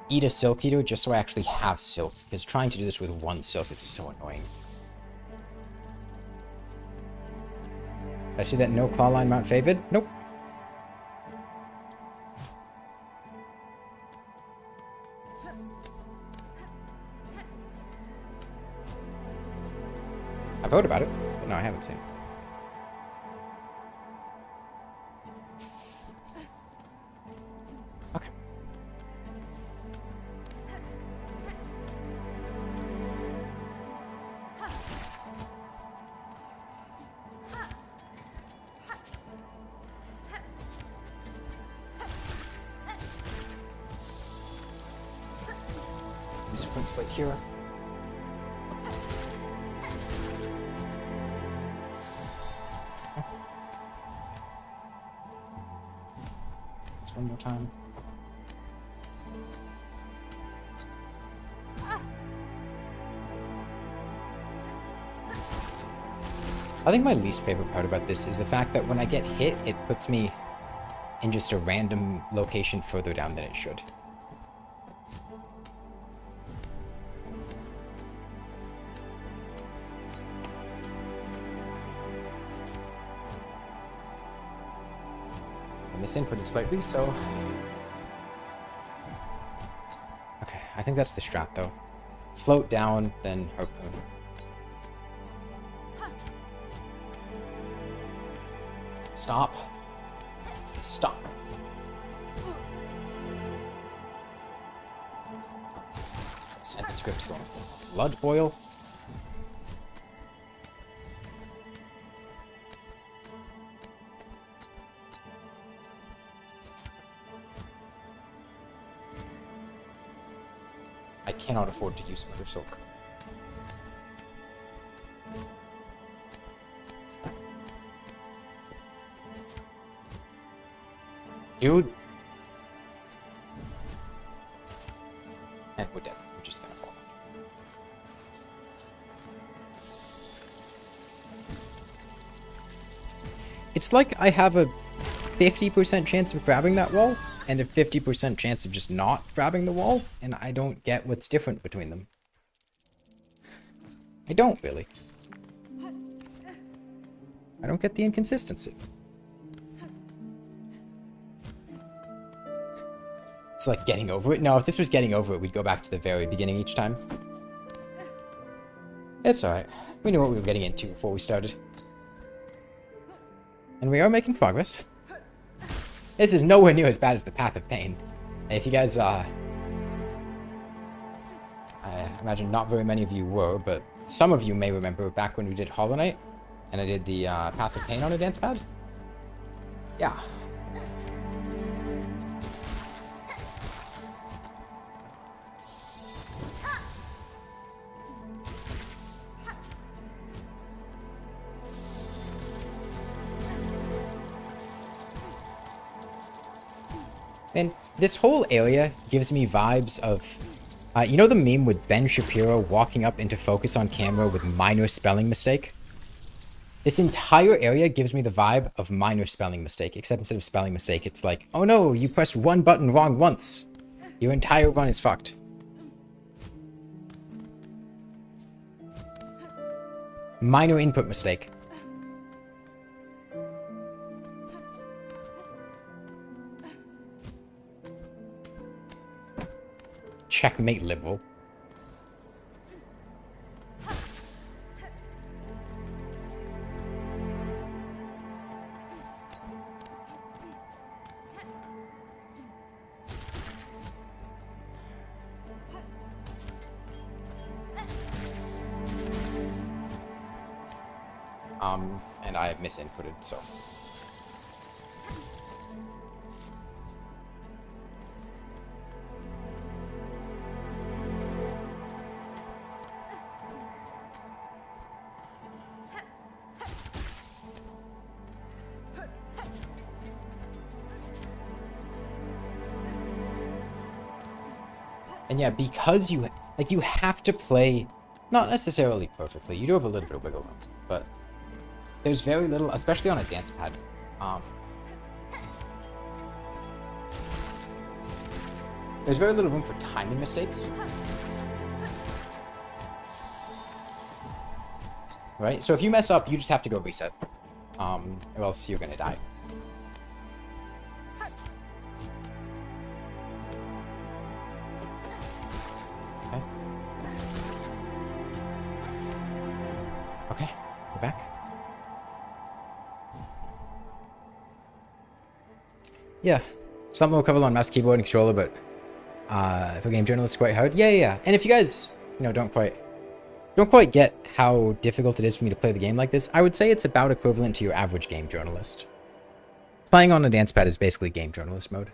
eat a Silk Eater just so I actually have Silk, because trying to do this with one Silk is so annoying. I see that no claw line mount favored? Nope. I've heard about it, but no, I haven't seen it. Okay. Use Flint Slate here. One more time. I think my least favorite part about this is the fact that when I get hit, it puts me in just a random location further down than it should. Misinputted slightly, so... Okay, I think that's the strat, though. Float down, then harpoon. Stop. Stop. Sentence script's going. Blood boil. I cannot afford to use another Silk. Dude. And we're dead. We're just gonna fall. It's like I have a 50% chance of grabbing that wall and a 50% chance of just not grabbing the wall, and I don't get what's different between them. I don't really. I don't get the inconsistency. It's like getting over it. No, if this was getting over it, we'd go back to the very beginning each time. It's alright. We knew what we were getting into before we started. And we are making progress. This is nowhere near as bad as the Path of Pain. If you guys, I imagine not very many of you were, but some of you may remember back when we did Hollow Knight, and I did the Path of Pain on a dance pad. Yeah. And this whole area gives me vibes of, you know the meme with Ben Shapiro walking up into focus on camera with minor spelling mistake? This entire area gives me the vibe of minor spelling mistake, except instead of spelling mistake, it's like, oh no, you pressed one button wrong once. Your entire run is fucked. Minor input mistake. Checkmate, liberal. And I misinputted, so. And yeah, because you have to play, not necessarily perfectly. You do have a little bit of wiggle room, but there's very little, especially on a dance pad. There's very little room for timing mistakes. Right? So if you mess up, you just have to go reset. Or else you're gonna die. Okay. Okay, we're back. Yeah, something we'll cover on mouse, keyboard, and controller, but for game journalists, quite hard. Yeah. And if you guys, don't quite get how difficult it is for me to play the game like this, I would say it's about equivalent to your average game journalist. Playing on a dance pad is basically game journalist mode.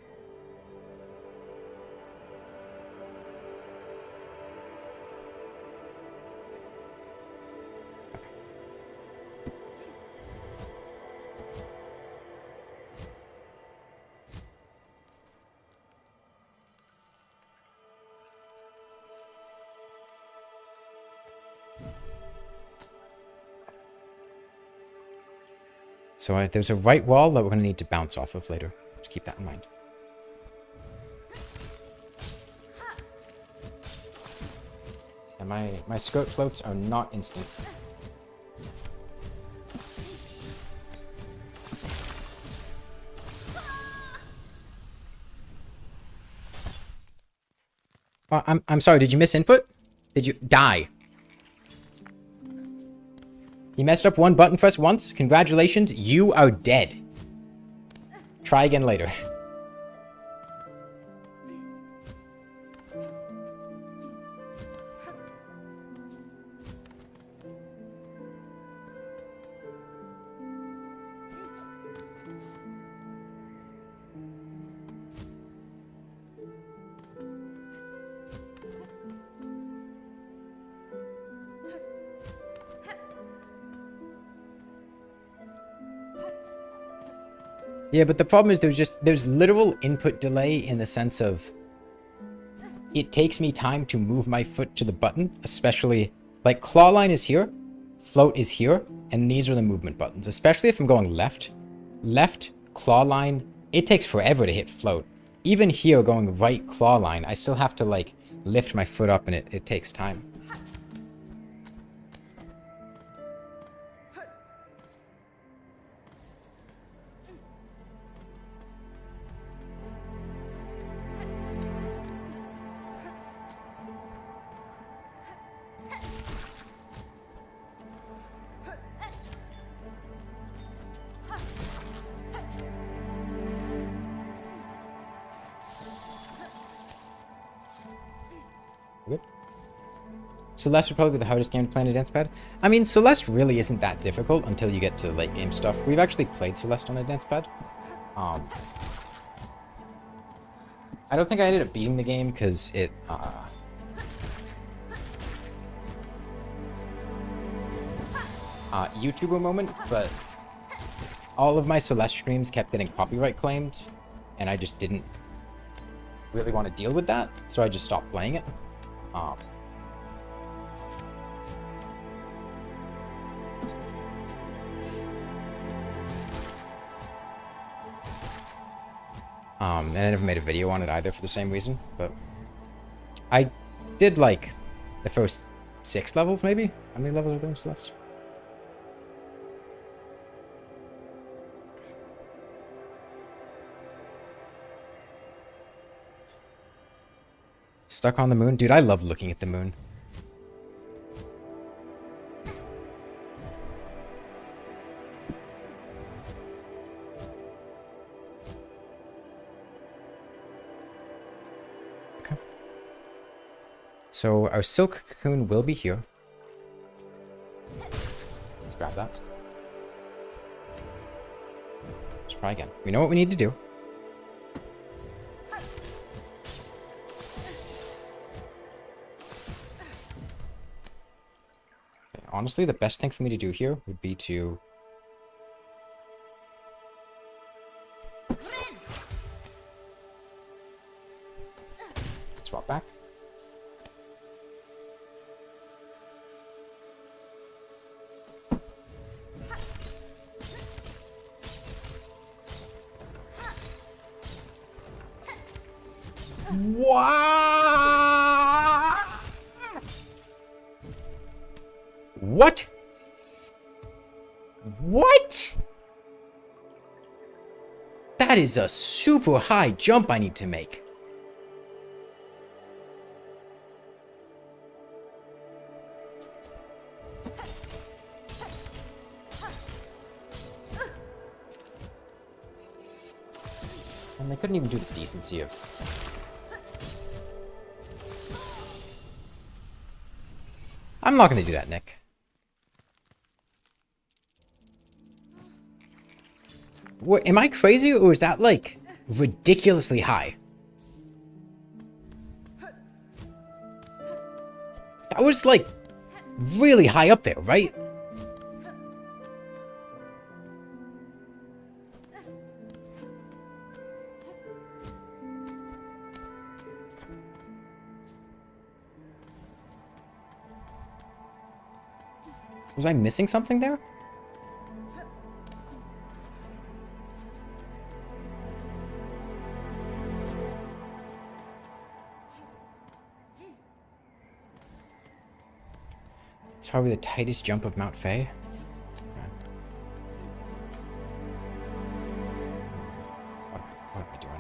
So there's a right wall that we're going to need to bounce off of later. Just keep that in mind. And my skirt floats are not instant. I'm sorry, did you miss input? Did you die? You messed up one button press once? Congratulations, you are dead. Try again later. Yeah, but the problem is there's literal input delay in the sense of it takes me time to move my foot to the button, especially like claw line is here, float is here, and these are the movement buttons, especially if I'm going left, claw line, it takes forever to hit float. Even here going right claw line, I still have to like lift my foot up and it takes time. Good. Celeste would probably be the hardest game to play on a dance pad. I mean, Celeste really isn't that difficult until you get to the late game stuff. We've actually played Celeste on a dance pad. I don't think I ended up beating the game because it YouTuber moment, but all of my Celeste streams kept getting copyright claimed, and I just didn't really want to deal with that, so I just stopped playing it. And I never made a video on it either for the same reason, but I did like the first 6 levels, maybe? How many levels are there in Celeste? Stuck on the moon? Dude, I love looking at the moon. Okay. So our silk cocoon will be here. Let's grab that. Let's try again. We know what we need to do. Honestly, the best thing for me to do here would be to... swap back. What? What? That is a super high jump I need to make. And I couldn't even do the decency of... I'm not going to do that, Nick. What, am I crazy, or is that, like, ridiculously high? That was, like, really high up there, right? Was I missing something there? It's probably the tightest jump of Mount Faye. Okay. What am I doing?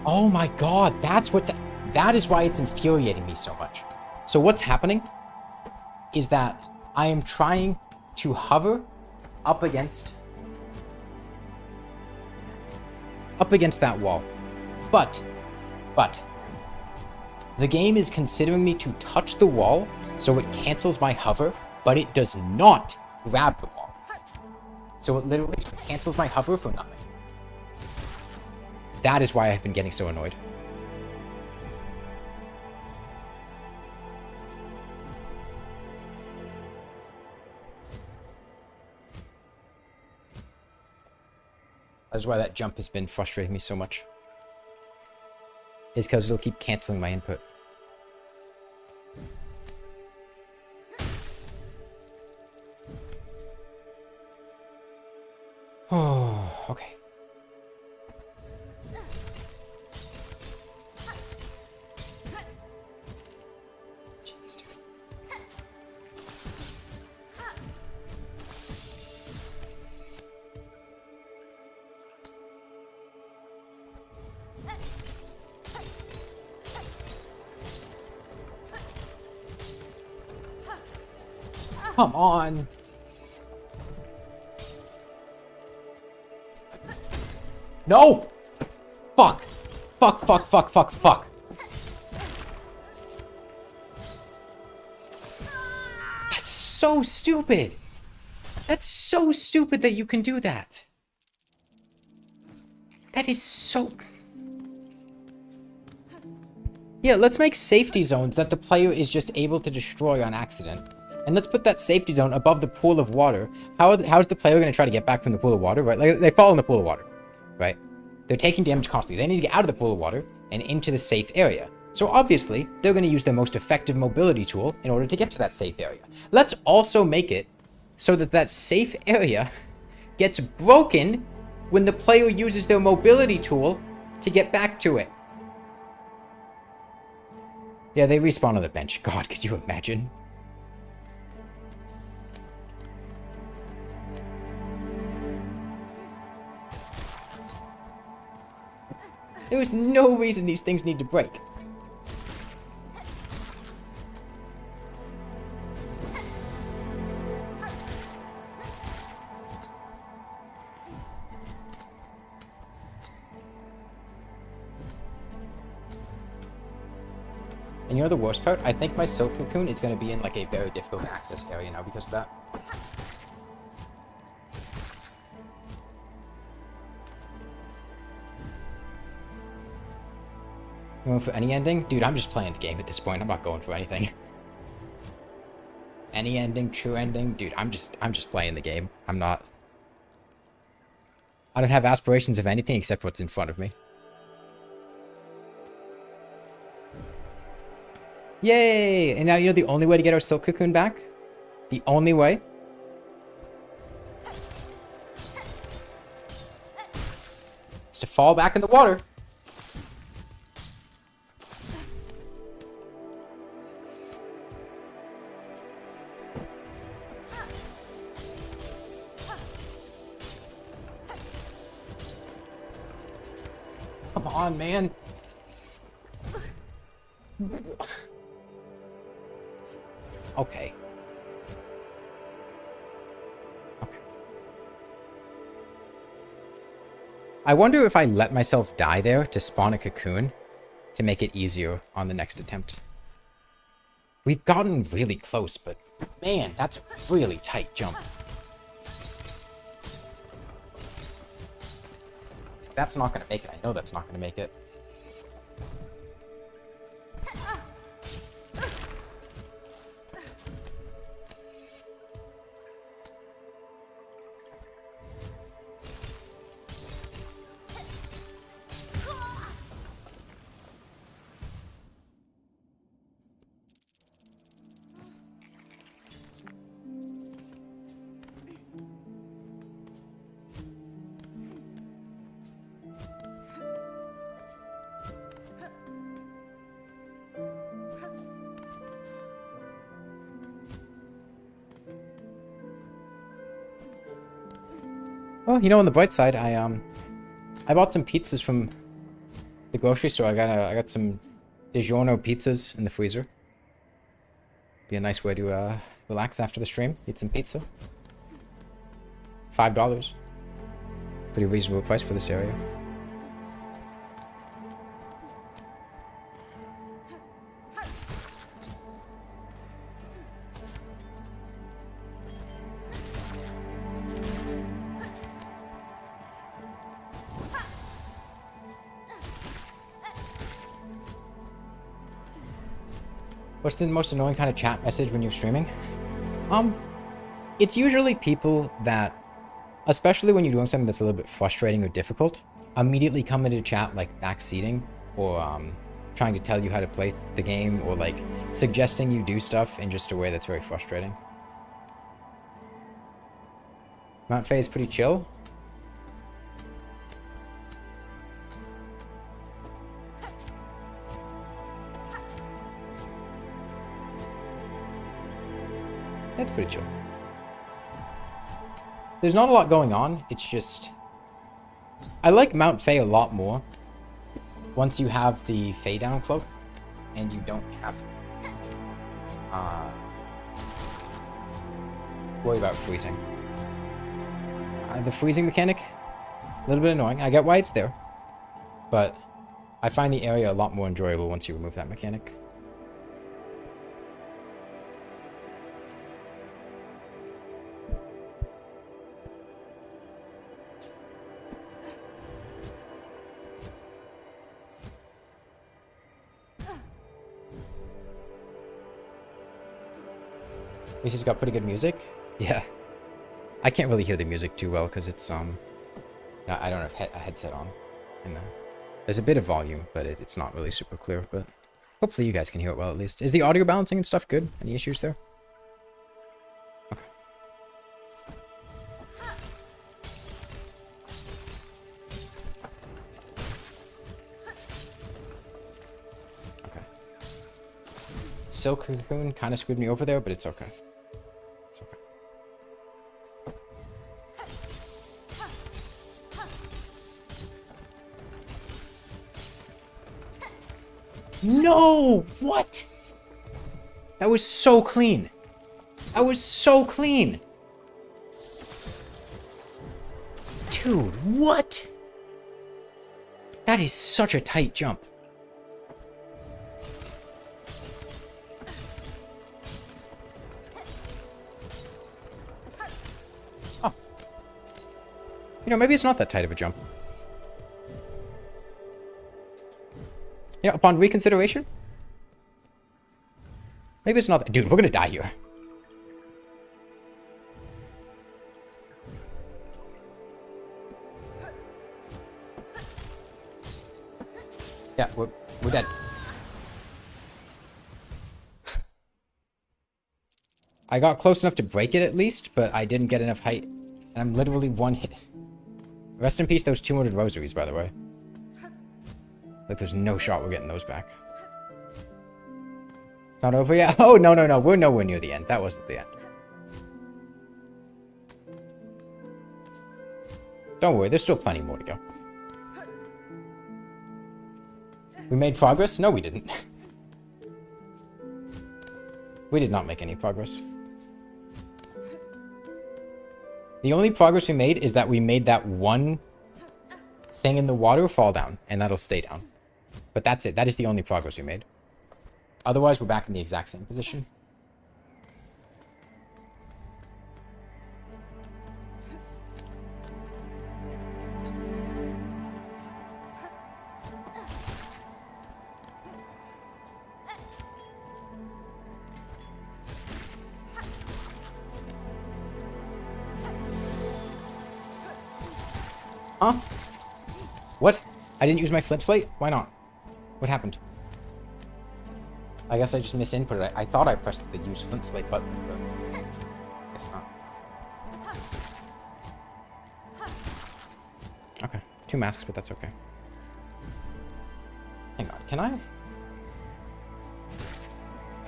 Oh my god, that is why it's infuriating me so much. So what's happening is that I am trying to hover up against that wall. But the game is considering me to touch the wall, so it cancels my hover, but it does not grab the wall. So it literally just cancels my hover for nothing. That is why I've been getting so annoyed. That is why that jump has been frustrating me so much. It's because it'll keep canceling my input. Oh, okay. Come on. No! Fuck. Fuck, fuck, fuck, fuck, fuck. That's so stupid. That's so stupid that you can do that. That is so... Yeah, let's make safety zones that the player is just able to destroy on accident. And let's put that safety zone above the pool of water. How's the player going to try to get back from the pool of water, right? Like, they fall in the pool of water, right? They're taking damage constantly. They need to get out of the pool of water and into the safe area. So obviously, they're going to use their most effective mobility tool in order to get to that safe area. Let's also make it so that that safe area gets broken when the player uses their mobility tool to get back to it. Yeah, they respawn on the bench. God, could you imagine? There is no reason these things need to break. And you know the worst part? I think my silk cocoon is going to be in like a very difficult to access area now because of that. You going for any ending? Dude, I'm just playing the game at this point. I'm not going for anything. Any ending, true ending? Dude, I'm just playing the game. I'm not... I don't have aspirations of anything except what's in front of me. Yay! And now you know the only way to get our silk cocoon back? The only way? Is to fall back in the water. Come on, man. Okay. Okay. I wonder if I let myself die there to spawn a cocoon to make it easier on the next attempt. We've gotten really close, but man, that's a really tight jump. That's not going to make it. I know that's not going to make it. Well, you know, on the bright side, I bought some pizzas from the grocery store. I got some DiGiorno pizzas in the freezer. Be a nice way to relax after the stream. Eat some pizza. $5. Pretty reasonable price for this area. What's the most annoying kind of chat message when you're streaming? It's usually people that, especially when you're doing something that's a little bit frustrating or difficult, immediately come into chat like backseating or trying to tell you how to play the game or like suggesting you do stuff in just a way that's very frustrating. Mount Faye is pretty chill. That's pretty chill. There's not a lot going on. It's just... I like Mount Faye a lot more once you have the Faye down cloak and you don't have worry about freezing. The freezing mechanic, a little bit annoying. I get why it's there, but I find the area a lot more enjoyable once you remove that mechanic. At least he's got pretty good music. Yeah. I can't really hear the music too well because it's, I don't have a headset on. And there's a bit of volume, but it's not really super clear. But hopefully you guys can hear it well at least. Is the audio balancing and stuff good? Any issues there? Okay. Okay. Silk Cocoon kind of screwed me over there, but it's okay. It's okay. No! What? That was so clean. That was so clean. Dude, what? That is such a tight jump. Oh. You know, maybe it's not that tight of a jump. You know, upon reconsideration, maybe it's not that. Dude, we're gonna die here. Yeah, we're dead. I got close enough to break it at least, but I didn't get enough height. And I'm literally one hit. Rest in peace, those 200 rosaries, by the way. Like, there's no shot we're getting those back. It's not over yet? Oh, no, no, no. We're nowhere near the end. That wasn't the end. Don't worry. There's still plenty more to go. We made progress? No, we didn't. We did not make any progress. The only progress we made is that we made that one thing in the water fall down, and that'll stay down. But that's it. That is the only progress we made. Otherwise, we're back in the exact same position. Huh? What? I didn't use my flint slate? Why not? What happened? I guess I just misinputted it. I thought I pressed the use flint slate button, but I guess not. Okay. 2 masks, but that's okay. Hang on. Can I?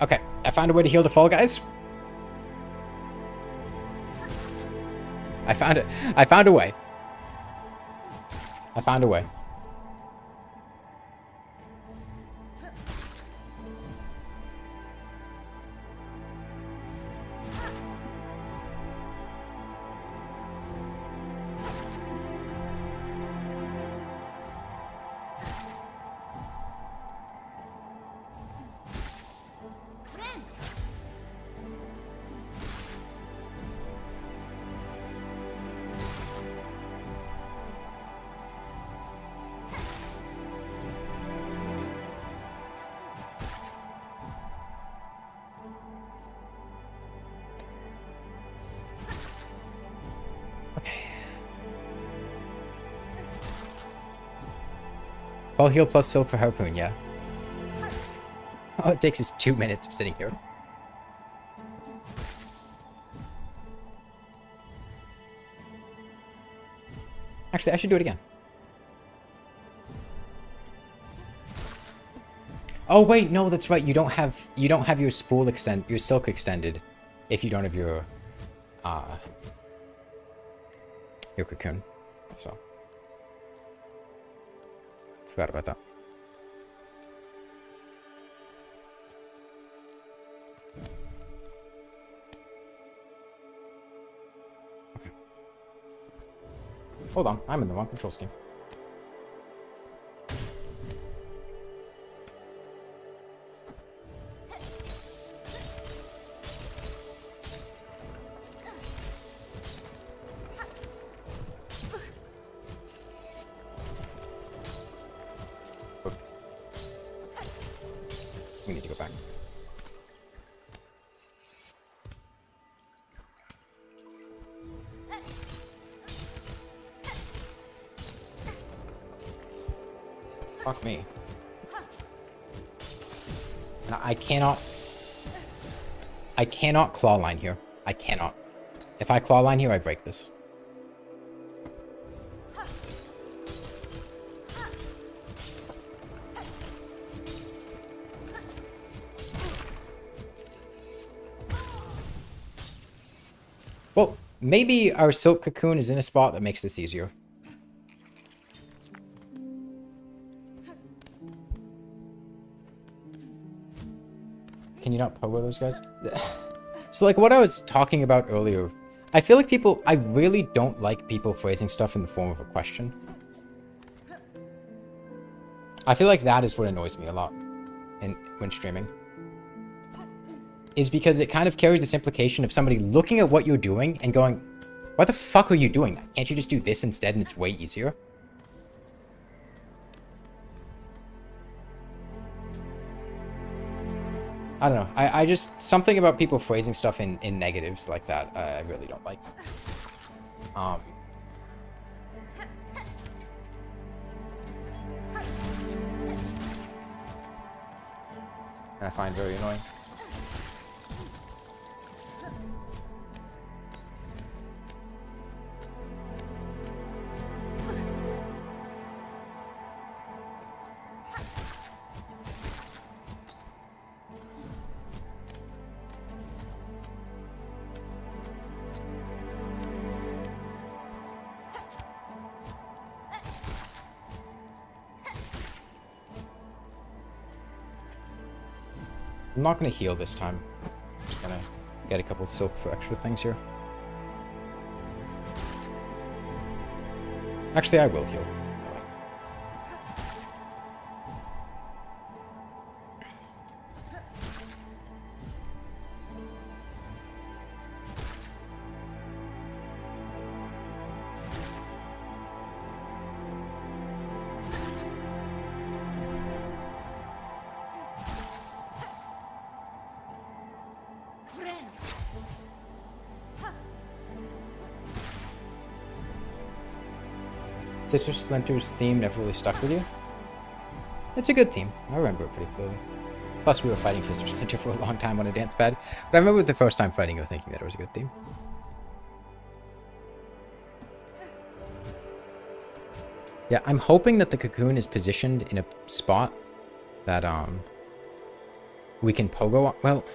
Okay. I found a way to heal the fall guys. I found it. I found a way. I found a way. Ball heal plus silver harpoon, yeah. All it takes is 2 minutes of sitting here. Actually, I should do it again. Oh wait, no, that's right. You don't have your spool your silk extended if you don't have your cocoon. So forgot about that. Okay. Hold on, I'm in the wrong control scheme. We need to go back. Fuck me. And I cannot claw line here. I cannot. If I claw line here, I break this. Well, maybe our silk cocoon is in a spot that makes this easier. Can you not pogo those guys? So like what I was talking about earlier, I feel like I really don't like people phrasing stuff in the form of a question. I feel like that is what annoys me a lot when streaming. Is because it kind of carries this implication of somebody looking at what you're doing and going, why the fuck are you doing that? Can't you just do this instead and it's way easier? I don't know. I just, something about people phrasing stuff in negatives like that, I really don't like. And I find very annoying. I'm not going to heal this time. I'm just going to get a couple of silk for extra things here. Actually, I will heal. Sister Splinter's theme never really stuck with you? It's a good theme. I remember it pretty clearly. Plus, we were fighting Sister Splinter for a long time on a dance pad. But I remember the first time fighting her thinking that it was a good theme. Yeah, I'm hoping that the cocoon is positioned in a spot that, we can pogo... Well,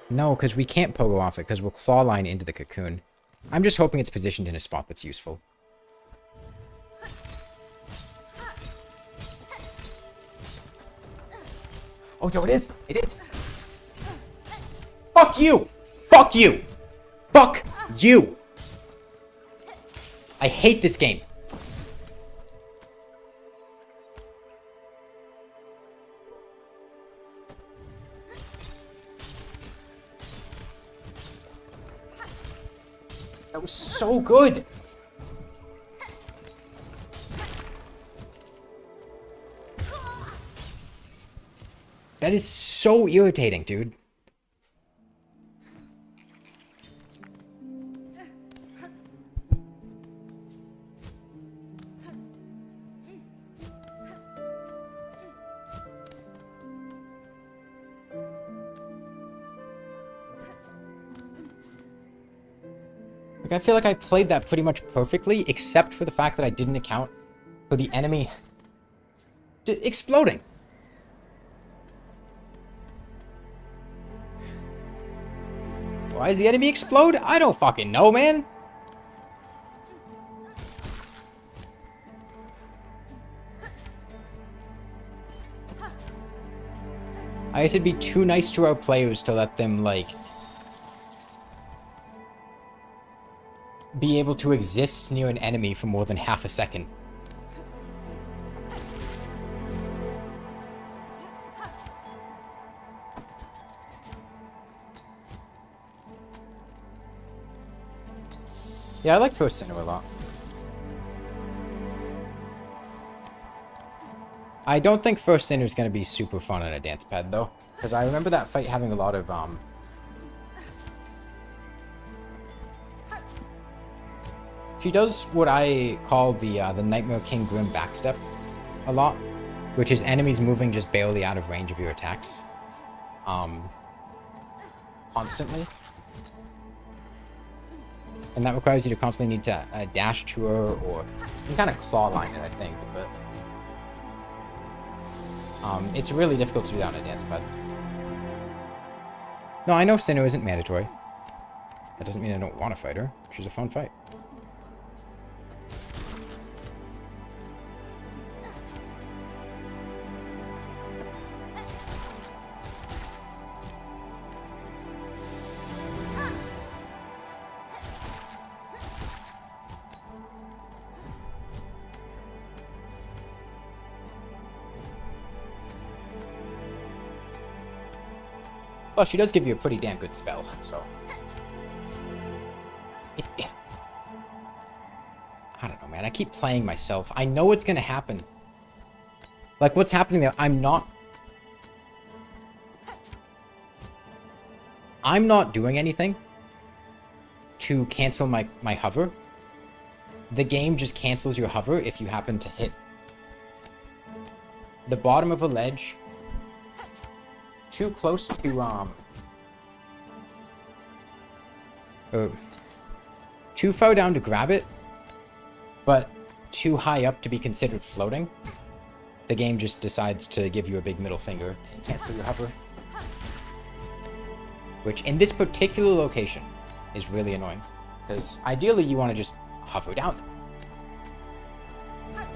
no, because we can't pogo off it because we'll claw line into the cocoon. I'm just hoping it's positioned in a spot that's useful. Oh, no, it is. It is. Fuck you. Fuck you. Fuck you. I hate this game. That was so good. That is so irritating, dude. Like, I feel like I played that pretty much perfectly, except for the fact that I didn't account for the enemy exploding. Why does the enemy explode? I don't fucking know, man. I guess it'd be too nice to our players to let them, like, be able to exist near an enemy for more than half a second. Yeah, I like First Sinner a lot. I don't think First Sinner is going to be super fun on a dance pad, though. Because I remember that fight having a lot of, She does what I call the Nightmare King Grim backstep a lot. which is enemies moving just barely out of range of your attacks. Constantly. And that requires you to constantly need to dash to her, or you can kind of claw line it, I think, but it's really difficult to do that on a dance pad. No, I know Sinnoh isn't mandatory. That doesn't mean I don't want to fight her. She's a fun fight. Well, she does give you a pretty damn good spell, so... I don't know, man. I keep playing myself. I know what's gonna happen. Like, what's happening there? I'm not doing anything to cancel my hover. The game just cancels your hover if you happen to hit the bottom of a ledge too close to, too far down to grab it, but too high up to be considered floating. The game just decides to give you a big middle finger and cancel your hover. Which, in this particular location, is really annoying. Because ideally you want to just hover down there.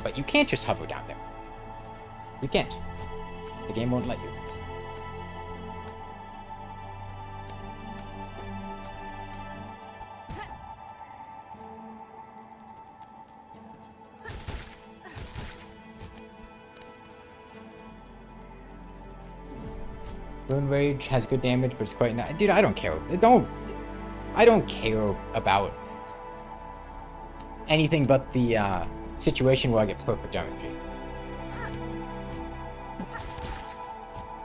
But you can't just hover down there. You can't. The game won't let you. Rune Rage has good damage, but it's quite not. Dude, I don't care. I don't care about anything but the situation where I get perfect energy.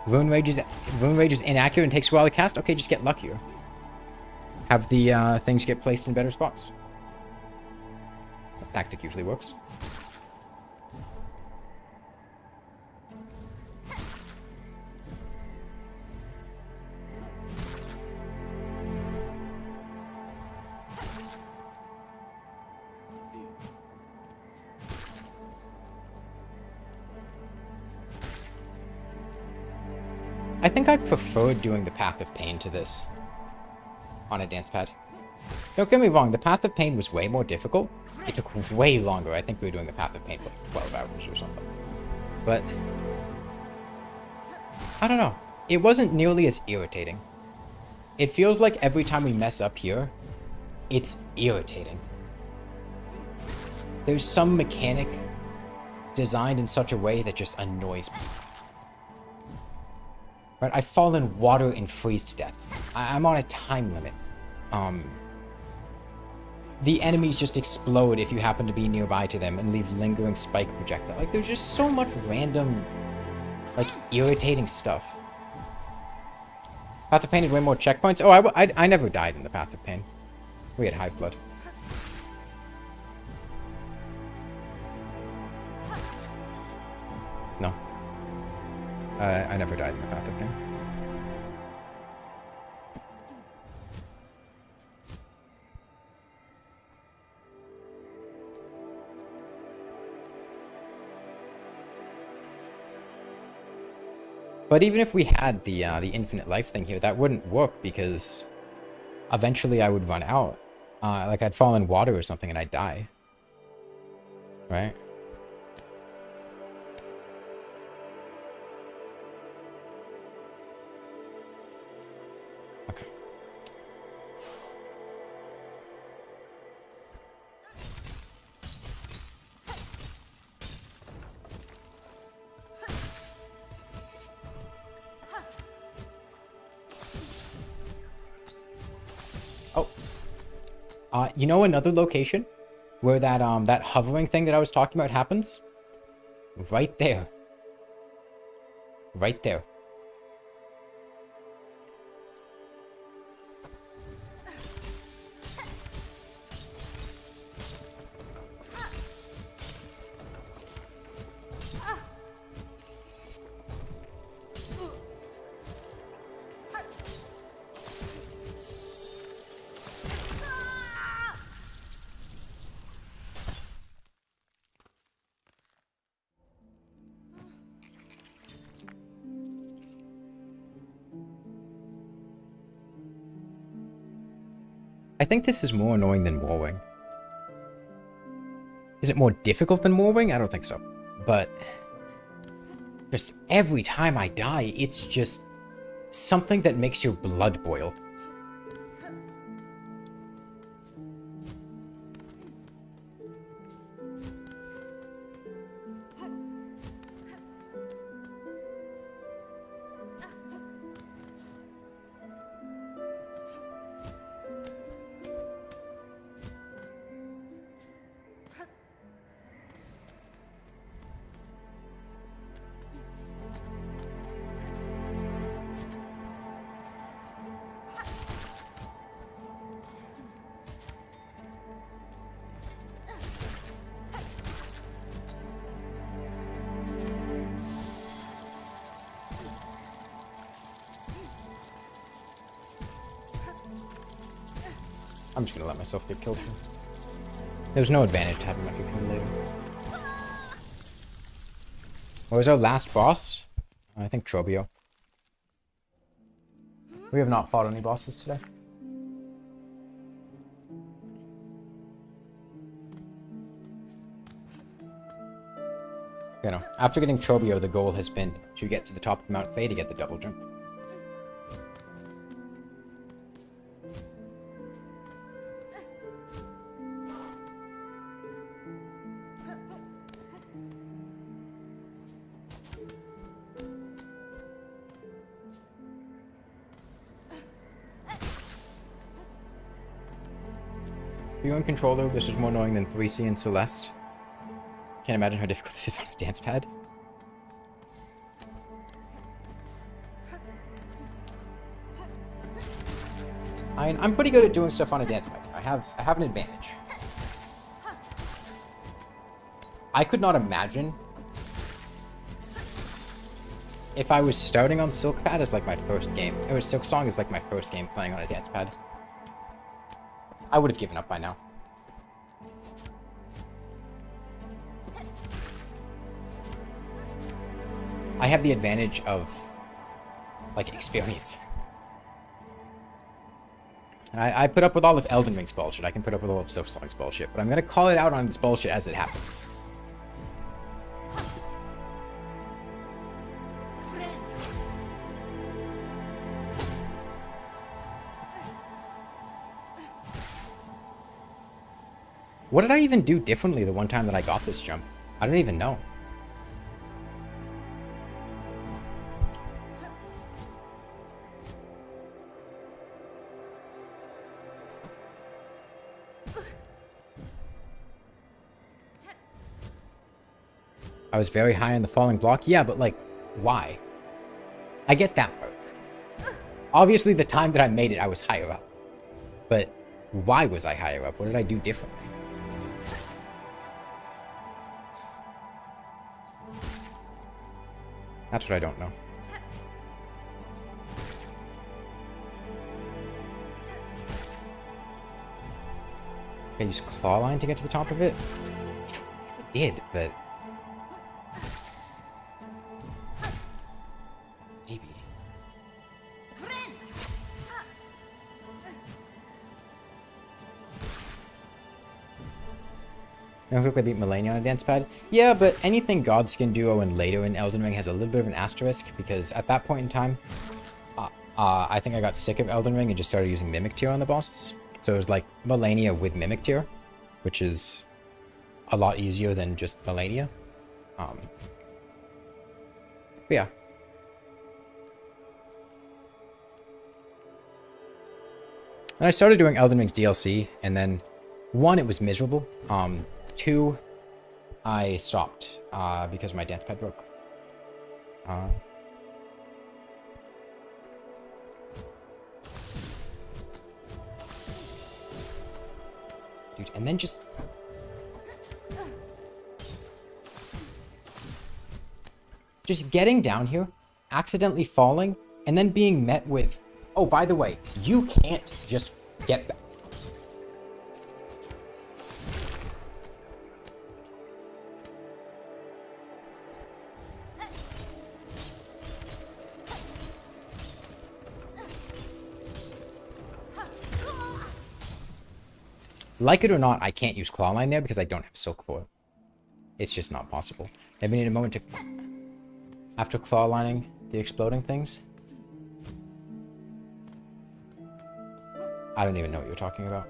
Rune Rage is inaccurate and takes a while to cast? Okay, just get luckier. Have the things get placed in better spots. That tactic usually works. I think I preferred doing the Path of Pain to this on a dance pad. Don't get me wrong, the Path of Pain was way more difficult. It took way longer. I think we were doing the Path of Pain for like 12 hours or something. But I don't know. It wasn't nearly as irritating. It feels like every time we mess up here, it's irritating. There's some mechanic designed in such a way that just annoys me. Right, I fall in water and freeze to death. I'm on a time limit. The enemies just explode if you happen to be nearby to them and leave lingering spike projectile. Like, there's just so much random, like, irritating stuff. Path of Pain had way more checkpoints. Oh, I never died in the Path of Pain. We had Hive Blood. No. I never died in the Path of Pain. But even if we had the infinite life thing here, that wouldn't work because eventually I would run out. Like I'd fall in water or something and I'd die. Right? Okay. Oh. You know another location where that that hovering thing that I was talking about happens? Right there. Right there. I think this is more annoying than Warwing. Is it more difficult than Warwing? I don't think so. But just every time I die, it's just something that makes your blood boil. I'm just gonna let myself get killed here. There's no advantage to having my get killed later. What was our last boss? I think Trobio. We have not fought any bosses today. You know, after getting Trobio, the goal has been to get to the top of Mount Fae to get the double jump. For you on controller, this is more annoying than 3C and Celeste. Can't imagine how difficult this is on a dance pad. I'm pretty good at doing stuff on a dance pad. I have an advantage. I could not imagine if I was starting on Silkpad as like my first game. It was Silksong as like my first game playing on a dance pad. I would have given up by now. I have the advantage of, like, experience. And I put up with all of Elden Ring's bullshit. I can put up with all of Silksong's bullshit. But I'm going to call it out on its bullshit as it happens. What did I even do differently the one time that I got this jump? I don't even know. I was very high on the falling block. Yeah, but like, why? I get that part. Obviously, the time that I made it, I was higher up. But why was I higher up? What did I do differently? That's what I don't know. I use claw line to get to the top of it? I did, but maybe. I quickly beat Melania on a dance pad. Yeah, but anything Godskin Duo and later in Elden Ring has a little bit of an asterisk, because at that point in time, I think I got sick of Elden Ring and just started using Mimic Tier on the bosses. So it was like Melania with Mimic Tier, which is a lot easier than just Melania. But yeah. And I started doing Elden Ring's DLC, and then 1, it was miserable. 2, I stopped because my dance pad broke. Dude, and then just getting down here, accidentally falling, and then being met with, oh, by the way, you can't just get back. Like it or not, I can't use Clawline there because I don't have Silk for it. It's just not possible. Maybe need a moment to... After Clawlining the exploding things? I don't even know what you're talking about.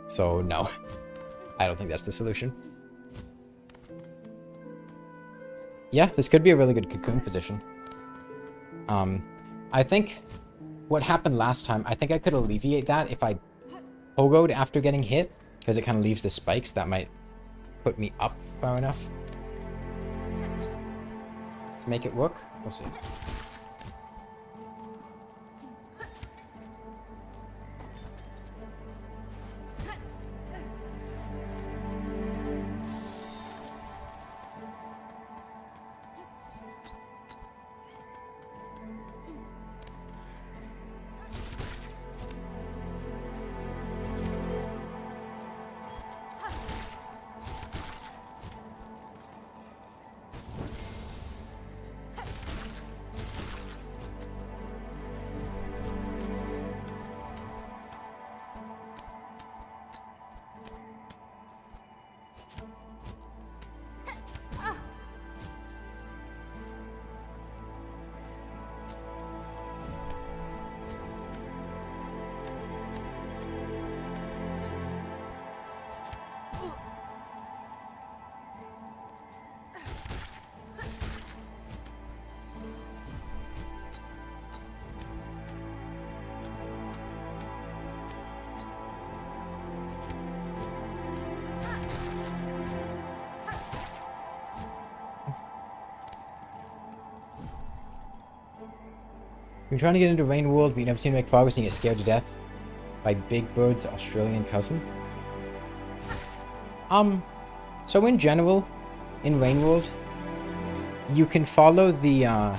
So, no. I don't think that's the solution. Yeah, this could be a really good cocoon position. I think what happened last time, I think I could alleviate that if I pogoed after getting hit, because it kind of leaves the spikes. That might put me up far enough to make it work. We'll see. You're trying to get into Rain World, but you never seem to make progress and you get scared to death by Big Bird's Australian cousin. So in general, in Rain World, you can follow the,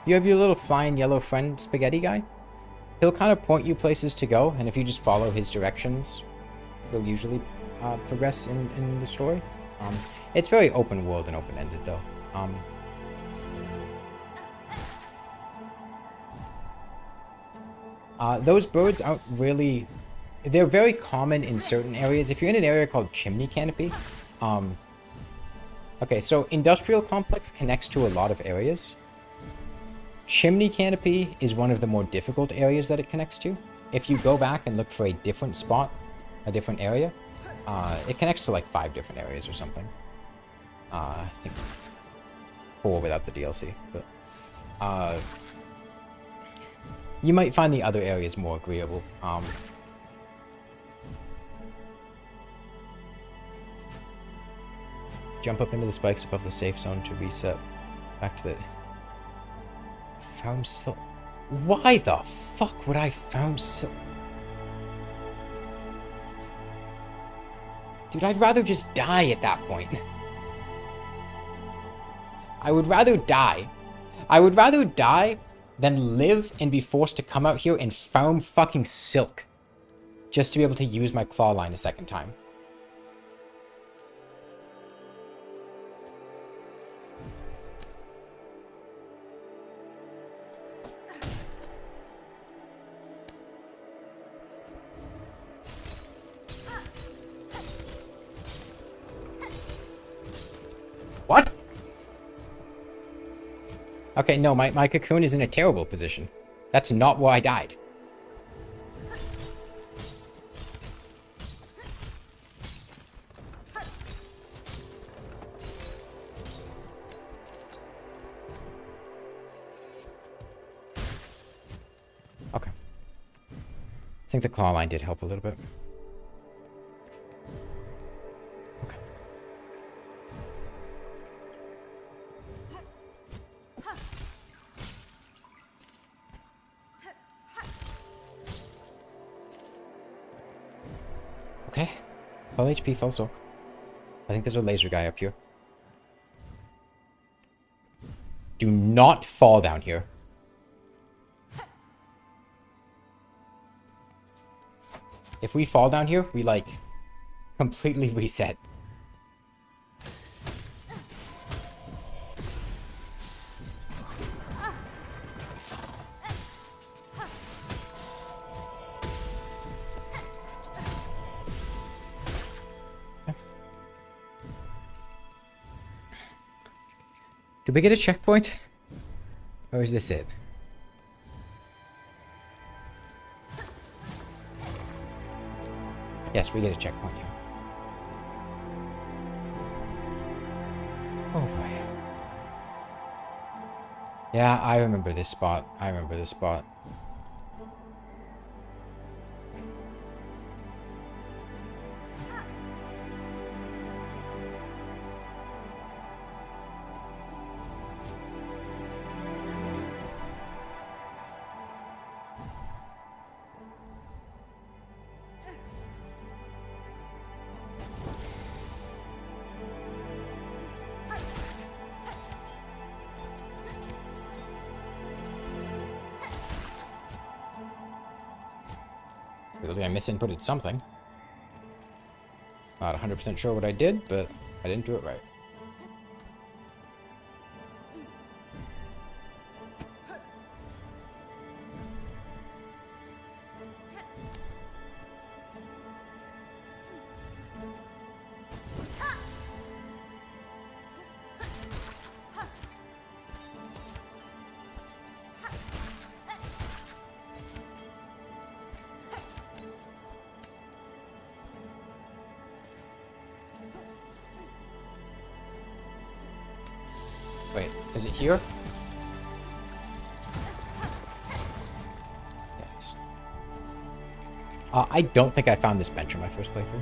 you have your little flying yellow friend spaghetti guy. He'll kind of point you places to go, and if you just follow his directions, you'll usually progress in the story. It's very open world and open-ended though. Those birds aren't really... They're very common in certain areas. If you're in an area called Chimney Canopy... okay, so Industrial Complex connects to a lot of areas. Chimney Canopy is one of the more difficult areas that it connects to. If you go back and look for a different spot, a different area, it connects to like 5 different areas or something. I think 4 without the DLC, but... you might find the other areas more agreeable. Jump up into the spikes above the safe zone to reset back to the... Found silk. Why the fuck would I found silk? Dude, I'd rather just die at that point. I would rather die. I would rather die than live and be forced to come out here and farm fucking silk just to be able to use my claw line a second time. What? Okay, no, my cocoon is in a terrible position. That's not where I died. Okay. I think the claw line did help a little bit. Okay. Okay. Full HP, full soak. I think there's a laser guy up here. Do not fall down here. If we fall down here, we, like, completely reset. Did we get a checkpoint? Or is this it? Yes, we get a checkpoint here. Oh boy. Yeah, I remember this spot. I remember this spot. Clearly I misinputted something. Not 100% sure what I did, but I didn't do it right. Wait, is it here? Yes. I don't think I found this bench in my first playthrough.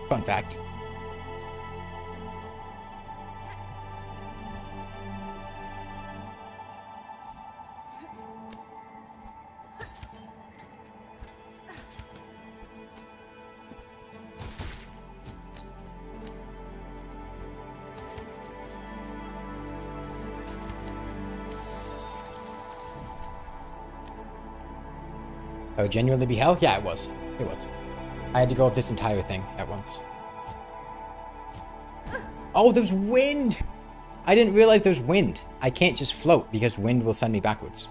Fun fact. Oh, genuinely be hell? Yeah, it was. It was. I had to go up this entire thing at once. Oh, there's wind! I didn't realize there's wind. I can't just float because wind will send me backwards.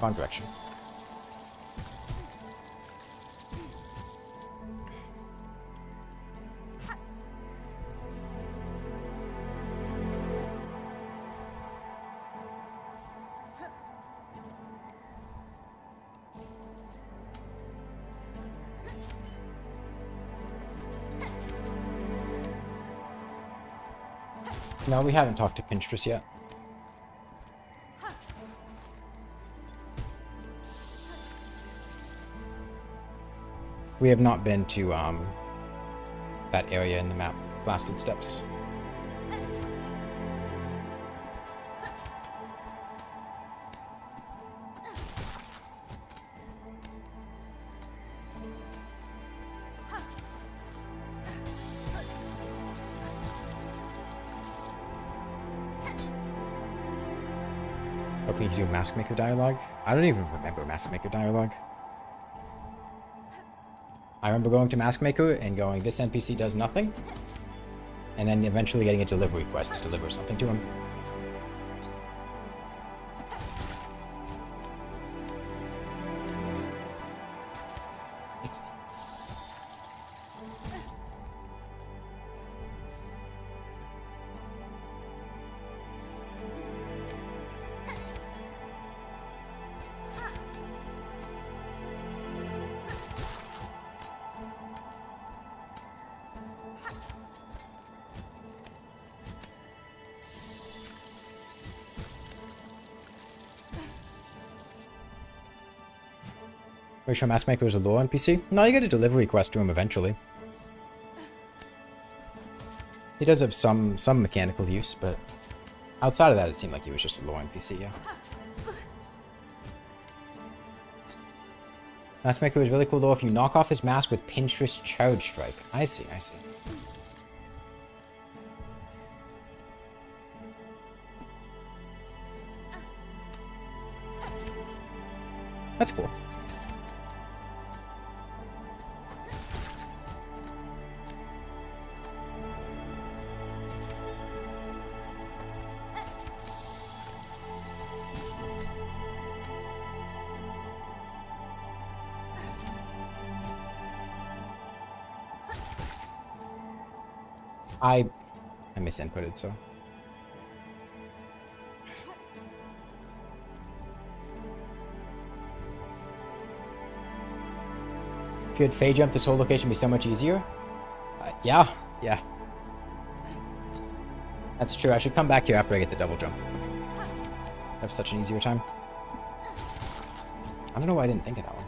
Wrong direction. No, we haven't talked to Pinstress yet. We have not been to that area in the map, Blasted Steps. Hoping you do Mask Maker dialogue. I don't even remember Mask Maker dialogue. I remember going to Mask Maker and going, this NPC does nothing, and then eventually getting a delivery quest to deliver something to him. Are you sure Mask Maker is a lore NPC? No, you get a delivery quest to him eventually. He does have some mechanical use, but outside of that, it seemed like he was just a lore NPC, yeah. Mask Maker is really cool though if you knock off his mask with Pinstress Charge Strike. I see, I see. That's cool. I misinputted, so. If you had Fey jump, this whole location would be so much easier. Yeah. That's true. I should come back here after I get the double jump. I have such an easier time. I don't know why I didn't think of that one.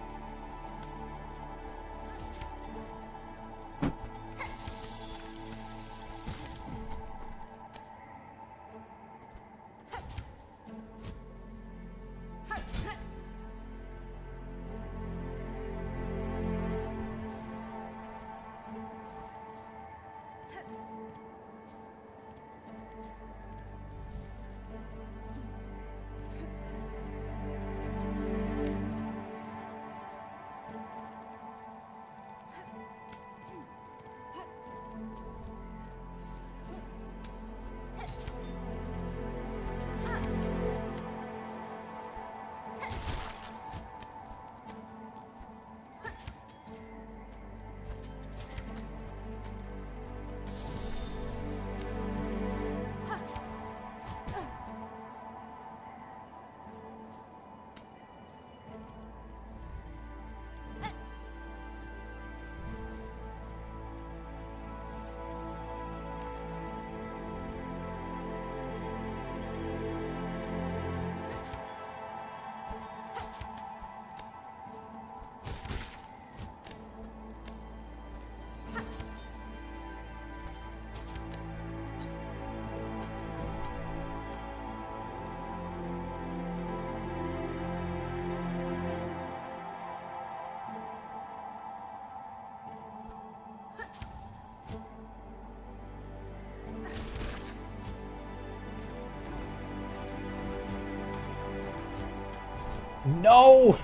No!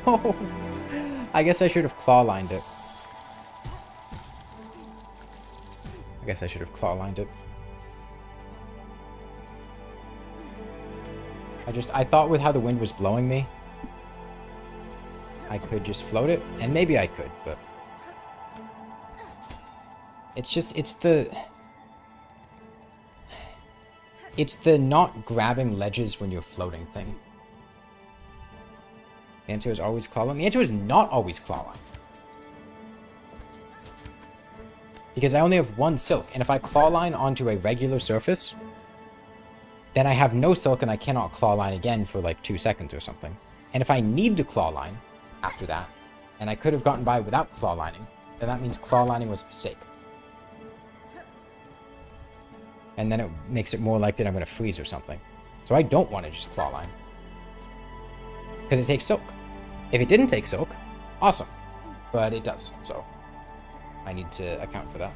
Oh, I guess I should have claw lined it. I thought with how the wind was blowing me, I could just float it, and maybe I could, but it's the not grabbing ledges when you're floating thing. The answer is always claw line. The answer is not always claw line. Because I only have one silk, and if I claw line onto a regular surface, then I have no silk and I cannot claw line again for like 2 seconds or something. And if I need to claw line after that, and I could have gotten by without claw lining, then that means claw lining was a mistake. And then it makes it more likely that I'm going to freeze or something. So I don't want to just claw line. Because it takes silk. If it didn't take silk, awesome. But it does, so I need to account for that.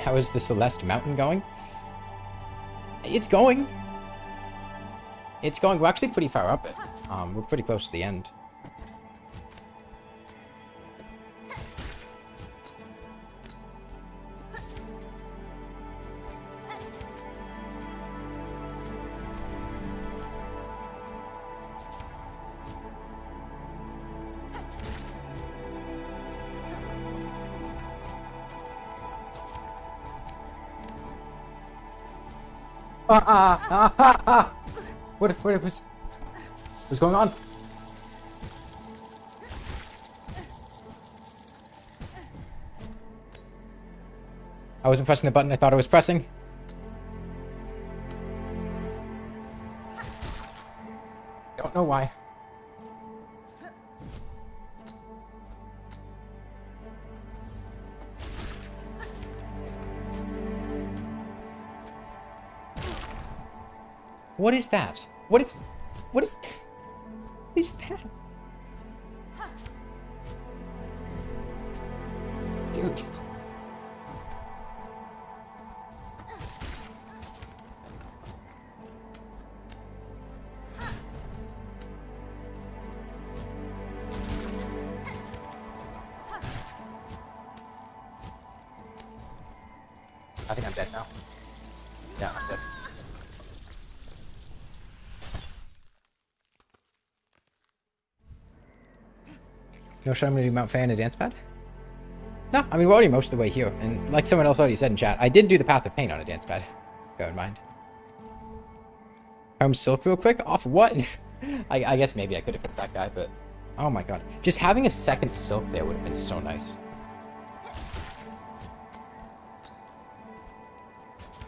How is the Celeste Mountain going? It's going. It's going. We're actually pretty far up it. We're pretty close to the end. What's going on? I wasn't pressing the button I thought I was pressing. Don't know why. What is that? What is that? Dude. think I'm dead now. Yeah, I'm dead. No show me to do Mount Faye in a dance pad? No, I mean, we're already most of the way here. And like someone else already said in chat, I did do the Path of Pain on a dance pad. Bear in mind. Home Silk real quick? Off what? I guess maybe I could have hit that guy, but... Oh my god. Just having a second Silk there would have been so nice.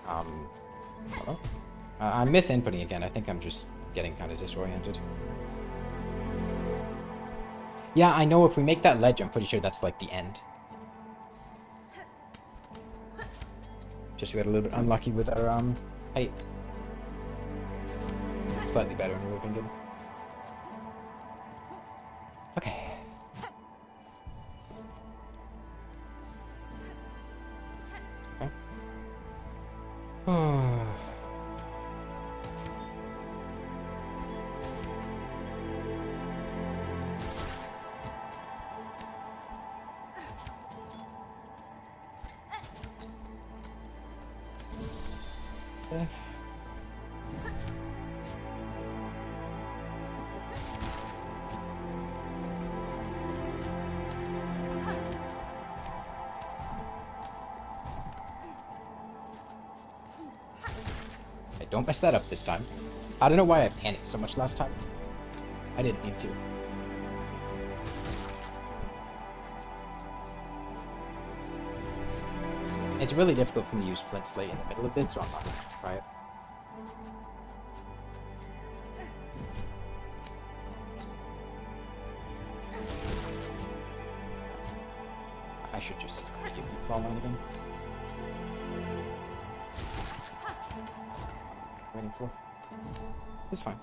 Hello? I'm misinputting again. I think I'm just getting kind of disoriented. Yeah, I know if we make that ledge, I'm pretty sure that's like the end. Just we got a little bit unlucky with our, height. Slightly better than we would have been good. Okay. Okay. Oh. Okay. Don't mess that up this time. I don't know why I panicked so much last time. I didn't need to. It's really difficult for me to use Flint Slate in the middle of this, so I'm not gonna try it. I should just give you Claw Line again. Waiting for. It's fine.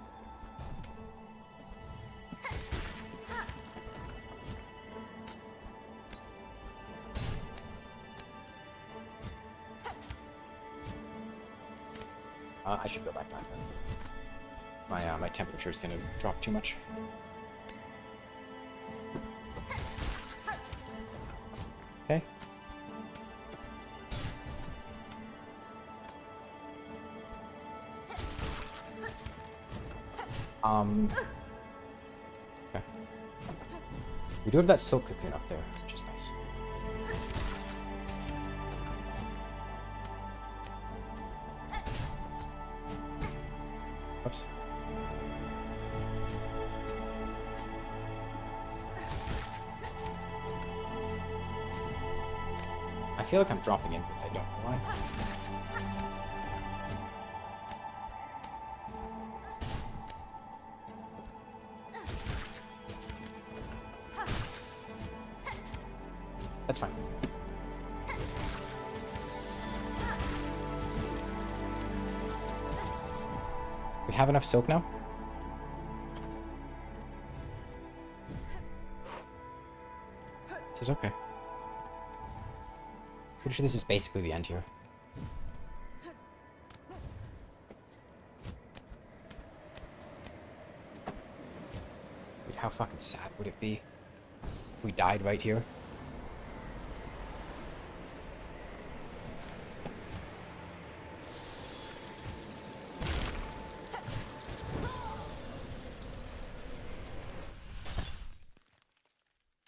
I should go back down then. My temperature is gonna drop too much. Okay. Okay. We do have that silk cocoon up there, which is nice. Oops. I feel like I'm dropping inputs, I don't know why. That's fine. We have enough silk now? This is okay. Pretty sure this is basically the end here. Wait, how fucking sad would it be if we died right here?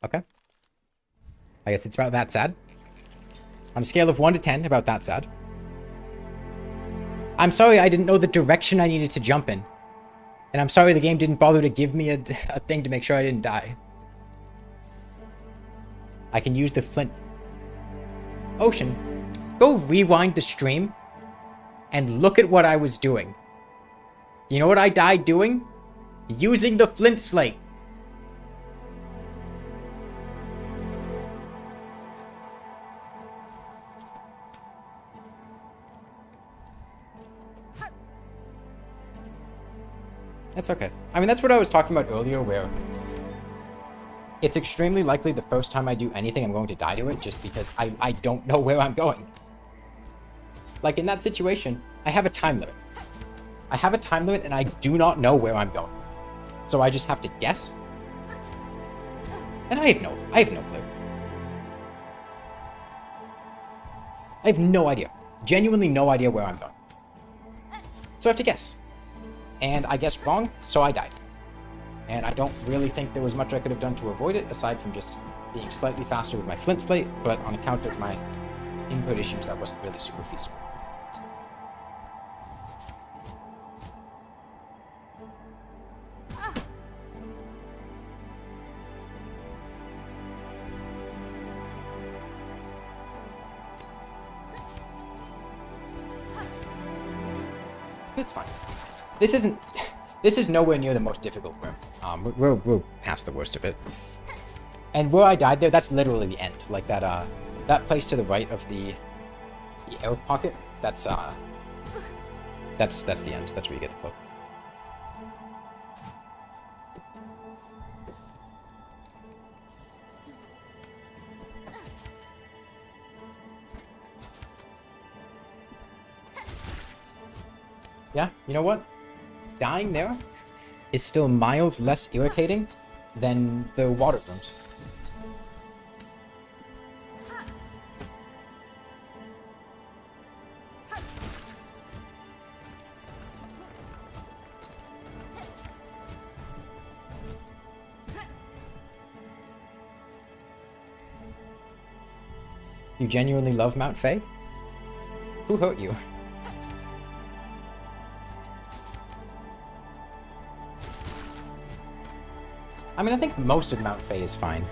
Okay. I guess it's about that sad. On a scale of 1 to 10, about that sad. I'm sorry I didn't know the direction I needed to jump in. And I'm sorry the game didn't bother to give me a thing to make sure I didn't die. I can use the flint. Ocean, go rewind the stream and look at what I was doing. You know what I died doing? Using the flint slate. That's okay. I mean, that's what I was talking about earlier, where it's extremely likely the first time I do anything, I'm going to die to it, just because I don't know where I'm going. Like, in that situation, I have a time limit. I have a time limit, and I do not know where I'm going. So I just have to guess. And I have no clue. I have no idea. Genuinely no idea where I'm going. So I have to guess. And I guessed wrong, so I died. And I don't really think there was much I could have done to avoid it, aside from just being slightly faster with my flint slate, but on account of my input issues, that wasn't really super feasible. It's fine. This is nowhere near the most difficult room. We're past the worst of it. And where I died there, that's literally the end. Like that place to the right of the air pocket, that's the end. That's where you get the cloak. Yeah, you know what? Dying there is still miles less irritating than the water rooms. You genuinely love Mount Fae? Who hurt you? I mean, I think most of Mount Fae is fine.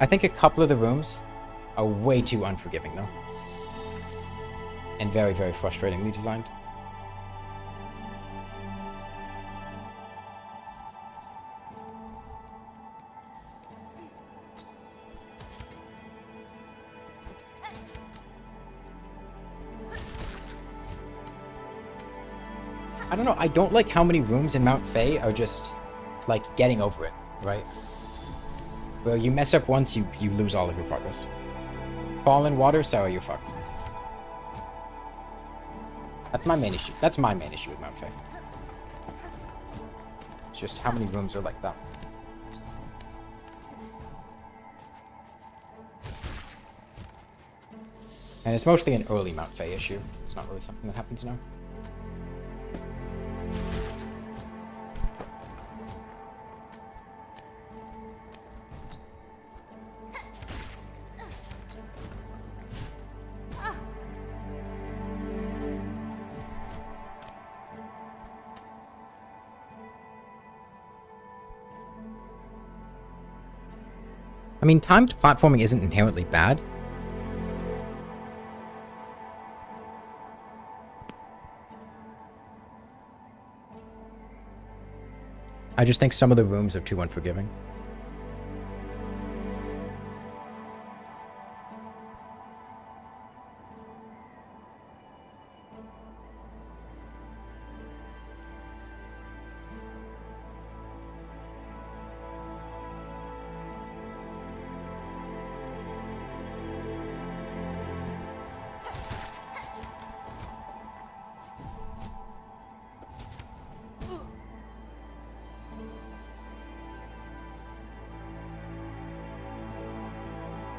I think a couple of the rooms are way too unforgiving, though. And very, very frustratingly designed. I don't know, I don't like how many rooms in Mount Fae are just, like, getting over it, right? Where you mess up once, you lose all of your progress. Fall in water, sorry, you're fucked. That's my main issue. That's my main issue with Mount Fae. It's just how many rooms are like that. And it's mostly an early Mount Fae issue. It's not really something that happens now. I mean, timed platforming isn't inherently bad. I just think some of the rooms are too unforgiving.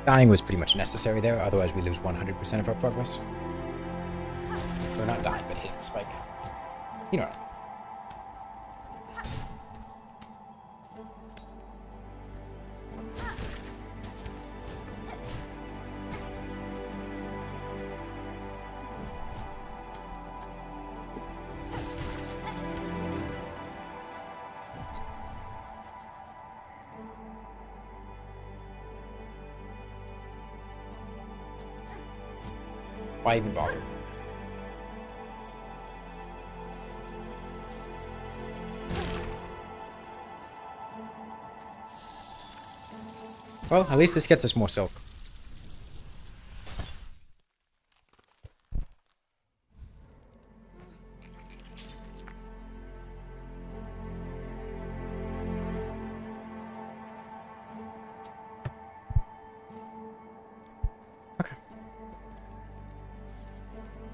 Dying was pretty much necessary there, otherwise we lose 100% of our progress. We're not dying, but hitting the spike. You know what I mean. Why even bother? Well, at least this gets us more silk.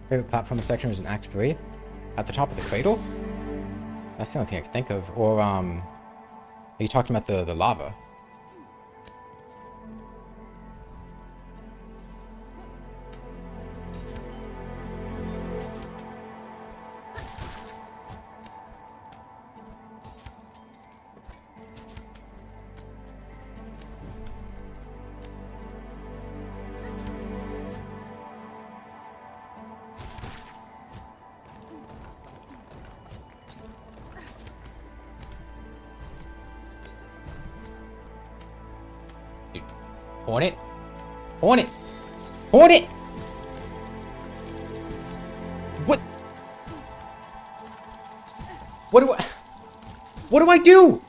Favorite platforming section was in Act 3? At the top of the cradle? That's the only thing I can think of. Or, are you talking about the lava? Hornet! Hornet! Hornet! What? What do I do?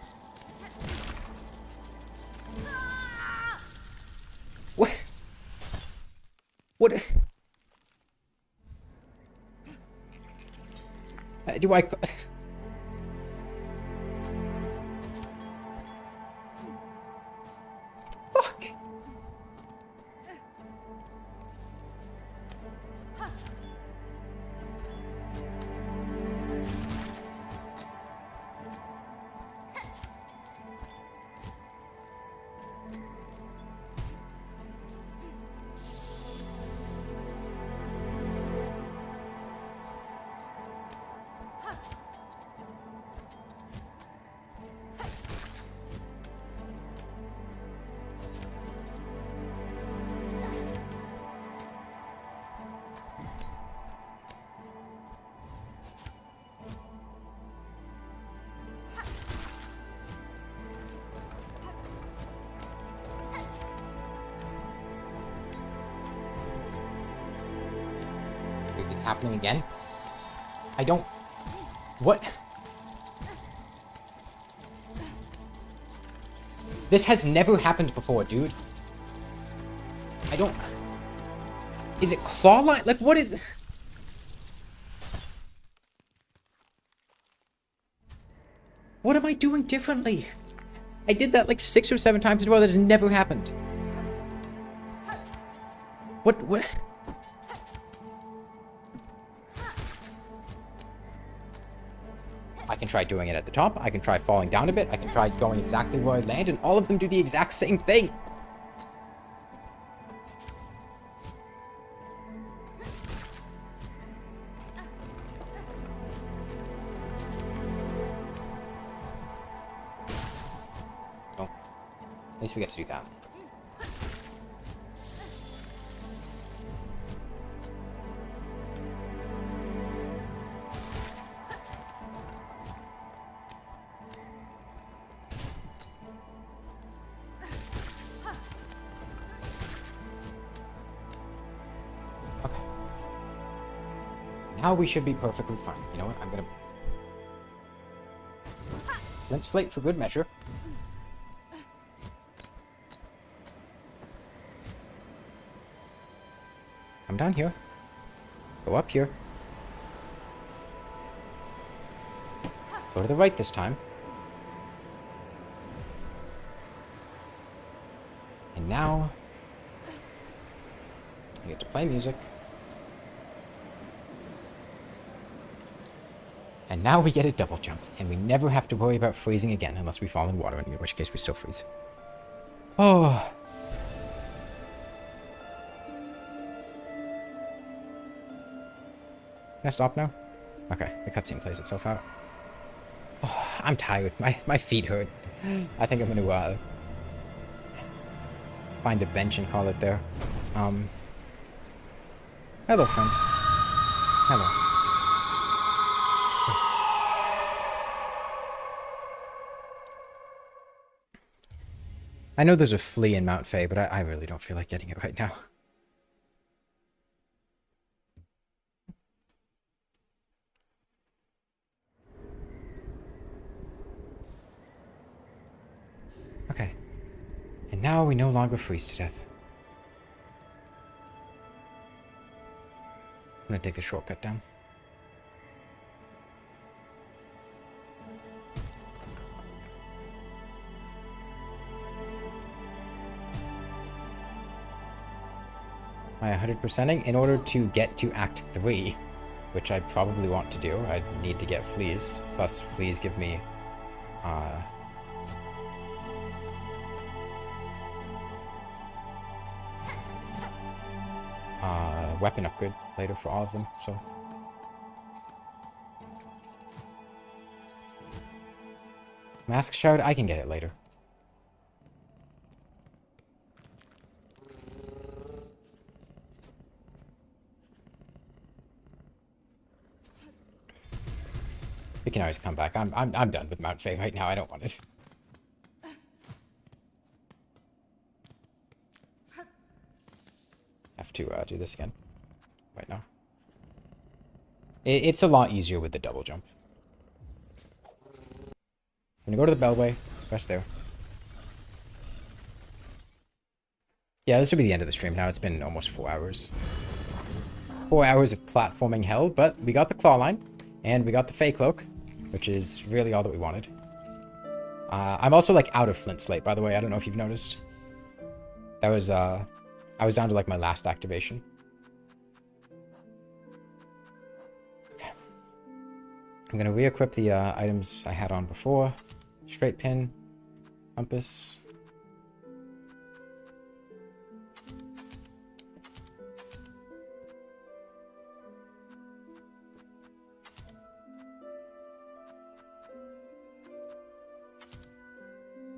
What? What? Do I... Fuck! It's happening again. I don't... What? This has never happened before, dude. I don't... Is it claw line? Like, what is... What am I doing differently? I did that like 6 or 7 times in a row. That has never happened. What? I can try doing it at the top, I can try falling down a bit, I can try going exactly where I land, and all of them do the exact same thing! Oh. At least we get to do that. Now we should be perfectly fine. You know what? I'm gonna... Blank slate for good measure. Come down here. Go up here. Go to the right this time. And now... I get to play music. And now we get a double jump, and we never have to worry about freezing again unless we fall in water, in which case we still freeze. Oh. Can I stop now? Okay, the cutscene plays itself out. Oh, I'm tired. My feet hurt. I think I'm gonna find a bench and call it there. Hello, friend. Hello. I know there's a flea in Mount Fae, but I really don't feel like getting it right now. Okay. And now we no longer freeze to death. I'm gonna take the shortcut down. My 100%ing in order to get to Act 3, which I'd probably want to do. I'd need to get fleas. Plus, fleas give me, weapon upgrade later for all of them, so... Mask Shroud, I can get it later. We can always come back. I'm done with Mount Fae right now. I don't want it. have to do this again right now. It's a lot easier with the double jump. I'm gonna go to the Bellway. Rest there. Yeah, this will be the end of the stream now. It's been almost 4 hours. 4 hours of platforming hell, but we got the claw line, and we got the Fey Cloak, which is really all that we wanted. I'm also, like, out of Flint Slate, by the way. I don't know if you've noticed. That was, I was down to, like, my last activation. Okay. I'm gonna re-equip the items I had on before. Straight pin, compass.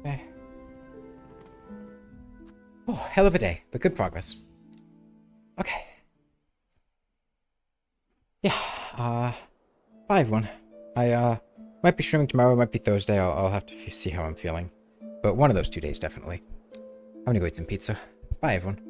Okay. Oh, hell of a day, but good progress. Okay. Yeah, bye everyone. I might be streaming tomorrow, might be Thursday. I'll have to see how I'm feeling. But one of those 2 days, definitely. I'm gonna go eat some pizza. Bye, everyone.